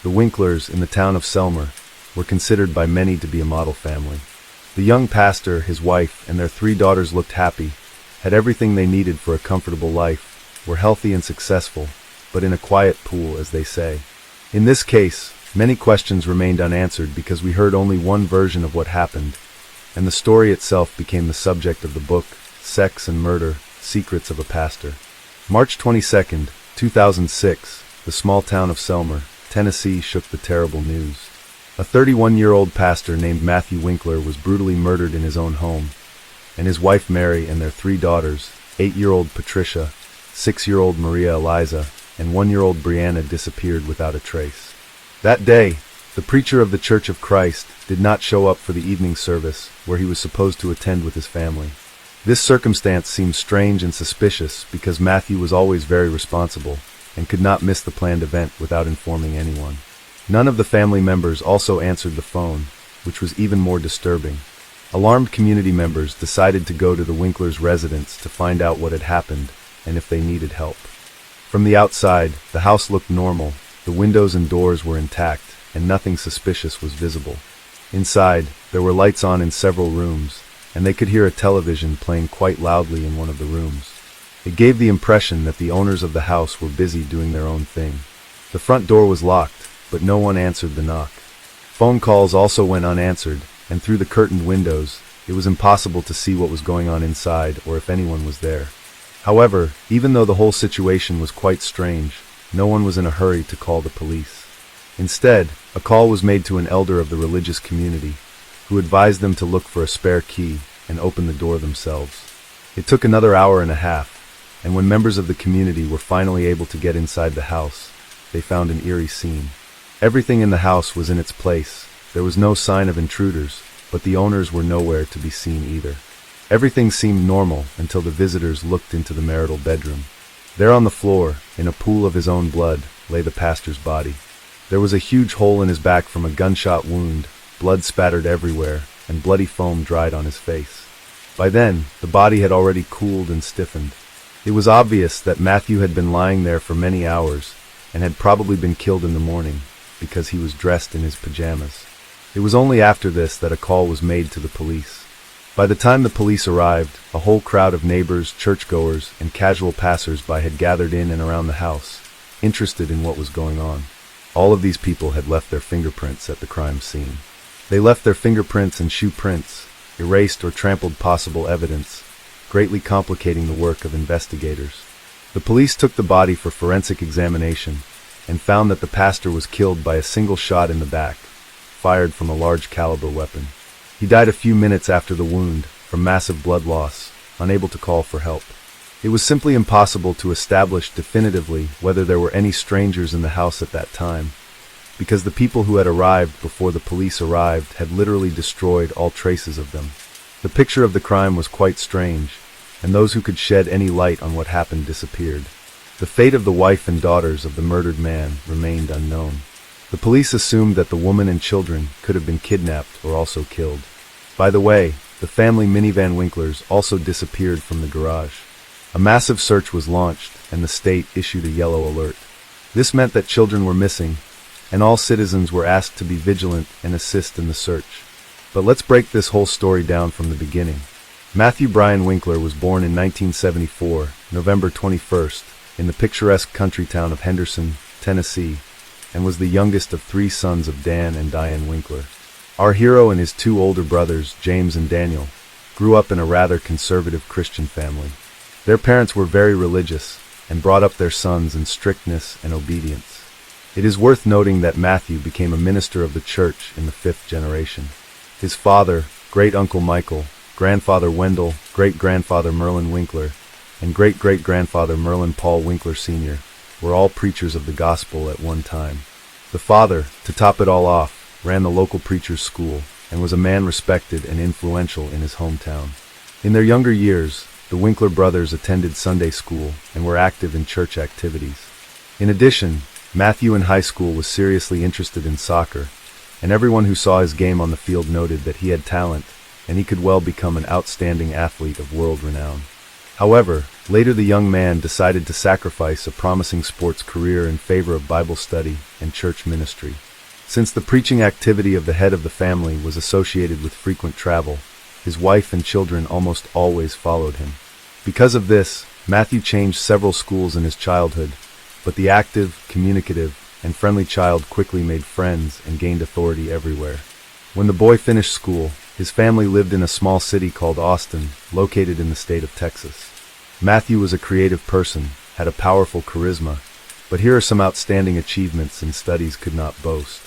The Winklers in the town of Selmer were considered by many to be a model family. The young pastor, his wife, and their 3 daughters looked happy, had everything they needed for a comfortable life, were healthy and successful, but in a quiet pool, as they say. In this case, many questions remained unanswered because we heard only one version of what happened, and the story itself became the subject of the book, Sex and Murder, Secrets of a Pastor. March 22, 2006, the small town of Selmer, Tennessee shook the terrible news. A 31-year-old pastor named Matthew Winkler was brutally murdered in his own home, and his wife Mary and their 3 daughters, 8-year-old Patricia, 6-year-old Maria Eliza, and 1-year-old Brianna disappeared without a trace. That day, the preacher of the Church of Christ did not show up for the evening service where he was supposed to attend with his family. This circumstance seemed strange and suspicious because Matthew was always very responsible and could not miss the planned event without informing anyone. None of the family members also answered the phone, which was even more disturbing. Alarmed community members decided to go to the Winklers' residence to find out what had happened and if they needed help. From the outside, the house looked normal, the windows and doors were intact, and nothing suspicious was visible. Inside, there were lights on in several rooms, and they could hear a television playing quite loudly in one of the rooms. It gave the impression that the owners of the house were busy doing their own thing. The front door was locked, but no one answered the knock. Phone calls also went unanswered, and through the curtained windows, it was impossible to see what was going on inside or if anyone was there. However, even though the whole situation was quite strange, no one was in a hurry to call the police. Instead, a call was made to an elder of the religious community, who advised them to look for a spare key and open the door themselves. It took another hour and a half, and when members of the community were finally able to get inside the house, they found an eerie scene. Everything in the house was in its place. There was no sign of intruders, but the owners were nowhere to be seen either. Everything seemed normal until the visitors looked into the marital bedroom. There on the floor, in a pool of his own blood, lay the pastor's body. There was a huge hole in his back from a gunshot wound, blood spattered everywhere, and bloody foam dried on his face. By then, the body had already cooled and stiffened. It was obvious that Matthew had been lying there for many hours, and had probably been killed in the morning, because he was dressed in his pajamas. It was only after this that a call was made to the police. By the time the police arrived, a whole crowd of neighbors, churchgoers, and casual passers-by had gathered in and around the house, interested in what was going on. All of these people had left their fingerprints at the crime scene. They left their fingerprints and shoe prints, erased or trampled possible evidence, greatly complicating the work of investigators. The police took the body for forensic examination and found that the pastor was killed by a single shot in the back, fired from a large caliber weapon. He died a few minutes after the wound, from massive blood loss, unable to call for help. It was simply impossible to establish definitively whether there were any strangers in the house at that time, because the people who had arrived before the police arrived had literally destroyed all traces of them. The picture of the crime was quite strange, and those who could shed any light on what happened disappeared. The fate of the wife and daughters of the murdered man remained unknown. The police assumed that the woman and children could have been kidnapped or also killed. By the way, the family minivan Winklers also disappeared from the garage. A massive search was launched, and the state issued a yellow alert. This meant that children were missing, and all citizens were asked to be vigilant and assist in the search. But let's break this whole story down from the beginning. Matthew Bryan Winkler was born in 1974, November 21st, in the picturesque country town of Henderson, Tennessee, and was the youngest of 3 sons of Dan and Diane Winkler. Our hero and his 2 older brothers, James and Daniel, grew up in a rather conservative Christian family. Their parents were very religious and brought up their sons in strictness and obedience. It is worth noting that Matthew became a minister of the church in the 5th generation. His father, great-uncle Michael, grandfather Wendell, great-grandfather Merlin Winkler, and great-great-grandfather Merlin Paul Winkler Sr. were all preachers of the gospel at one time. The father, to top it all off, ran the local preacher's school and was a man respected and influential in his hometown. In their younger years, the Winkler brothers attended Sunday school and were active in church activities. In addition, Matthew in high school was seriously interested in soccer, and everyone who saw his game on the field noted that he had talent and he could well become an outstanding athlete of world renown. However, later the young man decided to sacrifice a promising sports career in favor of Bible study and church ministry. Since the preaching activity of the head of the family was associated with frequent travel, his wife and children almost always followed him. Because of this, Matthew changed several schools in his childhood, but the active, communicative, and friendly child quickly made friends and gained authority everywhere. When the boy finished school, his family lived in a small city called Austin, located in the state of Texas. Matthew was a creative person, had a powerful charisma, but here are some outstanding achievements in studies could not boast.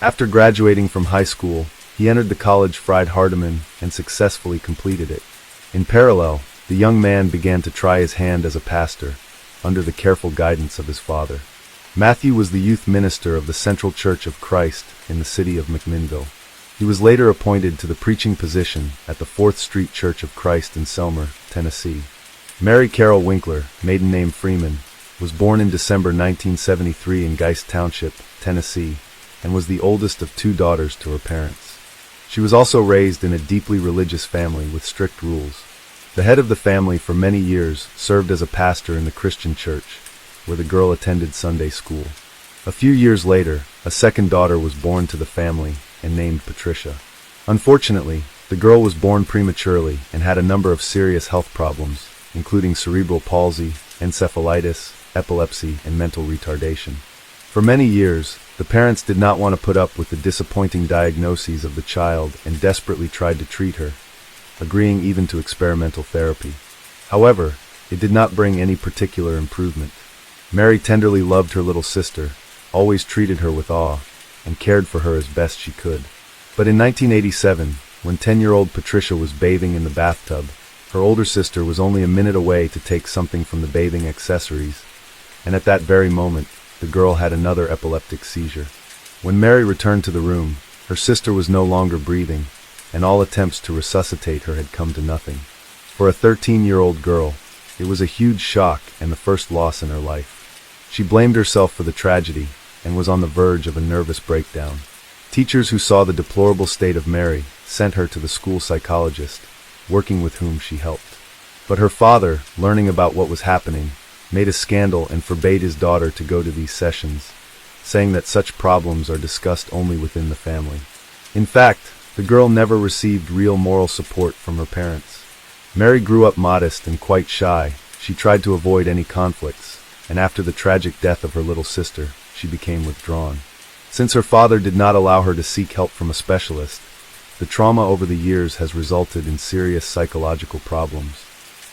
After graduating from high school, he entered the college Fried Hardeman and successfully completed it. In parallel, the young man began to try his hand as a pastor, under the careful guidance of his father. Matthew was the youth minister of the Central Church of Christ in the city of McMinnville. He was later appointed to the preaching position at the 4th Street Church of Christ in Selmer, Tennessee. Mary Carol Winkler, maiden name Freeman, was born in December 1973 in Geist Township, Tennessee, and was the oldest of 2 daughters to her parents. She was also raised in a deeply religious family with strict rules. The head of the family for many years served as a pastor in the Christian church, where the girl attended Sunday school. A few years later, a second daughter was born to the family and named Patricia. Unfortunately, the girl was born prematurely and had a number of serious health problems, including cerebral palsy, encephalitis, epilepsy, and mental retardation. For many years, the parents did not want to put up with the disappointing diagnoses of the child and desperately tried to treat her, agreeing even to experimental therapy. However, it did not bring any particular improvement. Mary tenderly loved her little sister, always treated her with awe, and cared for her as best she could. But in 1987, when 10-year-old Patricia was bathing in the bathtub, her older sister was only a minute away to take something from the bathing accessories, and at that very moment, the girl had another epileptic seizure. When Mary returned to the room, her sister was no longer breathing, and all attempts to resuscitate her had come to nothing. For a 13-year-old girl, it was a huge shock and the first loss in her life. She blamed herself for the tragedy and was on the verge of a nervous breakdown. Teachers who saw the deplorable state of Mary sent her to the school psychologist, working with whom she helped. But her father, learning about what was happening, made a scandal and forbade his daughter to go to these sessions, saying that such problems are discussed only within the family. In fact, the girl never received real moral support from her parents. Mary grew up modest and quite shy. She tried to avoid any conflicts, and after the tragic death of her little sister, she became withdrawn. Since her father did not allow her to seek help from a specialist, the trauma over the years has resulted in serious psychological problems.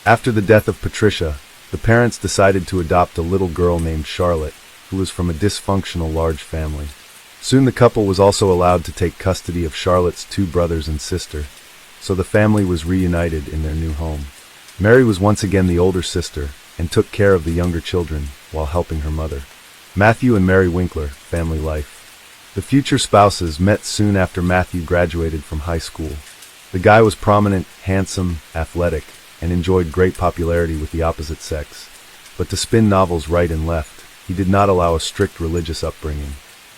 After the death of Patricia, the parents decided to adopt a little girl named Charlotte, who was from a dysfunctional large family. Soon the couple was also allowed to take custody of Charlotte's 2 brothers and sister, so the family was reunited in their new home. Mary was once again the older sister and took care of the younger children while helping her mother. Matthew and Mary Winkler, family life. The future spouses met soon after Matthew graduated from high school. The guy was prominent, handsome, athletic, and enjoyed great popularity with the opposite sex. But to spin novels right and left, he did not allow a strict religious upbringing.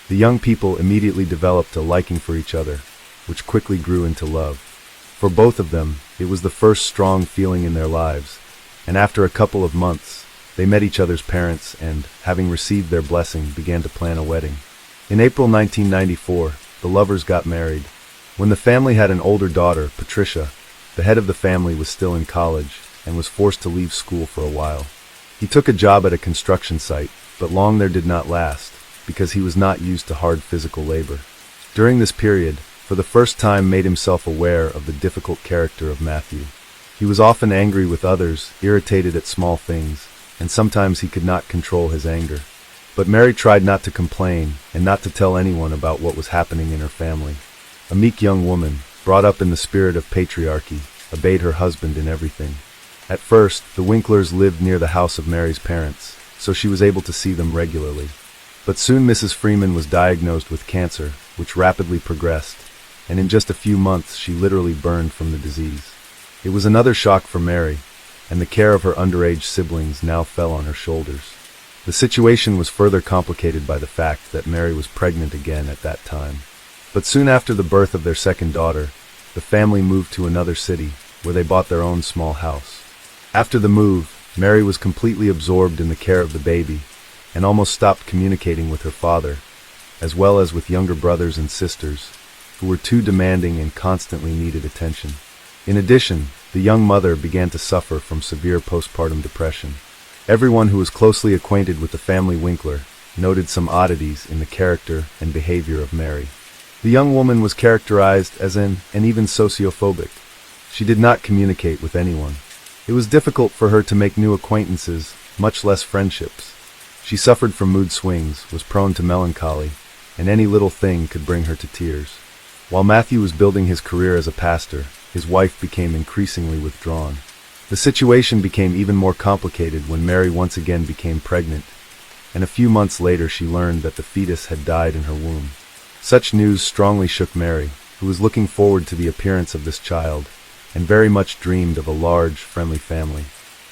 The young people immediately developed a liking for each other, which quickly grew into love. For both of them, it was the first strong feeling in their lives, and after a couple of months, they met each other's parents and, having received their blessing, began to plan a wedding. In April 1994, the lovers got married. When the family had an older daughter, Patricia, the head of the family was still in college and was forced to leave school for a while. He took a job at a construction site, but long there did not last, because he was not used to hard physical labor. During this period, for the first time made himself aware of the difficult character of Matthew. He was often angry with others, irritated at small things, and sometimes he could not control his anger. But Mary tried not to complain and not to tell anyone about what was happening in her family. A meek young woman, brought up in the spirit of patriarchy, obeyed her husband in everything. At first, the Winklers lived near the house of Mary's parents, so she was able to see them regularly. But soon Mrs. Freeman was diagnosed with cancer, which rapidly progressed, and in just a few months she literally burned from the disease. It was another shock for Mary, and the care of her underage siblings now fell on her shoulders. The situation was further complicated by the fact that Mary was pregnant again at that time. But soon after the birth of their second daughter, the family moved to another city, where they bought their own small house. After the move, Mary was completely absorbed in the care of the baby, and almost stopped communicating with her father, as well as with younger brothers and sisters, who were too demanding and constantly needed attention. In addition, the young mother began to suffer from severe postpartum depression. Everyone who was closely acquainted with the family Winkler noted some oddities in the character and behavior of Mary. The young woman was characterized as and even sociophobic. She did not communicate with anyone. It was difficult for her to make new acquaintances, much less friendships. She suffered from mood swings, was prone to melancholy, and any little thing could bring her to tears. While Matthew was building his career as a pastor, his wife became increasingly withdrawn. The situation became even more complicated when Mary once again became pregnant, and a few months later she learned that the fetus had died in her womb. Such news strongly shook Mary, who was looking forward to the appearance of this child, and very much dreamed of a large, friendly family.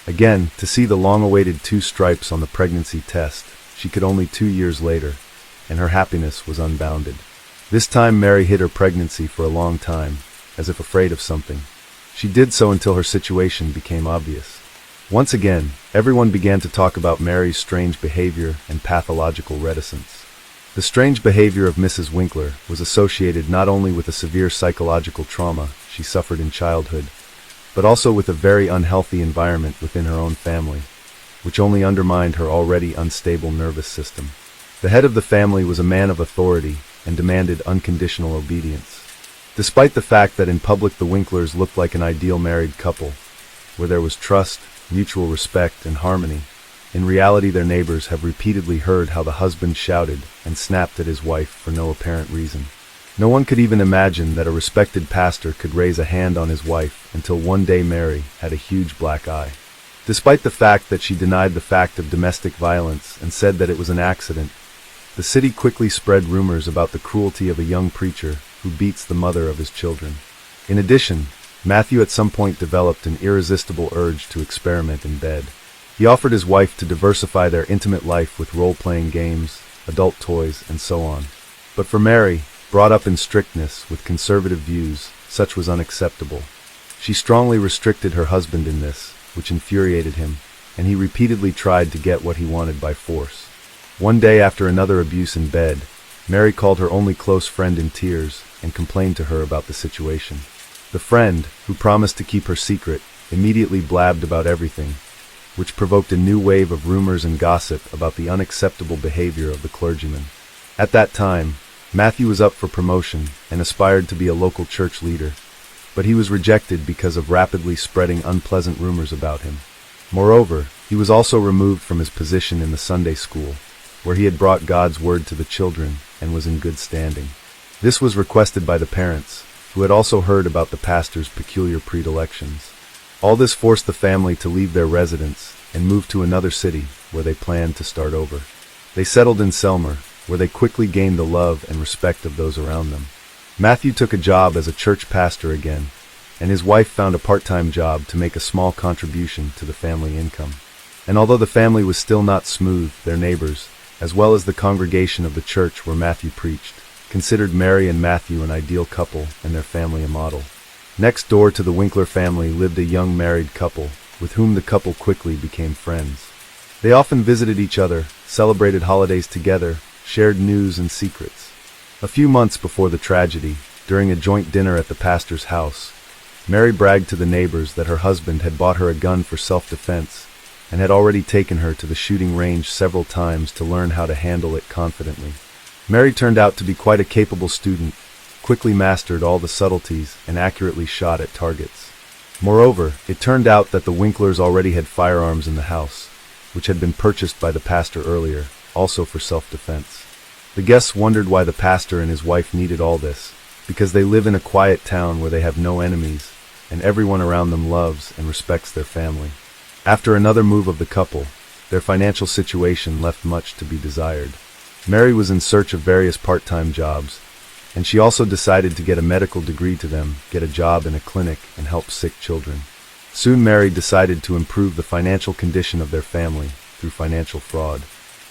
Again, to see the long-awaited 2 stripes on the pregnancy test, she could only 2 years later, and her happiness was unbounded. This time Mary hid her pregnancy for a long time, as if afraid of something. She did so until her situation became obvious. Once again, everyone began to talk about Mary's strange behavior and pathological reticence. The strange behavior of Mrs. Winkler was associated not only with a severe psychological trauma she suffered in childhood, but also with a very unhealthy environment within her own family, which only undermined her already unstable nervous system. The head of the family was a man of authority and demanded unconditional obedience. Despite the fact that in public the Winklers looked like an ideal married couple, where there was trust, mutual respect, and harmony, in reality their neighbors have repeatedly heard how the husband shouted and snapped at his wife for no apparent reason. No one could even imagine that a respected pastor could raise a hand on his wife until one day Mary had a huge black eye. Despite the fact that she denied the fact of domestic violence and said that it was an accident, the city quickly spread rumors about the cruelty of a young preacher who beats the mother of his children. In addition, Matthew at some point developed an irresistible urge to experiment in bed. He offered his wife to diversify their intimate life with role-playing games, adult toys, and so on. But for Mary, brought up in strictness with conservative views, such was unacceptable. She strongly restricted her husband in this, which infuriated him, and he repeatedly tried to get what he wanted by force. One day after another abuse in bed, Mary called her only close friend in tears and complained to her about the situation. The friend, who promised to keep her secret, immediately blabbed about everything, which provoked a new wave of rumors and gossip about the unacceptable behavior of the clergyman. At that time, Matthew was up for promotion and aspired to be a local church leader, but he was rejected because of rapidly spreading unpleasant rumors about him. Moreover, he was also removed from his position in the Sunday school, where he had brought God's word to the children and was in good standing. This was requested by the parents, who had also heard about the pastor's peculiar predilections. All this forced the family to leave their residence and move to another city where they planned to start over. They settled in Selmer, where they quickly gained the love and respect of those around them. Matthew took a job as a church pastor again, and his wife found a part-time job to make a small contribution to the family income. And although the family was still not smooth, their neighbors, as well as the congregation of the church where Matthew preached, considered Mary and Matthew an ideal couple and their family a model. Next door to the Winkler family lived a young married couple, with whom the couple quickly became friends. They often visited each other, celebrated holidays together, shared news and secrets. A few months before the tragedy, during a joint dinner at the pastor's house, Mary bragged to the neighbors that her husband had bought her a gun for self-defense and had already taken her to the shooting range several times to learn how to handle it confidently. Mary turned out to be quite a capable student, quickly mastered all the subtleties, and accurately shot at targets. Moreover, it turned out that the Winklers already had firearms in the house, which had been purchased by the pastor earlier, also for self-defense. The guests wondered why the pastor and his wife needed all this, because they live in a quiet town where they have no enemies, and everyone around them loves and respects their family. After another move of the couple, their financial situation left much to be desired. Mary was in search of various part-time jobs, and she also decided to get a medical degree to them, get a job in a clinic, and help sick children. Soon Mary decided to improve the financial condition of their family through financial fraud.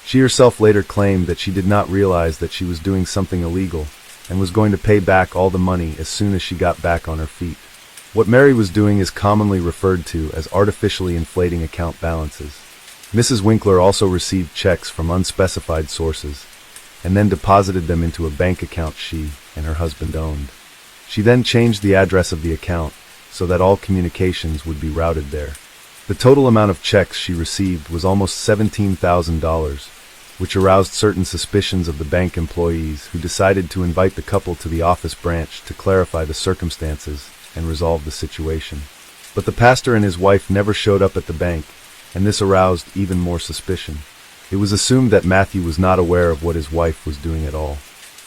She herself later claimed that she did not realize that she was doing something illegal and was going to pay back all the money as soon as she got back on her feet. What Mary was doing is commonly referred to as artificially inflating account balances. Mrs. Winkler also received checks from unspecified sources and then deposited them into a bank account she and her husband owned. She then changed the address of the account so that all communications would be routed there. The total amount of checks she received was almost $17,000, which aroused certain suspicions of the bank employees, who decided to invite the couple to the office branch to clarify the circumstances and resolve the situation. But the pastor and his wife never showed up at the bank, and this aroused even more suspicion. It was assumed that Matthew was not aware of what his wife was doing at all.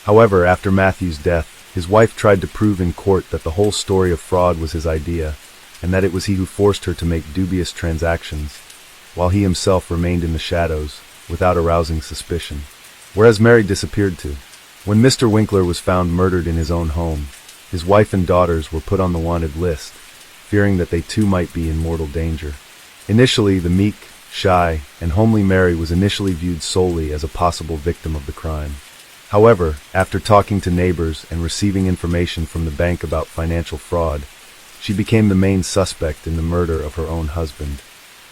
However, after Matthew's death, his wife tried to prove in court that the whole story of fraud was his idea, and that it was he who forced her to make dubious transactions, while he himself remained in the shadows, without arousing suspicion. Whereas Mary disappeared too. When Mr. Winkler was found murdered in his own home, his wife and daughters were put on the wanted list, fearing that they too might be in mortal danger. Initially, the meek, shy, and homely Mary was initially viewed solely as a possible victim of the crime. However, after talking to neighbors and receiving information from the bank about financial fraud, she became the main suspect in the murder of her own husband.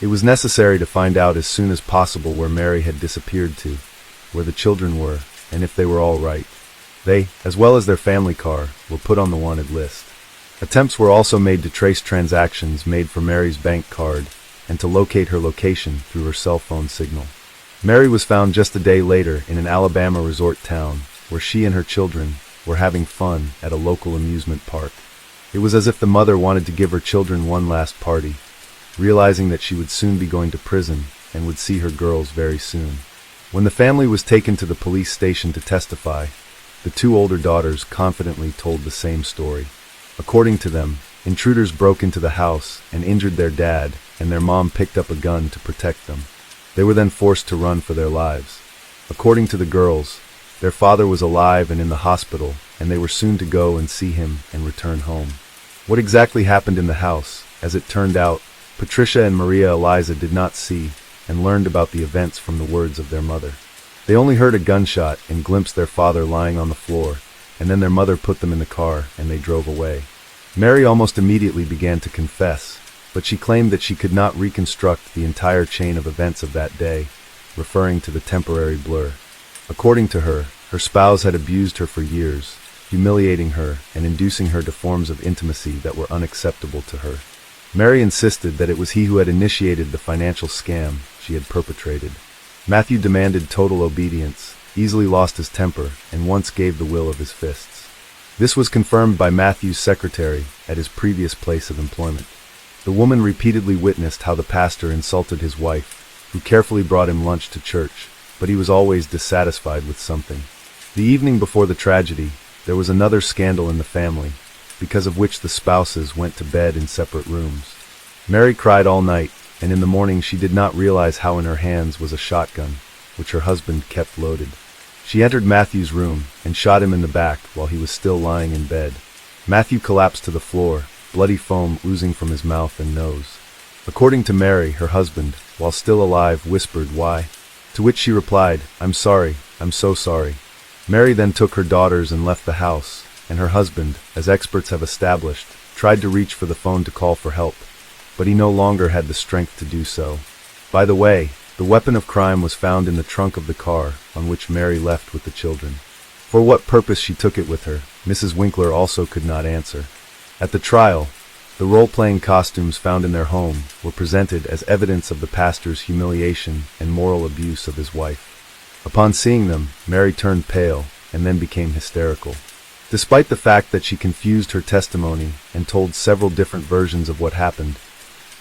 It was necessary to find out as soon as possible where Mary had disappeared to, where the children were, and if they were all right. They, as well as their family car, were put on the wanted list. Attempts were also made to trace transactions made for Mary's bank card and to locate her location through her cell phone signal. Mary was found just a day later in an Alabama resort town, where she and her children were having fun at a local amusement park. It was as if the mother wanted to give her children one last party, realizing that she would soon be going to prison and would see her girls very soon. When the family was taken to the police station to testify, the two older daughters confidently told the same story. According to them, intruders broke into the house and injured their dad, and their mom picked up a gun to protect them. They were then forced to run for their lives. According to the girls, their father was alive and in the hospital, and they were soon to go and see him and return home. What exactly happened in the house, as it turned out, Patricia and Maria Eliza did not see and learned about the events from the words of their mother. They only heard a gunshot and glimpsed their father lying on the floor, and then their mother put them in the car and they drove away. Mary almost immediately began to confess, but she claimed that she could not reconstruct the entire chain of events of that day, referring to the temporary blur. According to her, her spouse had abused her for years, humiliating her and inducing her to forms of intimacy that were unacceptable to her. Mary insisted that it was he who had initiated the financial scam she had perpetrated. Matthew demanded total obedience, easily lost his temper, and once gave the will of his fists. This was confirmed by Matthew's secretary at his previous place of employment. The woman repeatedly witnessed how the pastor insulted his wife, who carefully brought him lunch to church, but he was always dissatisfied with something. The evening before the tragedy, there was another scandal in the family, because of which the spouses went to bed in separate rooms. Mary cried all night, and in the morning she did not realize how in her hands was a shotgun, which her husband kept loaded. She entered Matthew's room and shot him in the back while he was still lying in bed. Matthew collapsed to the floor, bloody foam oozing from his mouth and nose. According to Mary, her husband, while still alive, whispered, "Why?" To which she replied, "I'm sorry, I'm so sorry." Mary then took her daughters and left the house, and her husband, as experts have established, tried to reach for the phone to call for help, but he no longer had the strength to do so. By the way, the weapon of crime was found in the trunk of the car on which Mary left with the children. For what purpose she took it with her, Mrs. Winkler also could not answer. At the trial, the role-playing costumes found in their home were presented as evidence of the pastor's humiliation and moral abuse of his wife. Upon seeing them, Mary turned pale and then became hysterical. Despite the fact that she confused her testimony and told several different versions of what happened,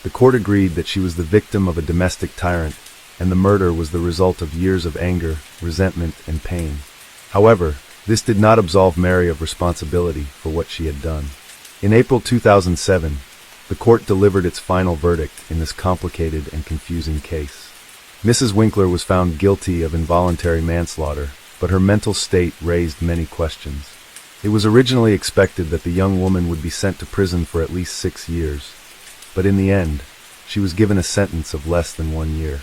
the court agreed that she was the victim of a domestic tyrant, and the murder was the result of years of anger, resentment, and pain. However, this did not absolve Mary of responsibility for what she had done. In April 2007, the court delivered its final verdict in this complicated and confusing case. Mrs. Winkler was found guilty of involuntary manslaughter, but her mental state raised many questions. It was originally expected that the young woman would be sent to prison for at least 6 years, but in the end, she was given a sentence of less than 1 year.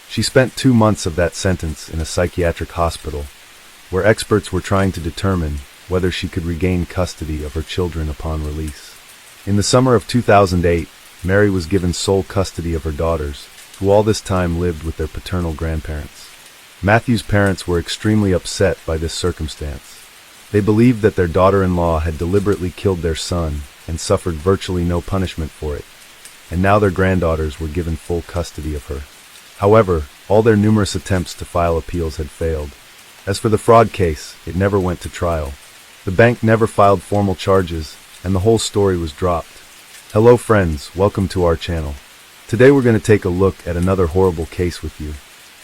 She spent 2 months of that sentence in a psychiatric hospital, where experts were trying to determine whether she could regain custody of her children upon release. In the summer of 2008, Mary was given sole custody of her daughters, who all this time lived with their paternal grandparents. Matthew's parents were extremely upset by this circumstance. They believed that their daughter-in-law had deliberately killed their son and suffered virtually no punishment for it, and now their granddaughters were given full custody of her. However, all their numerous attempts to file appeals had failed. As for the fraud case, it never went to trial. The bank never filed formal charges, and the whole story was dropped. Hello friends, welcome to our channel. Today we're going to take a look at another horrible case with you.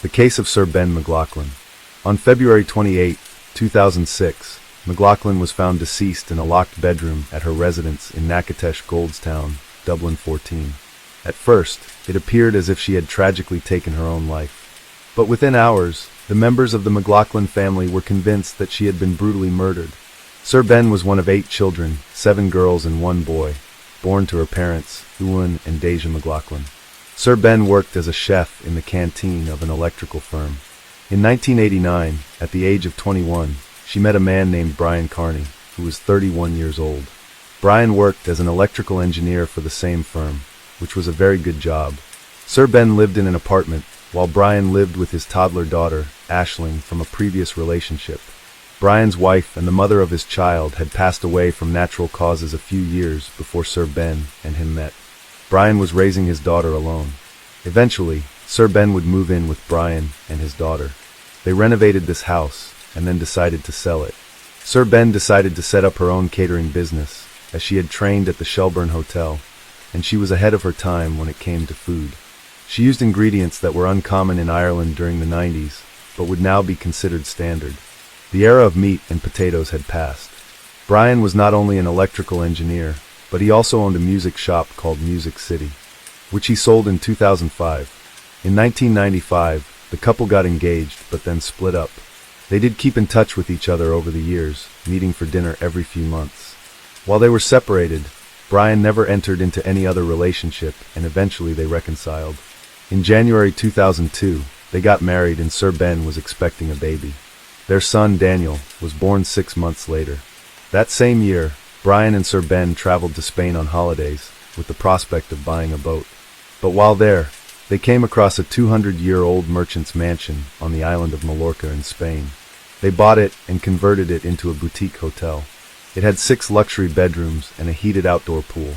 The case of Sir Ben McLaughlin. On February 28, 2006, McLaughlin was found deceased in a locked bedroom at her residence in Natchitoches, Goldstown, Dublin 14. At first, it appeared as if she had tragically taken her own life. But within hours, the members of the McLaughlin family were convinced that she had been brutally murdered. Sir Ben was one of 8 children, 7 girls and 1 boy, born to her parents, Ewan and Deja McLaughlin. Sir Ben worked as a chef in the canteen of an electrical firm. In 1989, at the age of 21, she met a man named Brian Carney, who was 31 years old. Brian worked as an electrical engineer for the same firm, which was a very good job. Sir Ben lived in an apartment, while Brian lived with his toddler daughter, Aisling, from a previous relationship. Brian's wife and the mother of his child had passed away from natural causes a few years before Sir Ben and him met. Brian was raising his daughter alone. Eventually, Sir Ben would move in with Brian and his daughter. They renovated this house and then decided to sell it. Sir Ben decided to set up her own catering business, as she had trained at the Shelburne Hotel, and she was ahead of her time when it came to food. She used ingredients that were uncommon in Ireland during the 90s, but would now be considered standard. The era of meat and potatoes had passed. Brian was not only an electrical engineer, but he also owned a music shop called Music City, which he sold in 2005. In 1995, the couple got engaged, but then split up. They did keep in touch with each other over the years, meeting for dinner every few months. While they were separated, Brian never entered into any other relationship, and eventually they reconciled. In January 2002, they got married and Sir Ben was expecting a baby. Their son, Daniel, was born 6 months later. That same year, Brian and Sir Ben traveled to Spain on holidays, with the prospect of buying a boat. But while there, they came across a 200-year-old merchant's mansion on the island of Mallorca in Spain. They bought it and converted it into a boutique hotel. It had 6 luxury bedrooms and a heated outdoor pool.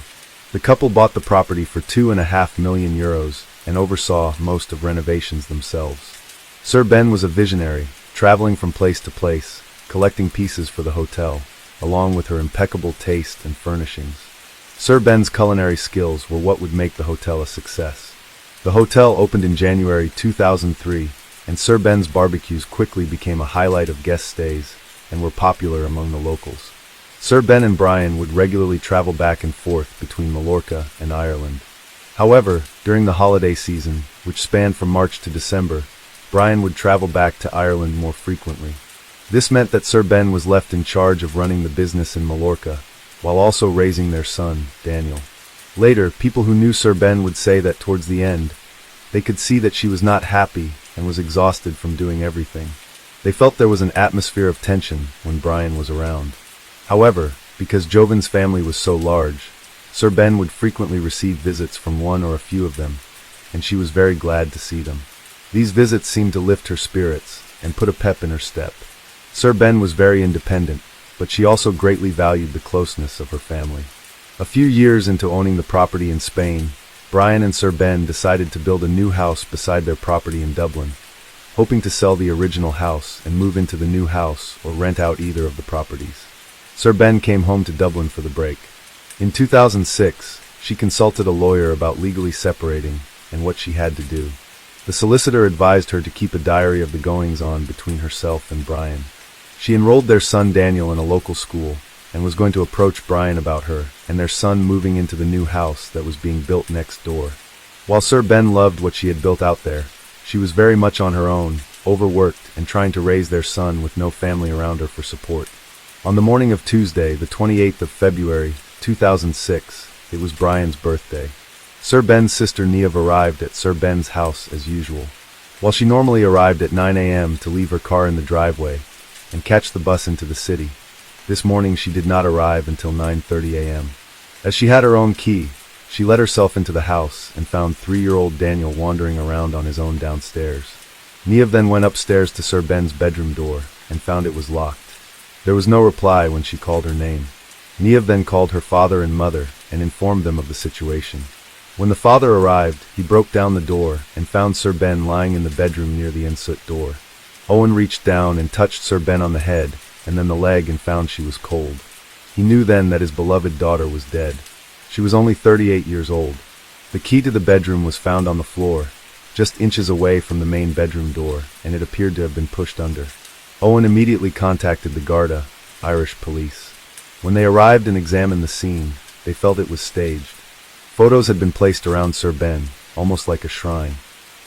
The couple bought the property for €2.5 million and oversaw most of renovations themselves. Sir Ben was a visionary, traveling from place to place, collecting pieces for the hotel, along with her impeccable taste and furnishings. Sir Ben's culinary skills were what would make the hotel a success. The hotel opened in January 2003, and Sir Ben's barbecues quickly became a highlight of guest stays and were popular among the locals. Sir Ben and Brian would regularly travel back and forth between Mallorca and Ireland. However, during the holiday season, which spanned from March to December, Brian would travel back to Ireland more frequently. This meant that Sir Ben was left in charge of running the business in Mallorca, while also raising their son, Daniel. Later, people who knew Sir Ben would say that towards the end, they could see that she was not happy and was exhausted from doing everything. They felt there was an atmosphere of tension when Brian was around. However, because Jovan's family was so large, Sir Ben would frequently receive visits from one or a few of them, and she was very glad to see them. These visits seemed to lift her spirits and put a pep in her step. Sir Ben was very independent, but she also greatly valued the closeness of her family. A few years into owning the property in Spain, Brian and Sir Ben decided to build a new house beside their property in Dublin, hoping to sell the original house and move into the new house or rent out either of the properties. Sir Ben came home to Dublin for the break. In 2006, she consulted a lawyer about legally separating and what she had to do. The solicitor advised her to keep a diary of the goings-on between herself and Brian. She enrolled their son Daniel in a local school and was going to approach Brian about her and their son moving into the new house that was being built next door. While Sir Ben loved what she had built out there, she was very much on her own, overworked, and trying to raise their son with no family around her for support. On the morning of Tuesday, the 28th of February, 2006, it was Brian's birthday. Sir Ben's sister Niamh arrived at Sir Ben's house as usual. While she normally arrived at 9 a.m. to leave her car in the driveway and catch the bus into the city, this morning she did not arrive until 9:30 a.m. As she had her own key, she let herself into the house and found 3-year-old Daniel wandering around on his own downstairs. Niamh then went upstairs to Sir Ben's bedroom door and found it was locked. There was no reply when she called her name. Niamh then called her father and mother and informed them of the situation. When the father arrived, he broke down the door and found Sir Ben lying in the bedroom near the ensuite door. Owen reached down and touched Sir Ben on the head and then the leg and found she was cold. He knew then that his beloved daughter was dead. She was only 38 years old. The key to the bedroom was found on the floor, just inches away from the main bedroom door, and it appeared to have been pushed under. Owen immediately contacted the Garda, Irish police. When they arrived and examined the scene, they felt it was staged. Photos had been placed around Sir Ben, almost like a shrine.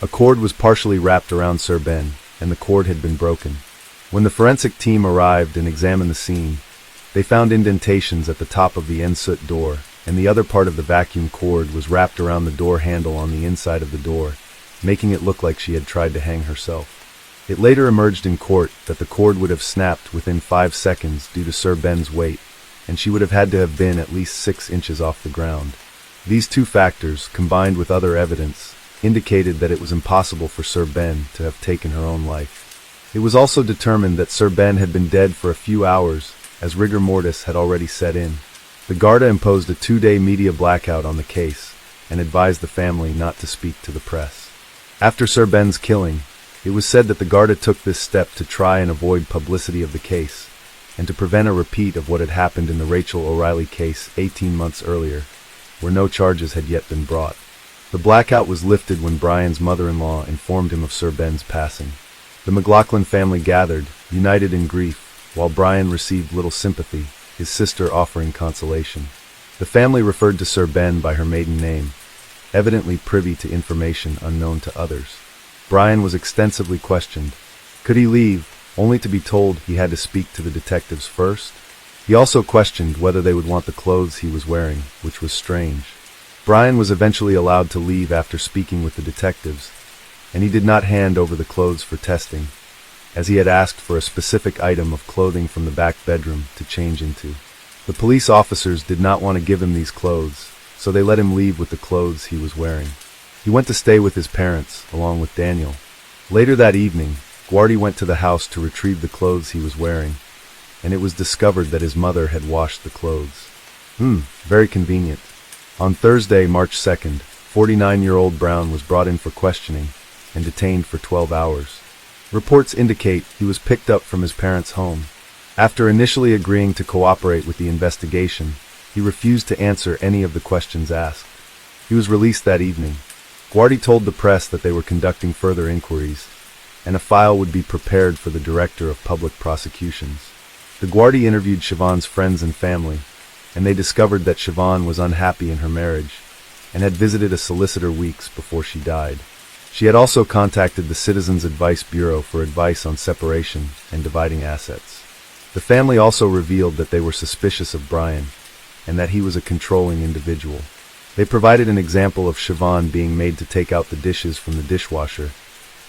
A cord was partially wrapped around Sir Ben, and the cord had been broken. When the forensic team arrived and examined the scene, they found indentations at the top of the ensuite door, and the other part of the vacuum cord was wrapped around the door handle on the inside of the door, making it look like she had tried to hang herself. It later emerged in court that the cord would have snapped within 5 seconds due to Sir Ben's weight, and she would have had to have been at least 6 inches off the ground. These two factors, combined with other evidence, indicated that it was impossible for Sir Ben to have taken her own life. It was also determined that Sir Ben had been dead for a few hours, as rigor mortis had already set in. The Garda imposed a 2-day media blackout on the case and advised the family not to speak to the press. After Sir Ben's killing, it was said that the Garda took this step to try and avoid publicity of the case and to prevent a repeat of what had happened in the Rachel O'Reilly case 18 months earlier, where no charges had yet been brought. The blackout was lifted when Brian's mother-in-law informed him of Sir Ben's passing. The McLaughlin family gathered, united in grief, while Brian received little sympathy, his sister offering consolation. The family referred to Sir Ben by her maiden name, evidently privy to information unknown to others. Brian was extensively questioned. Could he leave, only to be told he had to speak to the detectives first? He also questioned whether they would want the clothes he was wearing, which was strange. Brian was eventually allowed to leave after speaking with the detectives, and he did not hand over the clothes for testing, as he had asked for a specific item of clothing from the back bedroom to change into. The police officers did not want to give him these clothes, so they let him leave with the clothes he was wearing. He went to stay with his parents, along with Daniel. Later that evening, Guardi went to the house to retrieve the clothes he was wearing, and it was discovered that his mother had washed the clothes. Very convenient. On Thursday, March 2nd, 49-year-old Brown was brought in for questioning and detained for 12 hours. Reports indicate he was picked up from his parents' home. After initially agreeing to cooperate with the investigation, he refused to answer any of the questions asked. He was released that evening. Guardi told the press that they were conducting further inquiries, and a file would be prepared for the Director of Public Prosecutions. The Guardi interviewed Siobhan's friends and family, and they discovered that Siobhan was unhappy in her marriage and had visited a solicitor weeks before she died. She had also contacted the Citizens Advice Bureau for advice on separation and dividing assets. The family also revealed that they were suspicious of Brian, and that he was a controlling individual. They provided an example of Siobhan being made to take out the dishes from the dishwasher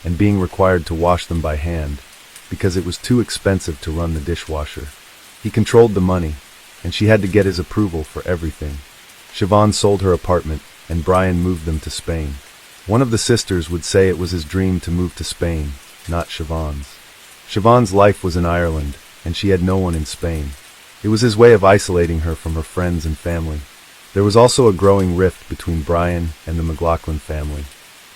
and being required to wash them by hand because it was too expensive to run the dishwasher. He controlled the money, and she had to get his approval for everything. Siobhan sold her apartment, and Brian moved them to Spain. One of the sisters would say it was his dream to move to Spain, not Siobhan's. Siobhan's life was in Ireland, and she had no one in Spain. It was his way of isolating her from her friends and family. There was also a growing rift between Brian and the McLaughlin family.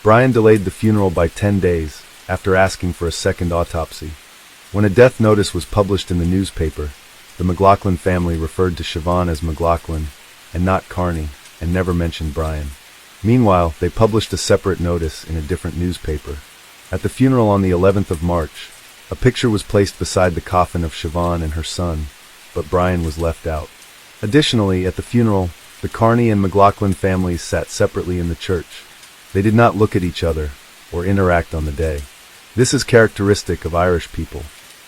Brian delayed the funeral by 10 days after asking for a second autopsy. When a death notice was published in the newspaper, the McLaughlin family referred to Siobhan as McLaughlin and not Carney, and never mentioned Brian. Meanwhile, they published a separate notice in a different newspaper. At the funeral on the 11th of March, a picture was placed beside the coffin of Siobhan and her son, but Brian was left out. Additionally, at the funeral, the Carney and McLaughlin families sat separately in the church. They did not look at each other or interact on the day. This is characteristic of Irish people.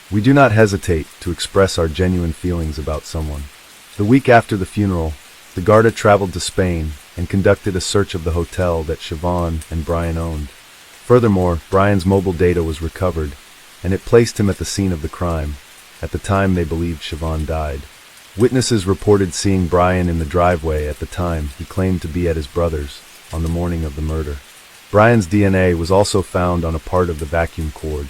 We do not hesitate to express our genuine feelings about someone. The week after the funeral, the Garda traveled to Spain and conducted a search of the hotel that Siobhan and Brian owned. Furthermore, Brian's mobile data was recovered, and it placed him at the scene of the crime. At the time they believed Siobhan died. Witnesses reported seeing Brian in the driveway at the time he claimed to be at his brother's on the morning of the murder. Brian's DNA was also found on a part of the vacuum cord.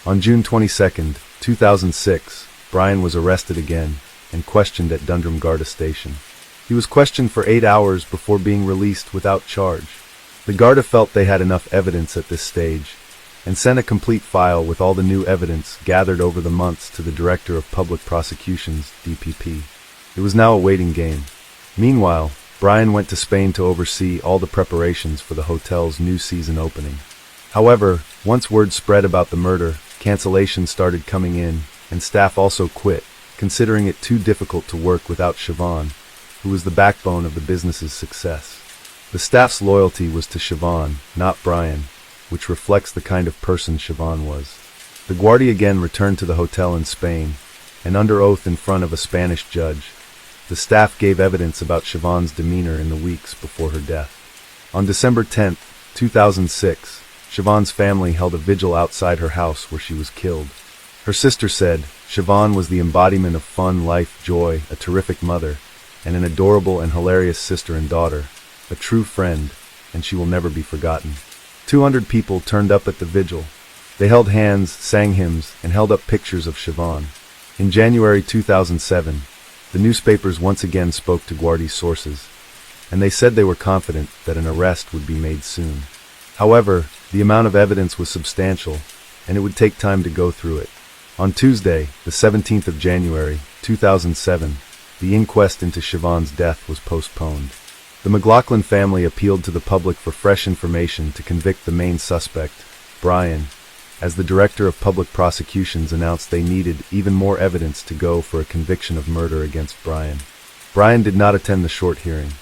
On June 22, 2006, Brian was arrested again and questioned at Dundrum Garda Station. He was questioned for 8 hours before being released without charge. The Garda felt they had enough evidence at this stage and sent a complete file with all the new evidence gathered over the months to the Director of Public Prosecutions, DPP. It was now a waiting game. Meanwhile, Brian went to Spain to oversee all the preparations for the hotel's new season opening. However, once word spread about the murder, cancellations started coming in, and staff also quit, considering it too difficult to work without Siobhan, who was the backbone of the business's success. The staff's loyalty was to Siobhan, not Brian, which reflects the kind of person Siobhan was. The Guardia again returned to the hotel in Spain, and under oath in front of a Spanish judge, the staff gave evidence about Siobhan's demeanor in the weeks before her death. On December 10, 2006, Siobhan's family held a vigil outside her house where she was killed. Her sister said, Siobhan was the embodiment of fun, life, joy, a terrific mother, and an adorable and hilarious sister and daughter, a true friend, and she will never be forgotten. 200 people turned up at the vigil. They held hands, sang hymns, and held up pictures of Siobhan. In January 2007, the newspapers once again spoke to Guardi's sources, and they said they were confident that an arrest would be made soon. However, the amount of evidence was substantial, and it would take time to go through it. On Tuesday, the 17th of January, 2007, the inquest into Siobhan's death was postponed. The McLaughlin family appealed to the public for fresh information to convict the main suspect, Brian, as the Director of Public Prosecutions announced they needed even more evidence to go for a conviction of murder against Brian. Brian did not attend the short hearing.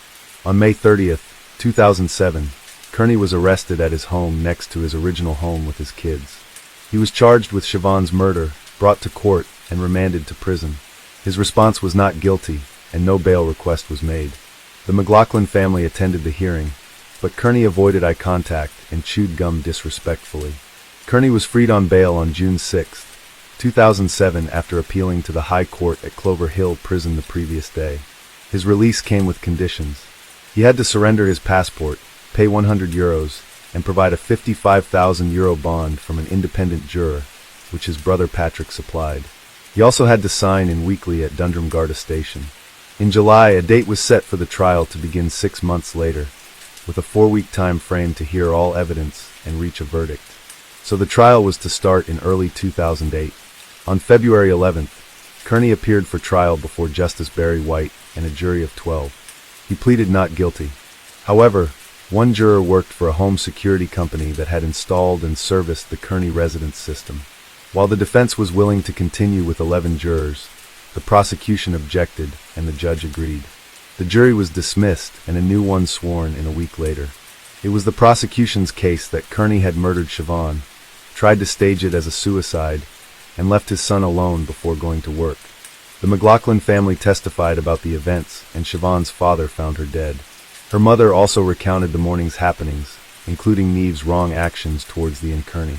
On May 30, 2007, Kearney was arrested at his home next to his original home with his kids. He was charged with Siobhan's murder, brought to court, and remanded to prison. His response was not guilty, and no bail request was made. The McLaughlin family attended the hearing, but Kearney avoided eye contact and chewed gum disrespectfully. Kearney was freed on bail on June 6, 2007 after appealing to the High Court at Clover Hill Prison the previous day. His release came with conditions. He had to surrender his passport, pay €100, and provide a €55,000 bond from an independent juror, which his brother Patrick supplied. He also had to sign in weekly at Dundrum Garda Station. In July, a date was set for the trial to begin 6 months later, with a 4-week time frame to hear all evidence and reach a verdict. So the trial was to start in early 2008. On February 11th, Kearney appeared for trial before Justice Barry White and a jury of 12. He pleaded not guilty. However, one juror worked for a home security company that had installed and serviced the Kearney residence system. While the defense was willing to continue with 11 jurors, the prosecution objected and the judge agreed. The jury was dismissed and a new one sworn in a week later. It was the prosecution's case that Kearney had murdered Siobhan, tried to stage it as a suicide, and left his son alone before going to work. The McLaughlin family testified about the events, and Siobhan's father found her dead. Her mother also recounted the morning's happenings, including Neve's wrong actions towards the Kearney.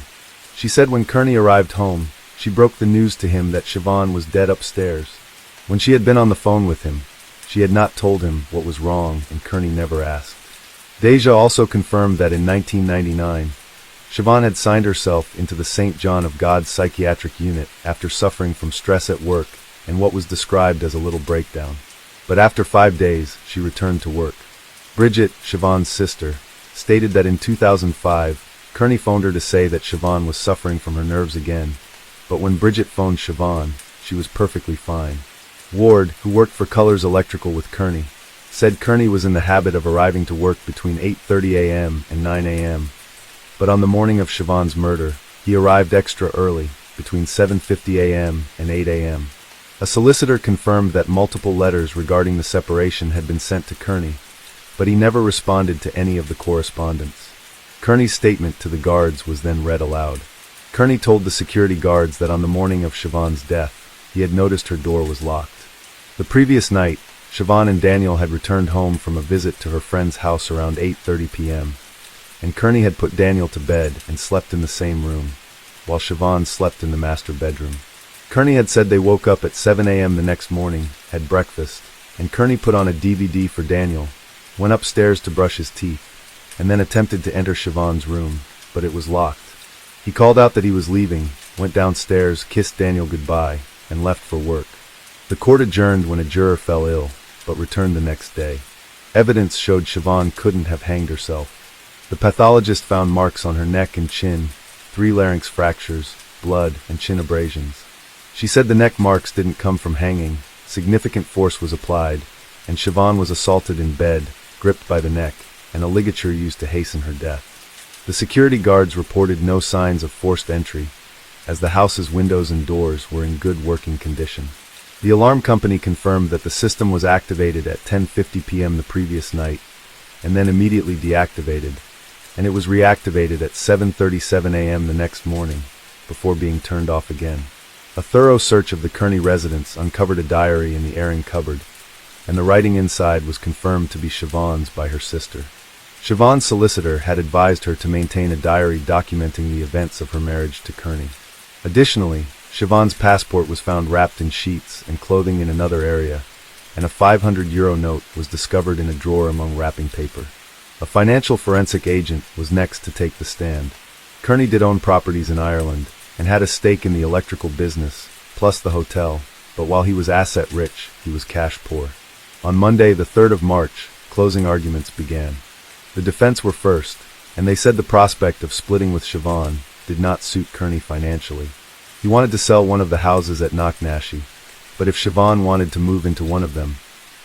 She said when Kearney arrived home, she broke the news to him that Siobhan was dead upstairs. When she had been on the phone with him, she had not told him what was wrong, and Kearney never asked. Deja also confirmed that in 1999, Siobhan had signed herself into the St. John of God psychiatric unit after suffering from stress at work and what was described as a little breakdown. But after 5 days, she returned to work. Bridget, Siobhan's sister, stated that in 2005, Kearney phoned her to say that Siobhan was suffering from her nerves again, but when Bridget phoned Siobhan, she was perfectly fine. Ward, who worked for Colors Electrical with Kearney, said Kearney was in the habit of arriving to work between 8:30 a.m. and 9 a.m., but on the morning of Siobhan's murder, he arrived extra early, between 7:50 a.m. and 8 a.m. A solicitor confirmed that multiple letters regarding the separation had been sent to Kearney, but he never responded to any of the correspondence. Kearney's statement to the guards was then read aloud. Kearney told the security guards that on the morning of Siobhan's death, he had noticed her door was locked. The previous night, Siobhan and Daniel had returned home from a visit to her friend's house around 8:30 p.m., and Kearney had put Daniel to bed and slept in the same room, while Siobhan slept in the master bedroom. Kearney had said they woke up at 7 a.m. the next morning, had breakfast, and Kearney put on a DVD for Daniel, went upstairs to brush his teeth, and then attempted to enter Siobhan's room, but it was locked. He called out that he was leaving, went downstairs, kissed Daniel goodbye, and left for work. The court adjourned when a juror fell ill, but returned the next day. Evidence showed Siobhan couldn't have hanged herself. The pathologist found marks on her neck and chin, 3 larynx fractures, blood, and chin abrasions. She said the neck marks didn't come from hanging, significant force was applied, and Siobhan was assaulted in bed, gripped by the neck, and a ligature used to hasten her death. The security guards reported no signs of forced entry, as the house's windows and doors were in good working condition. The alarm company confirmed that the system was activated at 10:50 p.m. the previous night, and then immediately deactivated, and it was reactivated at 7:37 a.m. the next morning, before being turned off again. A thorough search of the Kearney residence uncovered a diary in the airing cupboard, and the writing inside was confirmed to be Siobhan's by her sister. Siobhan's solicitor had advised her to maintain a diary documenting the events of her marriage to Kearney. Additionally, Siobhan's passport was found wrapped in sheets and clothing in another area, and a €500 note was discovered in a drawer among wrapping paper. A financial forensic agent was next to take the stand. Kearney did own properties in Ireland and had a stake in the electrical business, plus the hotel, but while he was asset rich, he was cash poor. On Monday, the 3rd of March, closing arguments began. The defense were first, and they said the prospect of splitting with Siobhan did not suit Kearney financially. He wanted to sell one of the houses at Knocknashie, but if Siobhan wanted to move into one of them,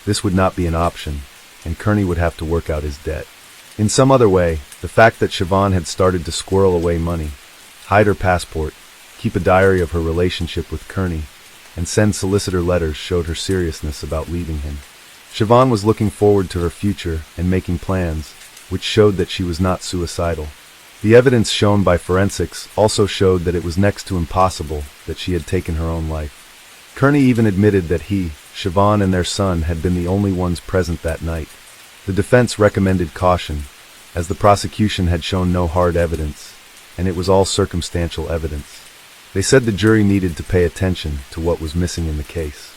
this would not be an option, and Kearney would have to work out his debt. In some other way, the fact that Siobhan had started to squirrel away money, hide her passport, keep a diary of her relationship with Kearney, and send solicitor letters showed her seriousness about leaving him. Siobhan was looking forward to her future and making plans, which showed that she was not suicidal. The evidence shown by forensics also showed that it was next to impossible that she had taken her own life. Kearney even admitted that he, Siobhan, and their son had been the only ones present that night. The defense recommended caution, as the prosecution had shown no hard evidence, and it was all circumstantial evidence. They said the jury needed to pay attention to what was missing in the case.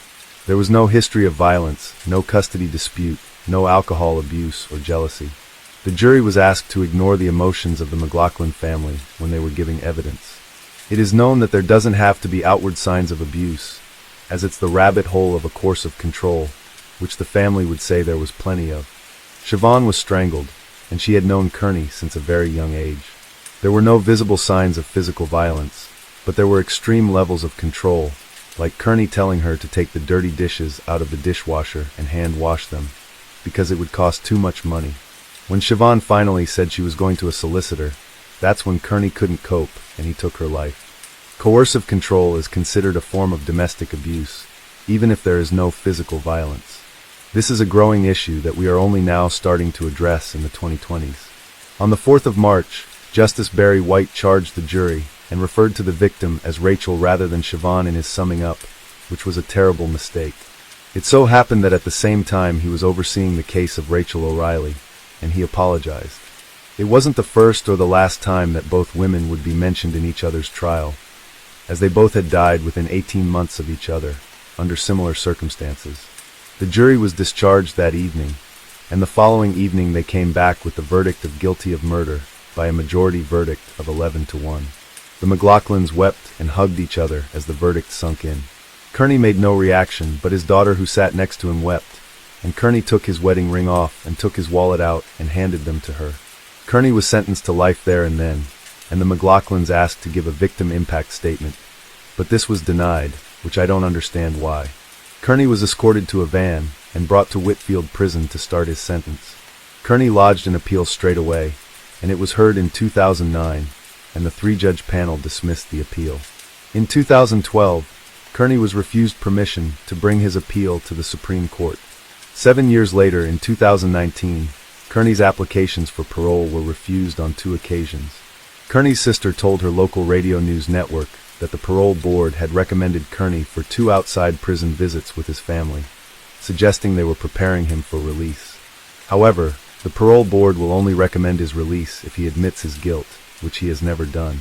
There was no history of violence, no custody dispute, no alcohol abuse or jealousy. The jury was asked to ignore the emotions of the McLaughlin family when they were giving evidence. It is known that there doesn't have to be outward signs of abuse, as it's the rabbit hole of a course of control, which the family would say there was plenty of. Siobhan was strangled, and she had known Kearney since a very young age. There were no visible signs of physical violence, but there were extreme levels of control, like Kearney telling her to take the dirty dishes out of the dishwasher and hand wash them, because it would cost too much money. When Siobhan finally said she was going to a solicitor, that's when Kearney couldn't cope and he took her life. Coercive control is considered a form of domestic abuse, even if there is no physical violence. This is a growing issue that we are only now starting to address in the 2020s. On the 4th of March, Justice Barry White charged the jury and referred to the victim as Rachel rather than Siobhan in his summing up, which was a terrible mistake. It so happened that at the same time he was overseeing the case of Rachel O'Reilly, and he apologized. It wasn't the first or the last time that both women would be mentioned in each other's trial, as they both had died within 18 months of each other, under similar circumstances. The jury was discharged that evening, and the following evening they came back with the verdict of guilty of murder by a majority verdict of 11-1. The McLaughlins wept and hugged each other as the verdict sunk in. Kearney made no reaction, but his daughter who sat next to him wept, and Kearney took his wedding ring off and took his wallet out and handed them to her. Kearney was sentenced to life there and then, and the McLaughlins asked to give a victim impact statement, but this was denied, which I don't understand why. Kearney was escorted to a van and brought to Whitfield Prison to start his sentence. Kearney lodged an appeal straight away, and it was heard in 2009, and the three-judge panel dismissed the appeal. In 2012, Kearney was refused permission to bring his appeal to the Supreme Court. 7 years later, in 2019, Kearney's applications for parole were refused on 2 occasions. Kearney's sister told her local radio news network that the parole board had recommended Kearney for 2 outside prison visits with his family, suggesting they were preparing him for release. However, the parole board will only recommend his release if he admits his guilt, which he has never done.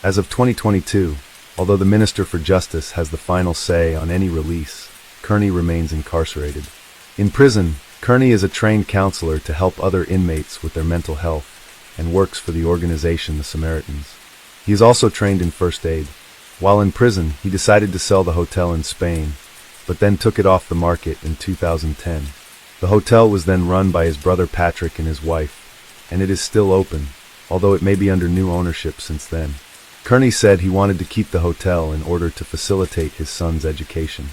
As of 2022, although the Minister for Justice has the final say on any release, Kearney remains incarcerated. In prison, Kearney is a trained counselor to help other inmates with their mental health and works for the organization the Samaritans. He is also trained in first aid. While in prison, he decided to sell the hotel in Spain, but then took it off the market in 2010. The hotel was then run by his brother Patrick and his wife, and it is still open, although it may be under new ownership since then. Kearney said he wanted to keep the hotel in order to facilitate his son's education.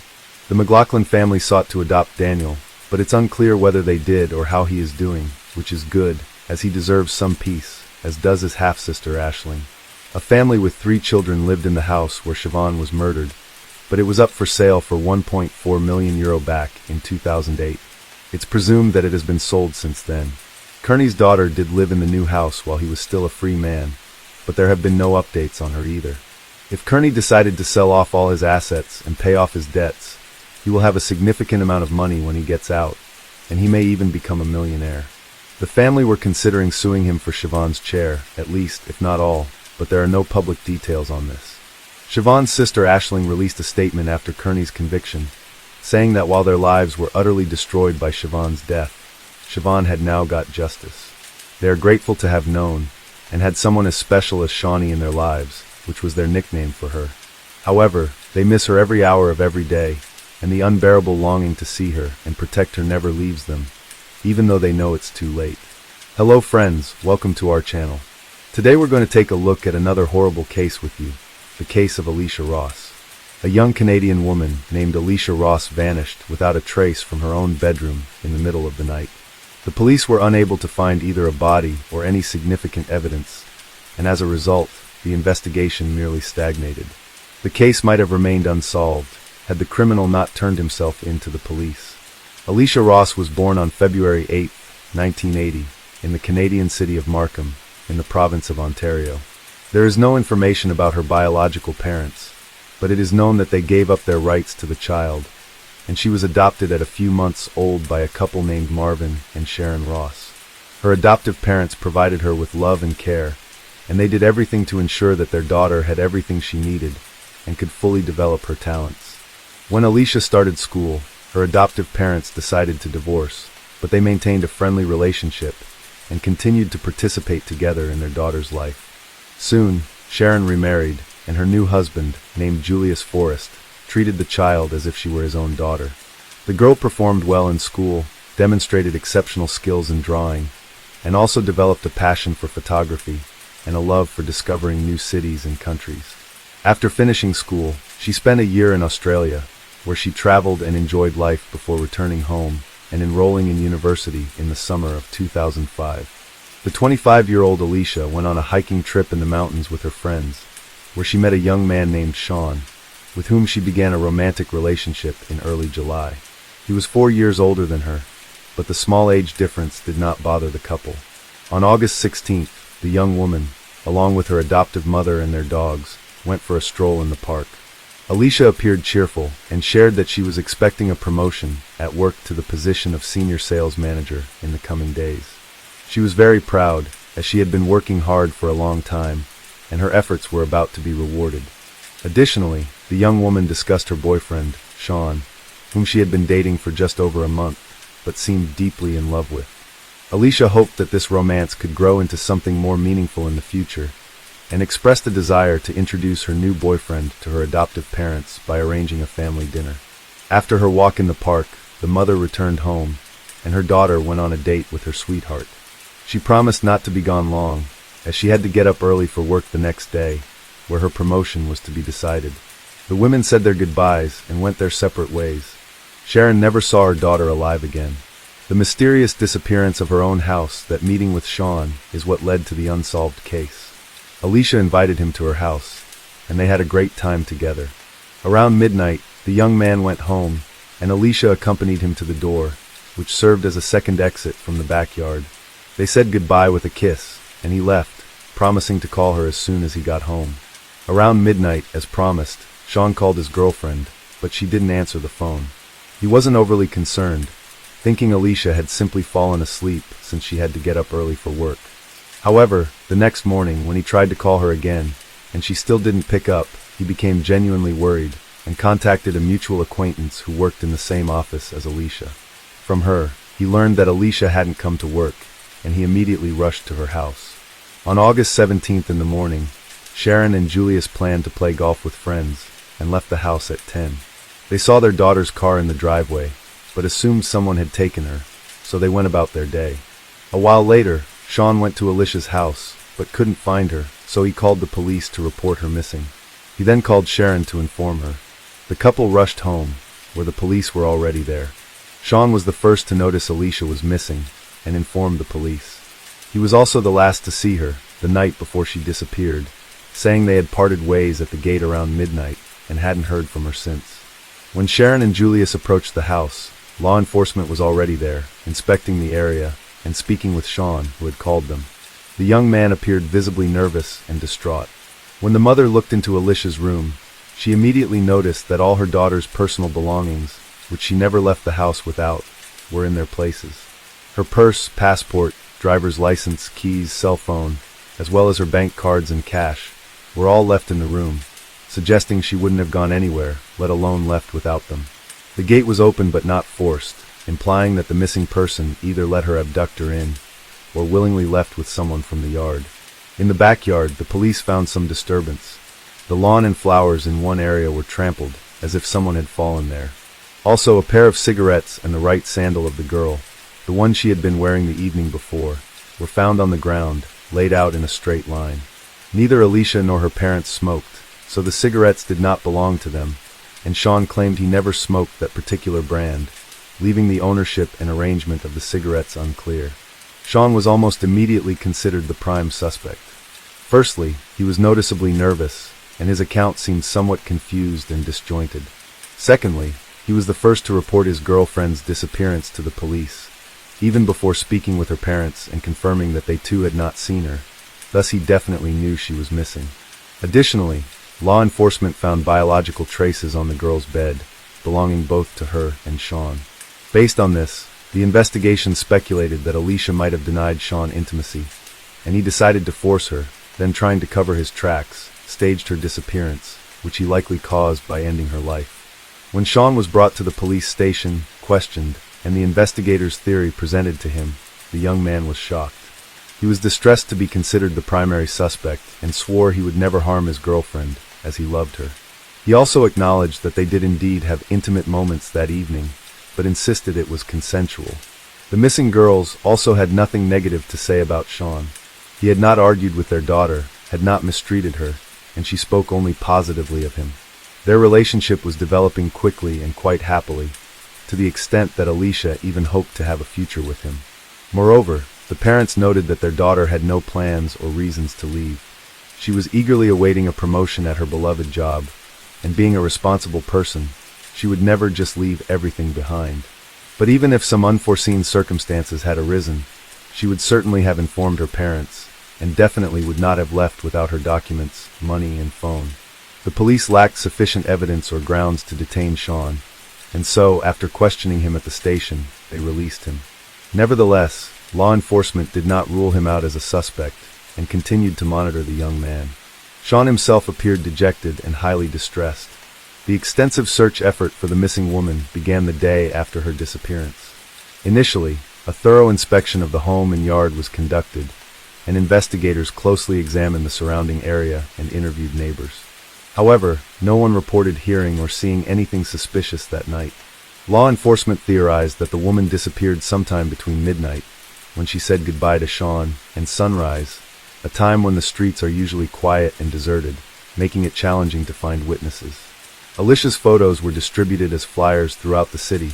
The McLaughlin family sought to adopt Daniel, but it's unclear whether they did or how he is doing, which is good, as he deserves some peace, as does his half-sister Aisling. A family with 3 children lived in the house where Siobhan was murdered, but it was up for sale for €1.4 million back in 2008. It's presumed that it has been sold since then. Kearney's daughter did live in the new house while he was still a free man, but there have been no updates on her either. If Kearney decided to sell off all his assets and pay off his debts, he will have a significant amount of money when he gets out, and he may even become a millionaire. The family were considering suing him for Siobhan's chair, at least, if not all, but there are no public details on this. Siobhan's sister Aisling released a statement after Kearney's conviction, saying that while their lives were utterly destroyed by Siobhan's death, Siobhan had now got justice. They are grateful to have known, and had someone as special as Shawnee in their lives, which was their nickname for her. However, they miss her every hour of every day, and the unbearable longing to see her and protect her never leaves them, even though they know it's too late. Hello friends, welcome to our channel. Today we're going to take a look at another horrible case with you, the case of Alicia Ross. A young Canadian woman named Alicia Ross vanished without a trace from her own bedroom in the middle of the night. The police were unable to find either a body or any significant evidence, and as a result, the investigation merely stagnated. The case might have remained unsolved had the criminal not turned himself in to the police. Alicia Ross was born on February 8, 1980, in the Canadian city of Markham, in the province of Ontario. There is no information about her biological parents, but it is known that they gave up their rights to the child, and she was adopted at a few months old by a couple named Marvin and Sharon Ross. Her adoptive parents provided her with love and care, and they did everything to ensure that their daughter had everything she needed and could fully develop her talents. When Alicia started school, her adoptive parents decided to divorce, but they maintained a friendly relationship and continued to participate together in their daughter's life. Soon, Sharon remarried, and her new husband, named Julius Forrest, treated the child as if she were his own daughter. The girl performed well in school, demonstrated exceptional skills in drawing, and also developed a passion for photography and a love for discovering new cities and countries. After finishing school, she spent a year in Australia, where she traveled and enjoyed life before returning home and enrolling in university in the summer of 2005. The 25-year-old Alicia went on a hiking trip in the mountains with her friends, where she met a young man named Sean, with whom she began a romantic relationship in early July. He was 4 years older than her, but the small age difference did not bother the couple. On August 16th, the young woman, along with her adoptive mother and their dogs, went for a stroll in the park. Alicia appeared cheerful and shared that she was expecting a promotion at work to the position of senior sales manager in the coming days. She was very proud, as she had been working hard for a long time, and her efforts were about to be rewarded. Additionally, the young woman discussed her boyfriend, Sean, whom she had been dating for just over a month, but seemed deeply in love with. Alicia hoped that this romance could grow into something more meaningful in the future, and expressed a desire to introduce her new boyfriend to her adoptive parents by arranging a family dinner. After her walk in the park, the mother returned home, and her daughter went on a date with her sweetheart. She promised not to be gone long, as she had to get up early for work the next day, where her promotion was to be decided. The women said their goodbyes and went their separate ways. Sharon never saw her daughter alive again. The mysterious disappearance of her own house, that meeting with Sean, is what led to the unsolved case. Alicia invited him to her house, and they had a great time together. Around midnight, the young man went home, and Alicia accompanied him to the door, which served as a second exit from the backyard. They said goodbye with a kiss, and he left, promising to call her as soon as he got home. Around midnight, as promised, Sean called his girlfriend, but she didn't answer the phone. He wasn't overly concerned, thinking Alicia had simply fallen asleep since she had to get up early for work. However, the next morning, when he tried to call her again, and she still didn't pick up, he became genuinely worried and contacted a mutual acquaintance who worked in the same office as Alicia. From her, he learned that Alicia hadn't come to work, and he immediately rushed to her house. On August 17th in the morning, Sharon and Julius planned to play golf with friends and left the house at 10. They saw their daughter's car in the driveway, but assumed someone had taken her, so they went about their day. A while later, Sean went to Alicia's house, but couldn't find her, so he called the police to report her missing. He then called Sharon to inform her. The couple rushed home, where the police were already there. Sean was the first to notice Alicia was missing, and informed the police. He was also the last to see her, the night before she disappeared, saying they had parted ways at the gate around midnight, and hadn't heard from her since. When Sharon and Julius approached the house, law enforcement was already there, inspecting the area, and speaking with Sean, who had called them. The young man appeared visibly nervous and distraught. When the mother looked into Alicia's room, she immediately noticed that all her daughter's personal belongings, which she never left the house without, were in their places. Her purse, passport, driver's license, keys, cell phone, as well as her bank cards and cash, were all left in the room, suggesting she wouldn't have gone anywhere, let alone left without them. The gate was open but not forced, implying that the missing person either let her abductor in, or willingly left with someone from the yard. In the backyard, the police found some disturbance. The lawn and flowers in one area were trampled, as if someone had fallen there. Also, a pair of cigarettes and the right sandal of the girl, the one she had been wearing the evening before, were found on the ground, laid out in a straight line. Neither Alicia nor her parents smoked, so the cigarettes did not belong to them, and Sean claimed he never smoked that particular brand, leaving the ownership and arrangement of the cigarettes unclear. Sean was almost immediately considered the prime suspect. Firstly, he was noticeably nervous, and his account seemed somewhat confused and disjointed. Secondly, he was the first to report his girlfriend's disappearance to the police, even before speaking with her parents and confirming that they too had not seen her. Thus he definitely knew she was missing. Additionally, law enforcement found biological traces on the girl's bed, belonging both to her and Sean. Based on this, the investigation speculated that Alicia might have denied Sean intimacy, and he decided to force her, then trying to cover his tracks, staged her disappearance, which he likely caused by ending her life. When Sean was brought to the police station, questioned, and the investigator's theory presented to him, the young man was shocked. He was distressed to be considered the primary suspect and swore he would never harm his girlfriend, as he loved her. He also acknowledged that they did indeed have intimate moments that evening, but insisted it was consensual. The missing girls also had nothing negative to say about Sean. He had not argued with their daughter, had not mistreated her, and she spoke only positively of him. Their relationship was developing quickly and quite happily, to the extent that Alicia even hoped to have a future with him. Moreover, the parents noted that their daughter had no plans or reasons to leave. She was eagerly awaiting a promotion at her beloved job, and being a responsible person, she would never just leave everything behind. But even if some unforeseen circumstances had arisen, she would certainly have informed her parents, and definitely would not have left without her documents, money, and phone. The police lacked sufficient evidence or grounds to detain Sean, and so, after questioning him at the station, they released him. Nevertheless, law enforcement did not rule him out as a suspect, and continued to monitor the young man. Sean himself appeared dejected and highly distressed. The extensive search effort for the missing woman began the day after her disappearance. Initially, a thorough inspection of the home and yard was conducted, and investigators closely examined the surrounding area and interviewed neighbors. However, no one reported hearing or seeing anything suspicious that night. Law enforcement theorized that the woman disappeared sometime between midnight, when she said goodbye to Sean, and sunrise, a time when the streets are usually quiet and deserted, making it challenging to find witnesses. Alicia's photos were distributed as flyers throughout the city,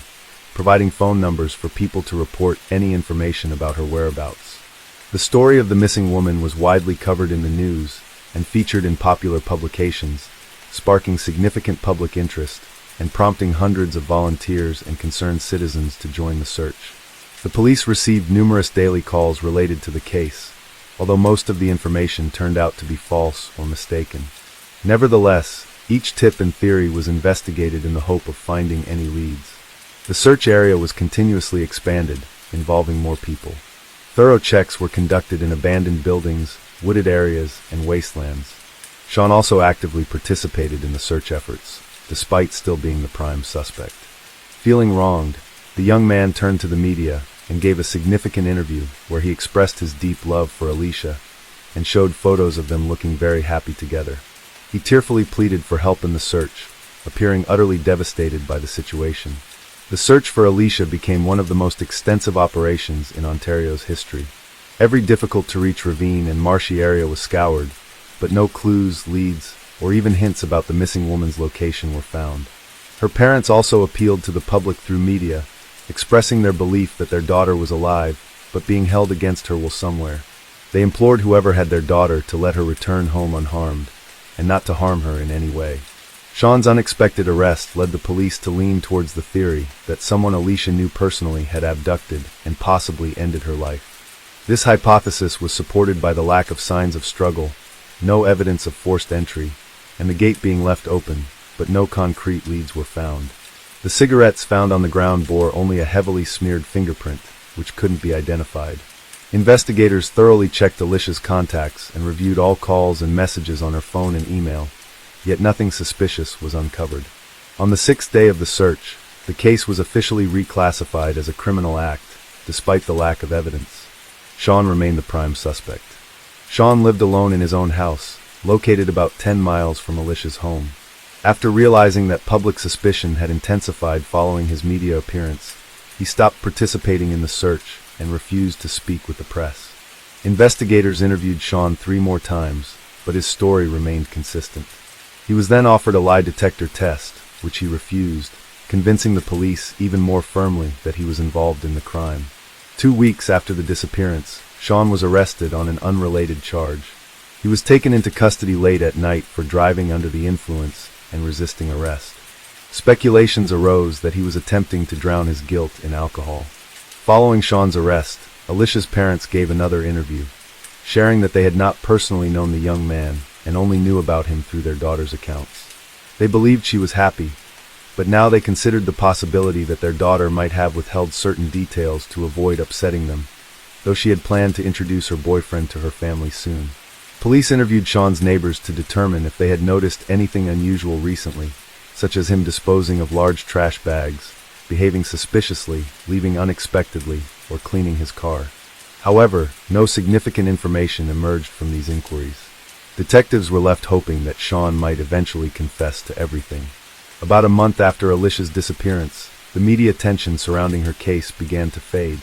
providing phone numbers for people to report any information about her whereabouts. The story of the missing woman was widely covered in the news and featured in popular publications, sparking significant public interest and prompting hundreds of volunteers and concerned citizens to join the search. The police received numerous daily calls related to the case, although most of the information turned out to be false or mistaken. Nevertheless, each tip and theory was investigated in the hope of finding any leads. The search area was continuously expanded, involving more people. Thorough checks were conducted in abandoned buildings, wooded areas, and wastelands. Sean also actively participated in the search efforts, despite still being the prime suspect. Feeling wronged, the young man turned to the media and gave a significant interview where he expressed his deep love for Alicia and showed photos of them looking very happy together. He tearfully pleaded for help in the search, appearing utterly devastated by the situation. The search for Alicia became one of the most extensive operations in Ontario's history. Every difficult-to-reach ravine and marshy area was scoured, but no clues, leads, or even hints about the missing woman's location were found. Her parents also appealed to the public through media, expressing their belief that their daughter was alive, but being held against her will somewhere. They implored whoever had their daughter to let her return home unharmed, and not to harm her in any way. Sean's unexpected arrest led the police to lean towards the theory that someone Alicia knew personally had abducted and possibly ended her life. This hypothesis was supported by the lack of signs of struggle, no evidence of forced entry, and the gate being left open, but no concrete leads were found. The cigarettes found on the ground bore only a heavily smeared fingerprint, which couldn't be identified. Investigators thoroughly checked Alicia's contacts and reviewed all calls and messages on her phone and email, yet nothing suspicious was uncovered. On the sixth day of the search, the case was officially reclassified as a criminal act, despite the lack of evidence. Sean remained the prime suspect. Sean lived alone in his own house, located about 10 miles from Alicia's home. After realizing that public suspicion had intensified following his media appearance, he stopped participating in the search and refused to speak with the press. Investigators interviewed Sean 3 more times, but his story remained consistent. He was then offered a lie detector test, which he refused, convincing the police even more firmly that he was involved in the crime. 2 weeks after the disappearance, Sean was arrested on an unrelated charge. He was taken into custody late at night for driving under the influence and resisting arrest. Speculations arose that he was attempting to drown his guilt in alcohol. Following Sean's arrest, Alicia's parents gave another interview, sharing that they had not personally known the young man and only knew about him through their daughter's accounts. They believed she was happy, but now they considered the possibility that their daughter might have withheld certain details to avoid upsetting them, though she had planned to introduce her boyfriend to her family soon. Police interviewed Sean's neighbors to determine if they had noticed anything unusual recently, such as him disposing of large trash bags, behaving suspiciously, leaving unexpectedly, or cleaning his car. However, no significant information emerged from these inquiries. Detectives were left hoping that Sean might eventually confess to everything. About a month after Alicia's disappearance, the media attention surrounding her case began to fade.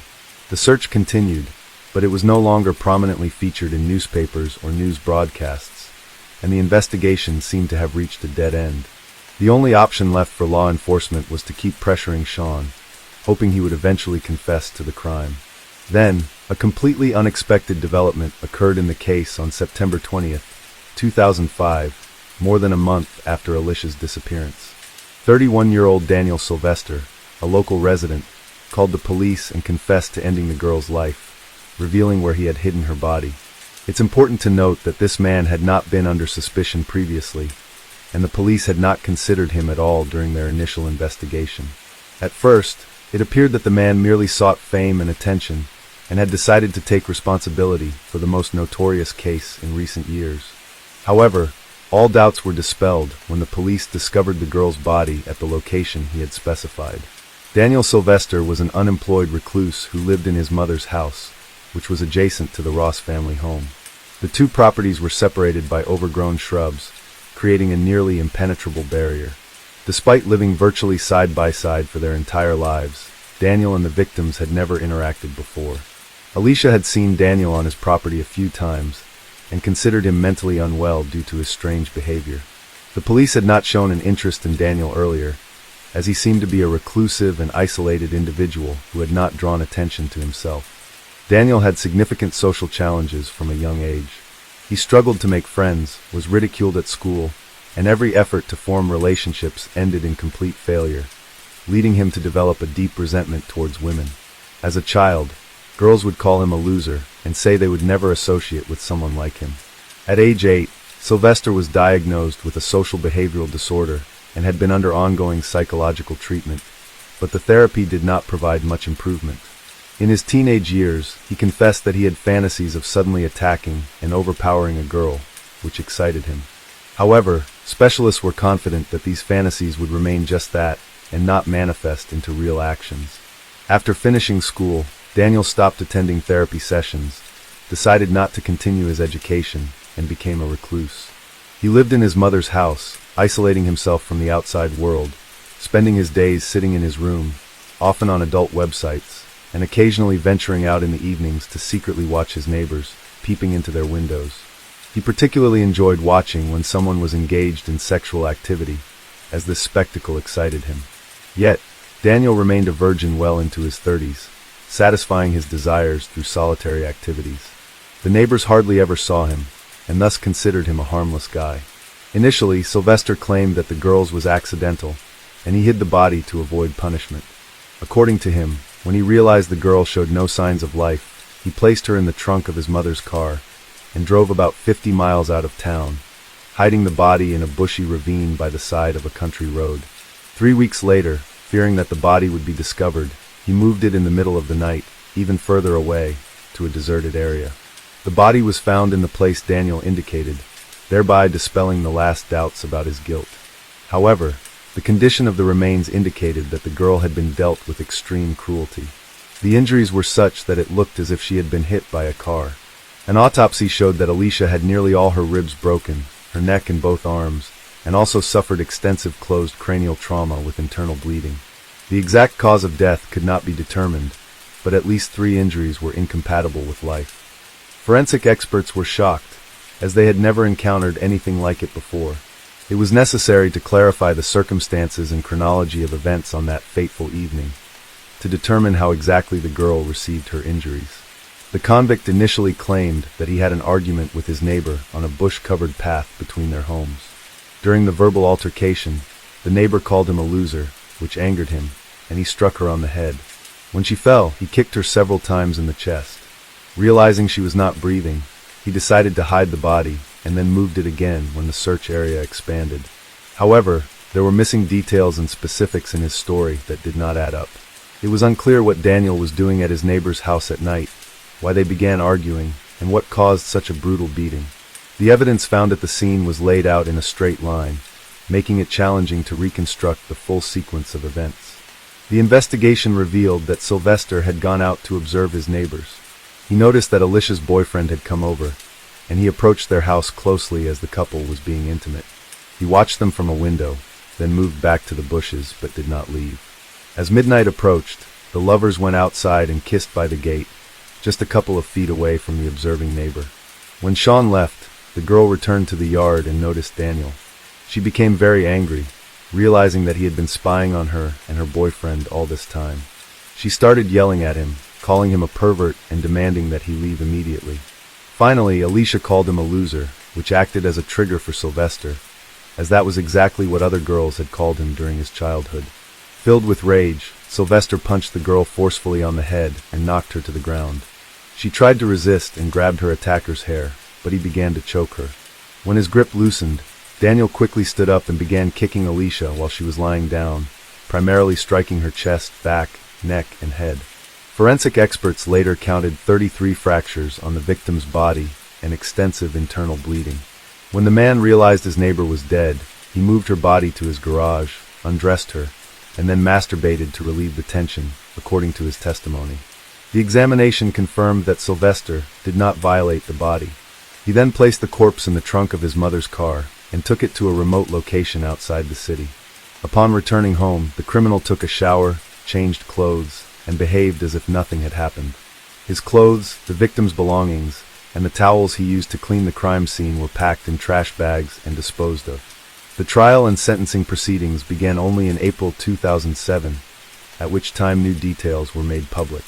The search continued, but it was no longer prominently featured in newspapers or news broadcasts, and the investigation seemed to have reached a dead end. The only option left for law enforcement was to keep pressuring Sean, hoping he would eventually confess to the crime. Then, a completely unexpected development occurred in the case on September 20th, 2005, more than a month after Alicia's disappearance. 31-year-old Daniel Sylvester, a local resident, called the police and confessed to ending the girl's life, revealing where he had hidden her body. It's important to note that this man had not been under suspicion previously, and the police had not considered him at all during their initial investigation. At first, it appeared that the man merely sought fame and attention, and had decided to take responsibility for the most notorious case in recent years. However, all doubts were dispelled when the police discovered the girl's body at the location he had specified. Daniel Sylvester was an unemployed recluse who lived in his mother's house, which was adjacent to the Ross family home. The two properties were separated by overgrown shrubs, creating a nearly impenetrable barrier. Despite living virtually side by side for their entire lives, Daniel and the victims had never interacted before. Alicia had seen Daniel on his property a few times, and considered him mentally unwell due to his strange behavior. The police had not shown an interest in Daniel earlier, as he seemed to be a reclusive and isolated individual who had not drawn attention to himself. Daniel had significant social challenges from a young age. He struggled to make friends, was ridiculed at school, and every effort to form relationships ended in complete failure, leading him to develop a deep resentment towards women. As a child, girls would call him a loser and say they would never associate with someone like him. At age 8, Sylvester was diagnosed with a social behavioral disorder and had been under ongoing psychological treatment, but the therapy did not provide much improvement. In his teenage years, he confessed that he had fantasies of suddenly attacking and overpowering a girl, which excited him. However, specialists were confident that these fantasies would remain just that and not manifest into real actions. After finishing school, Daniel stopped attending therapy sessions, decided not to continue his education, and became a recluse. He lived in his mother's house, isolating himself from the outside world, spending his days sitting in his room, often on adult websites, and occasionally venturing out in the evenings to secretly watch his neighbors, peeping into their windows. He particularly enjoyed watching when someone was engaged in sexual activity, as this spectacle excited him. Yet, Daniel remained a virgin well into his 30s, satisfying his desires through solitary activities. The neighbors hardly ever saw him, and thus considered him a harmless guy. Initially, Sylvester claimed that the girl's was accidental, and he hid the body to avoid punishment. According to him, when he realized the girl showed no signs of life, he placed her in the trunk of his mother's car and drove about 50 miles out of town, hiding the body in a bushy ravine by the side of a country road. 3 weeks later, fearing that the body would be discovered, he moved it in the middle of the night, even further away, to a deserted area. The body was found in the place Daniel indicated, thereby dispelling the last doubts about his guilt. However, the condition of the remains indicated that the girl had been dealt with extreme cruelty. The injuries were such that it looked as if she had been hit by a car. An autopsy showed that Alicia had nearly all her ribs broken, her neck and both arms, and also suffered extensive closed cranial trauma with internal bleeding. The exact cause of death could not be determined, but at least 3 injuries were incompatible with life. Forensic experts were shocked, as they had never encountered anything like it before. It was necessary to clarify the circumstances and chronology of events on that fateful evening, to determine how exactly the girl received her injuries. The convict initially claimed that he had an argument with his neighbor on a bush-covered path between their homes. During the verbal altercation, the neighbor called him a loser, which angered him, and he struck her on the head. When she fell, he kicked her several times in the chest. Realizing she was not breathing, he decided to hide the body and then moved it again when the search area expanded. However, there were missing details and specifics in his story that did not add up. It was unclear what Daniel was doing at his neighbor's house at night, why they began arguing, and what caused such a brutal beating. The evidence found at the scene was laid out in a straight line, making it challenging to reconstruct the full sequence of events. The investigation revealed that Sylvester had gone out to observe his neighbors. He noticed that Alicia's boyfriend had come over, and he approached their house closely as the couple was being intimate. He watched them from a window, then moved back to the bushes but did not leave. As midnight approached, the lovers went outside and kissed by the gate, just a couple of feet away from the observing neighbor. When Sean left, the girl returned to the yard and noticed Daniel. She became very angry, realizing that he had been spying on her and her boyfriend all this time. She started yelling at him, calling him a pervert and demanding that he leave immediately. Finally, Alicia called him a loser, which acted as a trigger for Sylvester, as that was exactly what other girls had called him during his childhood. Filled with rage, Sylvester punched the girl forcefully on the head and knocked her to the ground. She tried to resist and grabbed her attacker's hair, but he began to choke her. When his grip loosened, Daniel quickly stood up and began kicking Alicia while she was lying down, primarily striking her chest, back, neck, and head. Forensic experts later counted 33 fractures on the victim's body and extensive internal bleeding. When the man realized his neighbor was dead, he moved her body to his garage, undressed her, and then masturbated to relieve the tension, according to his testimony. The examination confirmed that Sylvester did not violate the body. He then placed the corpse in the trunk of his mother's car and took it to a remote location outside the city. Upon returning home, the criminal took a shower, changed clothes, and behaved as if nothing had happened. His clothes, the victim's belongings, and the towels he used to clean the crime scene were packed in trash bags and disposed of. The trial and sentencing proceedings began only in April 2007, at which time new details were made public.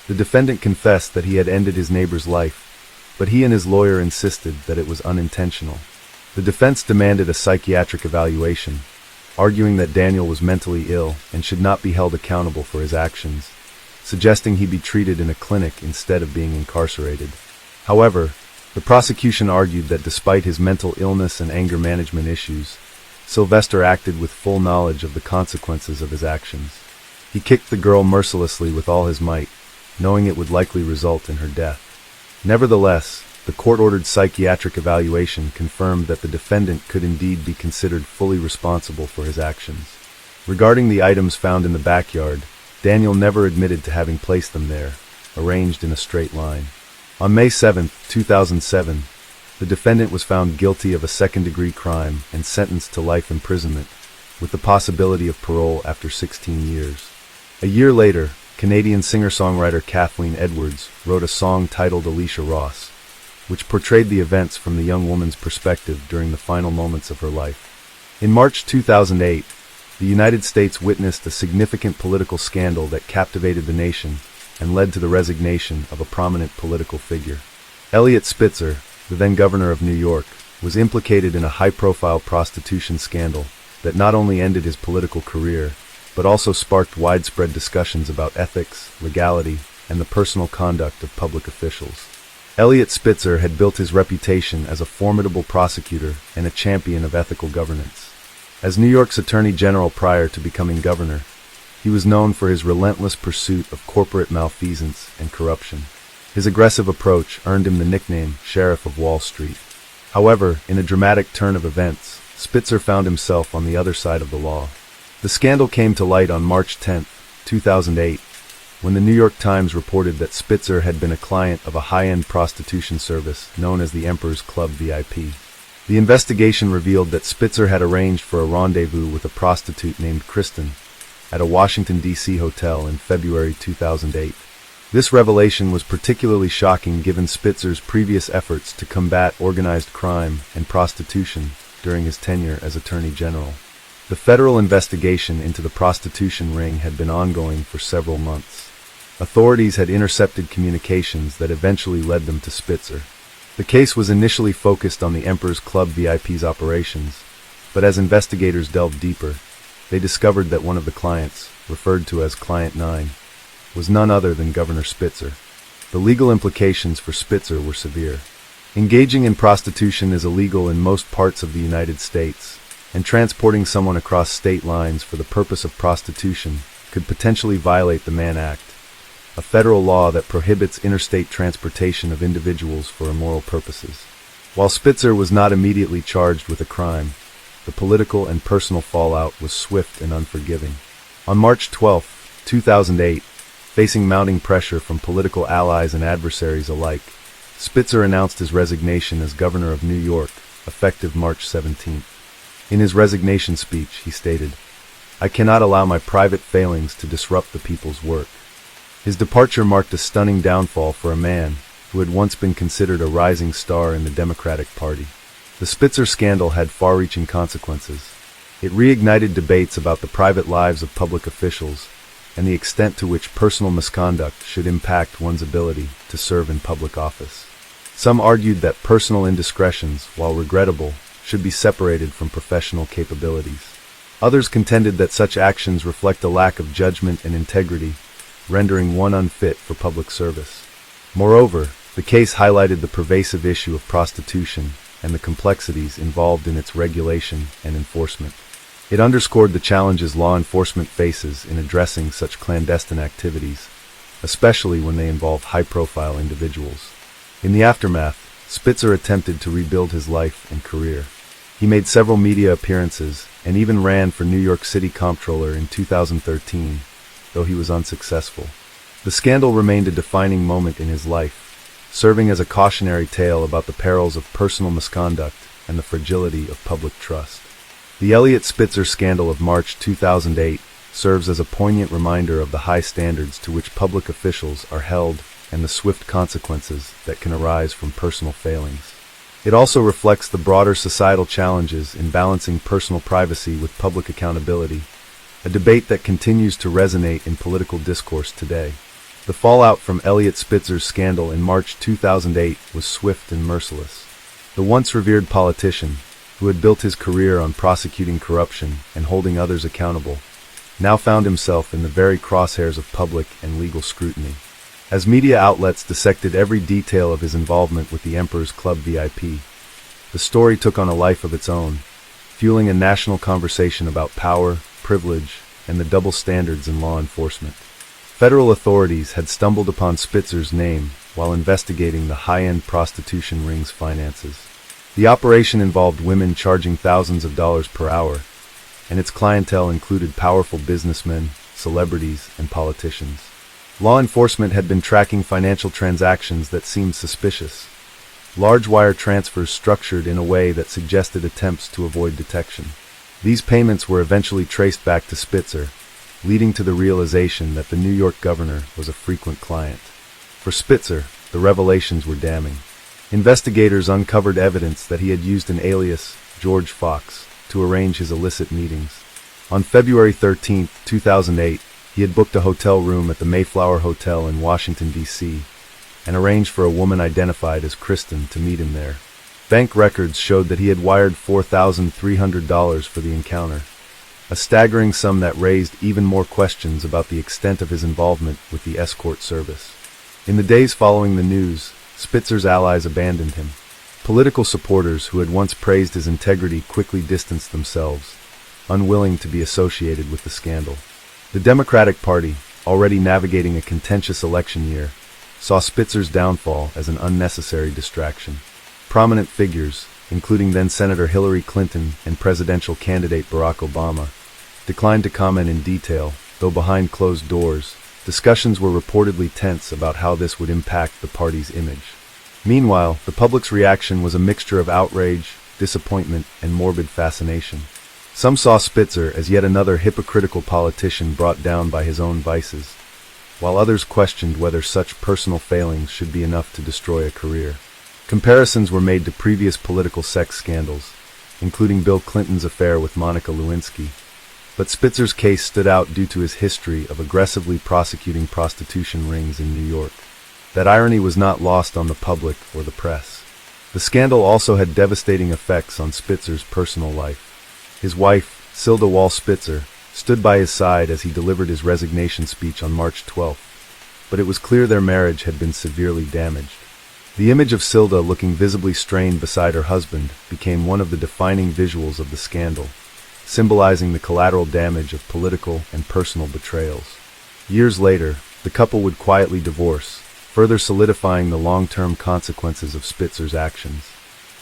The defendant confessed that he had ended his neighbor's life, but he and his lawyer insisted that it was unintentional. The defense demanded a psychiatric evaluation, arguing that Daniel was mentally ill and should not be held accountable for his actions, suggesting he be treated in a clinic instead of being incarcerated. However, the prosecution argued that despite his mental illness and anger management issues, Sylvester acted with full knowledge of the consequences of his actions. He kicked the girl mercilessly with all his might, knowing it would likely result in her death. Nevertheless, the court-ordered psychiatric evaluation confirmed that the defendant could indeed be considered fully responsible for his actions. Regarding the items found in the backyard, Daniel never admitted to having placed them there, arranged in a straight line. On May 7, 2007, the defendant was found guilty of a second-degree crime and sentenced to life imprisonment, with the possibility of parole after 16 years. A year later, Canadian singer-songwriter Kathleen Edwards wrote a song titled Alicia Ross, which portrayed the events from the young woman's perspective during the final moments of her life. In March 2008, the United States witnessed a significant political scandal that captivated the nation and led to the resignation of a prominent political figure. Eliot Spitzer, the then governor of New York, was implicated in a high-profile prostitution scandal that not only ended his political career, but also sparked widespread discussions about ethics, legality, and the personal conduct of public officials. Eliot Spitzer had built his reputation as a formidable prosecutor and a champion of ethical governance. As New York's Attorney General prior to becoming governor, he was known for his relentless pursuit of corporate malfeasance and corruption. His aggressive approach earned him the nickname Sheriff of Wall Street. However, in a dramatic turn of events, Spitzer found himself on the other side of the law. The scandal came to light on March 10, 2008, when the New York Times reported that Spitzer had been a client of a high-end prostitution service known as the Emperor's Club VIP. The investigation revealed that Spitzer had arranged for a rendezvous with a prostitute named Kristen at a Washington, D.C. hotel in February 2008. This revelation was particularly shocking given Spitzer's previous efforts to combat organized crime and prostitution during his tenure as Attorney General. The federal investigation into the prostitution ring had been ongoing for several months. Authorities had intercepted communications that eventually led them to Spitzer. The case was initially focused on the Emperor's Club VIP's operations, but as investigators delved deeper, they discovered that one of the clients, referred to as Client 9, was none other than Governor Spitzer. The legal implications for Spitzer were severe. Engaging in prostitution is illegal in most parts of the United States, and transporting someone across state lines for the purpose of prostitution could potentially violate the Mann Act, a federal law that prohibits interstate transportation of individuals for immoral purposes. While Spitzer was not immediately charged with a crime, the political and personal fallout was swift and unforgiving. On March 12, 2008, facing mounting pressure from political allies and adversaries alike, Spitzer announced his resignation as governor of New York, effective March 17. In his resignation speech, he stated, "I cannot allow my private failings to disrupt the people's work." His departure marked a stunning downfall for a man who had once been considered a rising star in the Democratic Party. The Spitzer scandal had far-reaching consequences. It reignited debates about the private lives of public officials and the extent to which personal misconduct should impact one's ability to serve in public office. Some argued that personal indiscretions, while regrettable, should be separated from professional capabilities. Others contended that such actions reflect a lack of judgment and integrity, rendering one unfit for public service. Moreover, the case highlighted the pervasive issue of prostitution and the complexities involved in its regulation and enforcement. It underscored the challenges law enforcement faces in addressing such clandestine activities, especially when they involve high-profile individuals. In the aftermath, Spitzer attempted to rebuild his life and career. He made several media appearances and even ran for New York City Comptroller in 2013, though he was unsuccessful. The scandal remained a defining moment in his life, serving as a cautionary tale about the perils of personal misconduct and the fragility of public trust. The Elliot Spitzer scandal of March 2008 serves as a poignant reminder of the high standards to which public officials are held and the swift consequences that can arise from personal failings. It also reflects the broader societal challenges in balancing personal privacy with public accountability, a debate that continues to resonate in political discourse today. The fallout from Elliot Spitzer's scandal in March 2008 was swift and merciless. The once revered politician, who had built his career on prosecuting corruption and holding others accountable, now found himself in the very crosshairs of public and legal scrutiny. As media outlets dissected every detail of his involvement with the Emperor's Club VIP, the story took on a life of its own, fueling a national conversation about power, privilege, and the double standards in law enforcement. Federal authorities had stumbled upon Spitzer's name while investigating the high-end prostitution ring's finances. The operation involved women charging thousands of dollars per hour, and its clientele included powerful businessmen, celebrities, and politicians. Law enforcement had been tracking financial transactions that seemed suspicious, large wire transfers structured in a way that suggested attempts to avoid detection. These payments were eventually traced back to Spitzer, leading to the realization that the New York governor was a frequent client. For Spitzer, the revelations were damning. Investigators uncovered evidence that he had used an alias, George Fox, to arrange his illicit meetings. On February 13, 2008, he had booked a hotel room at the Mayflower Hotel in Washington, D.C., and arranged for a woman identified as Kristen to meet him there. Bank records showed that he had wired $4,300 for the encounter, a staggering sum that raised even more questions about the extent of his involvement with the escort service. In the days following the news, Spitzer's allies abandoned him. Political supporters who had once praised his integrity quickly distanced themselves, unwilling to be associated with the scandal. The Democratic Party, already navigating a contentious election year, saw Spitzer's downfall as an unnecessary distraction. Prominent figures, including then-Senator Hillary Clinton and presidential candidate Barack Obama, declined to comment in detail, though behind closed doors, discussions were reportedly tense about how this would impact the party's image. Meanwhile, the public's reaction was a mixture of outrage, disappointment, and morbid fascination. Some saw Spitzer as yet another hypocritical politician brought down by his own vices, while others questioned whether such personal failings should be enough to destroy a career. Comparisons were made to previous political sex scandals, including Bill Clinton's affair with Monica Lewinsky, but Spitzer's case stood out due to his history of aggressively prosecuting prostitution rings in New York. That irony was not lost on the public or the press. The scandal also had devastating effects on Spitzer's personal life. His wife, Silda Wall Spitzer, stood by his side as he delivered his resignation speech on March 12, but it was clear their marriage had been severely damaged. The image of Silda looking visibly strained beside her husband became one of the defining visuals of the scandal, symbolizing the collateral damage of political and personal betrayals. Years later, the couple would quietly divorce, further solidifying the long-term consequences of Spitzer's actions.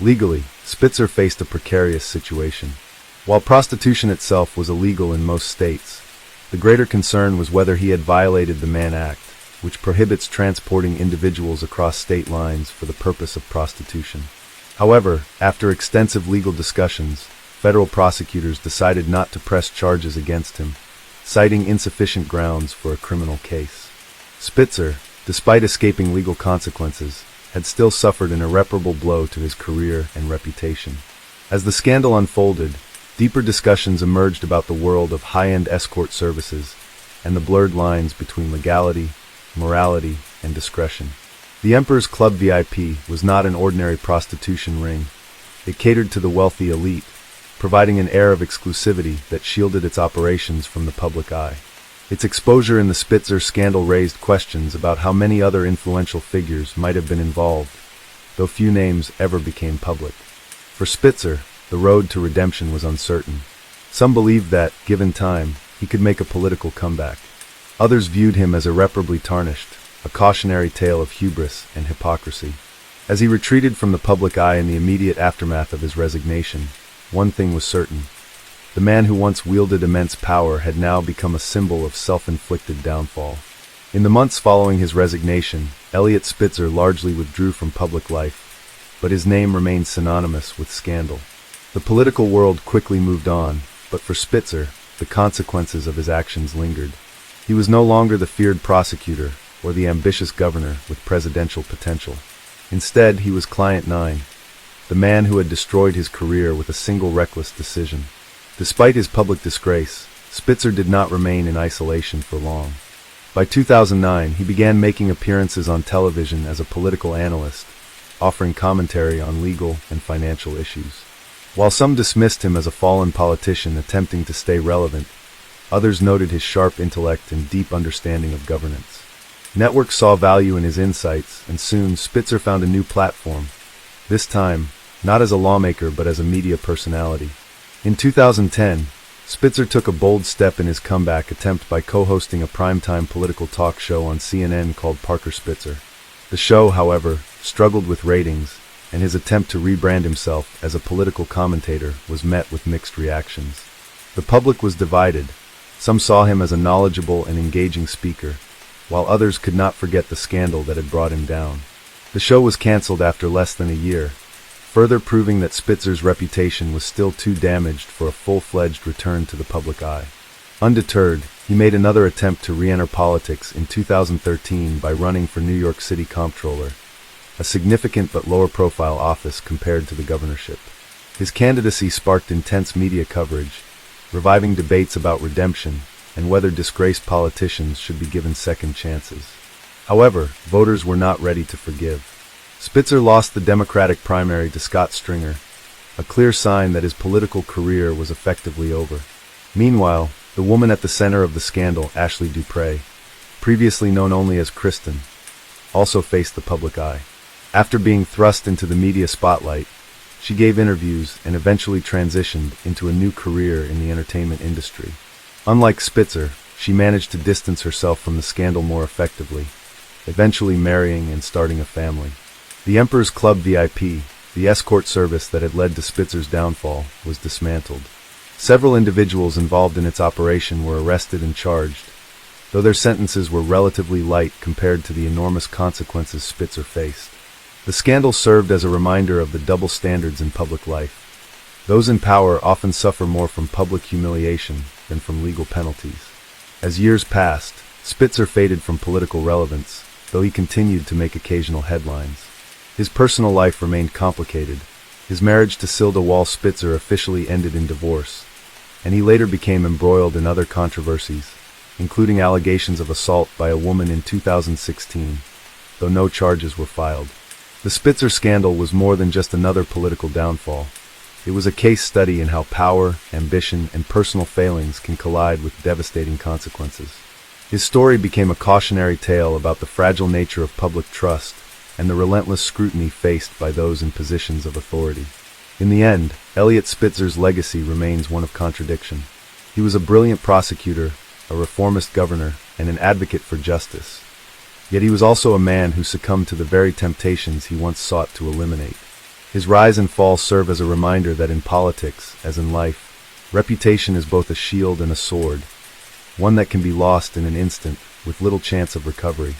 Legally, Spitzer faced a precarious situation. While prostitution itself was illegal in most states, the greater concern was whether he had violated the Mann Act, which prohibits transporting individuals across state lines for the purpose of prostitution. However, after extensive legal discussions, federal prosecutors decided not to press charges against him, citing insufficient grounds for a criminal case. Spitzer, despite escaping legal consequences, had still suffered an irreparable blow to his career and reputation. As the scandal unfolded, deeper discussions emerged about the world of high-end escort services and the blurred lines between legality, morality, and discretion. The Emperor's Club VIP was not an ordinary prostitution ring. It catered to the wealthy elite, providing an air of exclusivity that shielded its operations from the public eye. Its exposure in the Spitzer scandal raised questions about how many other influential figures might have been involved, though few names ever became public. For Spitzer, the road to redemption was uncertain. Some believed that, given time, he could make a political comeback. Others viewed him as irreparably tarnished, a cautionary tale of hubris and hypocrisy. As he retreated from the public eye in the immediate aftermath of his resignation, one thing was certain. The man who once wielded immense power had now become a symbol of self-inflicted downfall. In the months following his resignation, Eliot Spitzer largely withdrew from public life, but his name remained synonymous with scandal. The political world quickly moved on, but for Spitzer, the consequences of his actions lingered. He was no longer the feared prosecutor or the ambitious governor with presidential potential. Instead, he was Client 9, the man who had destroyed his career with a single reckless decision. Despite his public disgrace, Spitzer did not remain in isolation for long. By 2009, he began making appearances on television as a political analyst, offering commentary on legal and financial issues. While some dismissed him as a fallen politician attempting to stay relevant, others noted his sharp intellect and deep understanding of governance. Networks saw value in his insights, and soon Spitzer found a new platform, this time not as a lawmaker but as a media personality. In 2010, Spitzer took a bold step in his comeback attempt by co-hosting a primetime political talk show on CNN called Parker Spitzer. The show, however, struggled with ratings, and his attempt to rebrand himself as a political commentator was met with mixed reactions. The public was divided. Some saw him as a knowledgeable and engaging speaker, while others could not forget the scandal that had brought him down. The show was canceled after less than a year, further proving that Spitzer's reputation was still too damaged for a full-fledged return to the public eye. Undeterred, he made another attempt to re-enter politics in 2013 by running for New York City Comptroller, a significant but lower-profile office compared to the governorship. His candidacy sparked intense media coverage, reviving debates about redemption and whether disgraced politicians should be given second chances. However, voters were not ready to forgive. Spitzer lost the Democratic primary to Scott Stringer, a clear sign that his political career was effectively over. Meanwhile, the woman at the center of the scandal, Ashley Dupre, previously known only as Kristen, also faced the public eye. After being thrust into the media spotlight, she gave interviews and eventually transitioned into a new career in the entertainment industry. Unlike Spitzer, she managed to distance herself from the scandal more effectively, eventually marrying and starting a family. The Emperor's Club VIP, the escort service that had led to Spitzer's downfall, was dismantled. Several individuals involved in its operation were arrested and charged, though their sentences were relatively light compared to the enormous consequences Spitzer faced. The scandal served as a reminder of the double standards in public life. Those in power often suffer more from public humiliation than from legal penalties. As years passed, Spitzer faded from political relevance, though he continued to make occasional headlines. His personal life remained complicated. His marriage to Silda Wall Spitzer officially ended in divorce, and he later became embroiled in other controversies, including allegations of assault by a woman in 2016, though no charges were filed. The Spitzer scandal was more than just another political downfall. It was a case study in how power, ambition, and personal failings can collide with devastating consequences. His story became a cautionary tale about the fragile nature of public trust and the relentless scrutiny faced by those in positions of authority. In the end, Eliot Spitzer's legacy remains one of contradiction. He was a brilliant prosecutor, a reformist governor, and an advocate for justice. Yet he was also a man who succumbed to the very temptations he once sought to eliminate. His rise and fall serve as a reminder that in politics, as in life, reputation is both a shield and a sword, one that can be lost in an instant with little chance of recovery.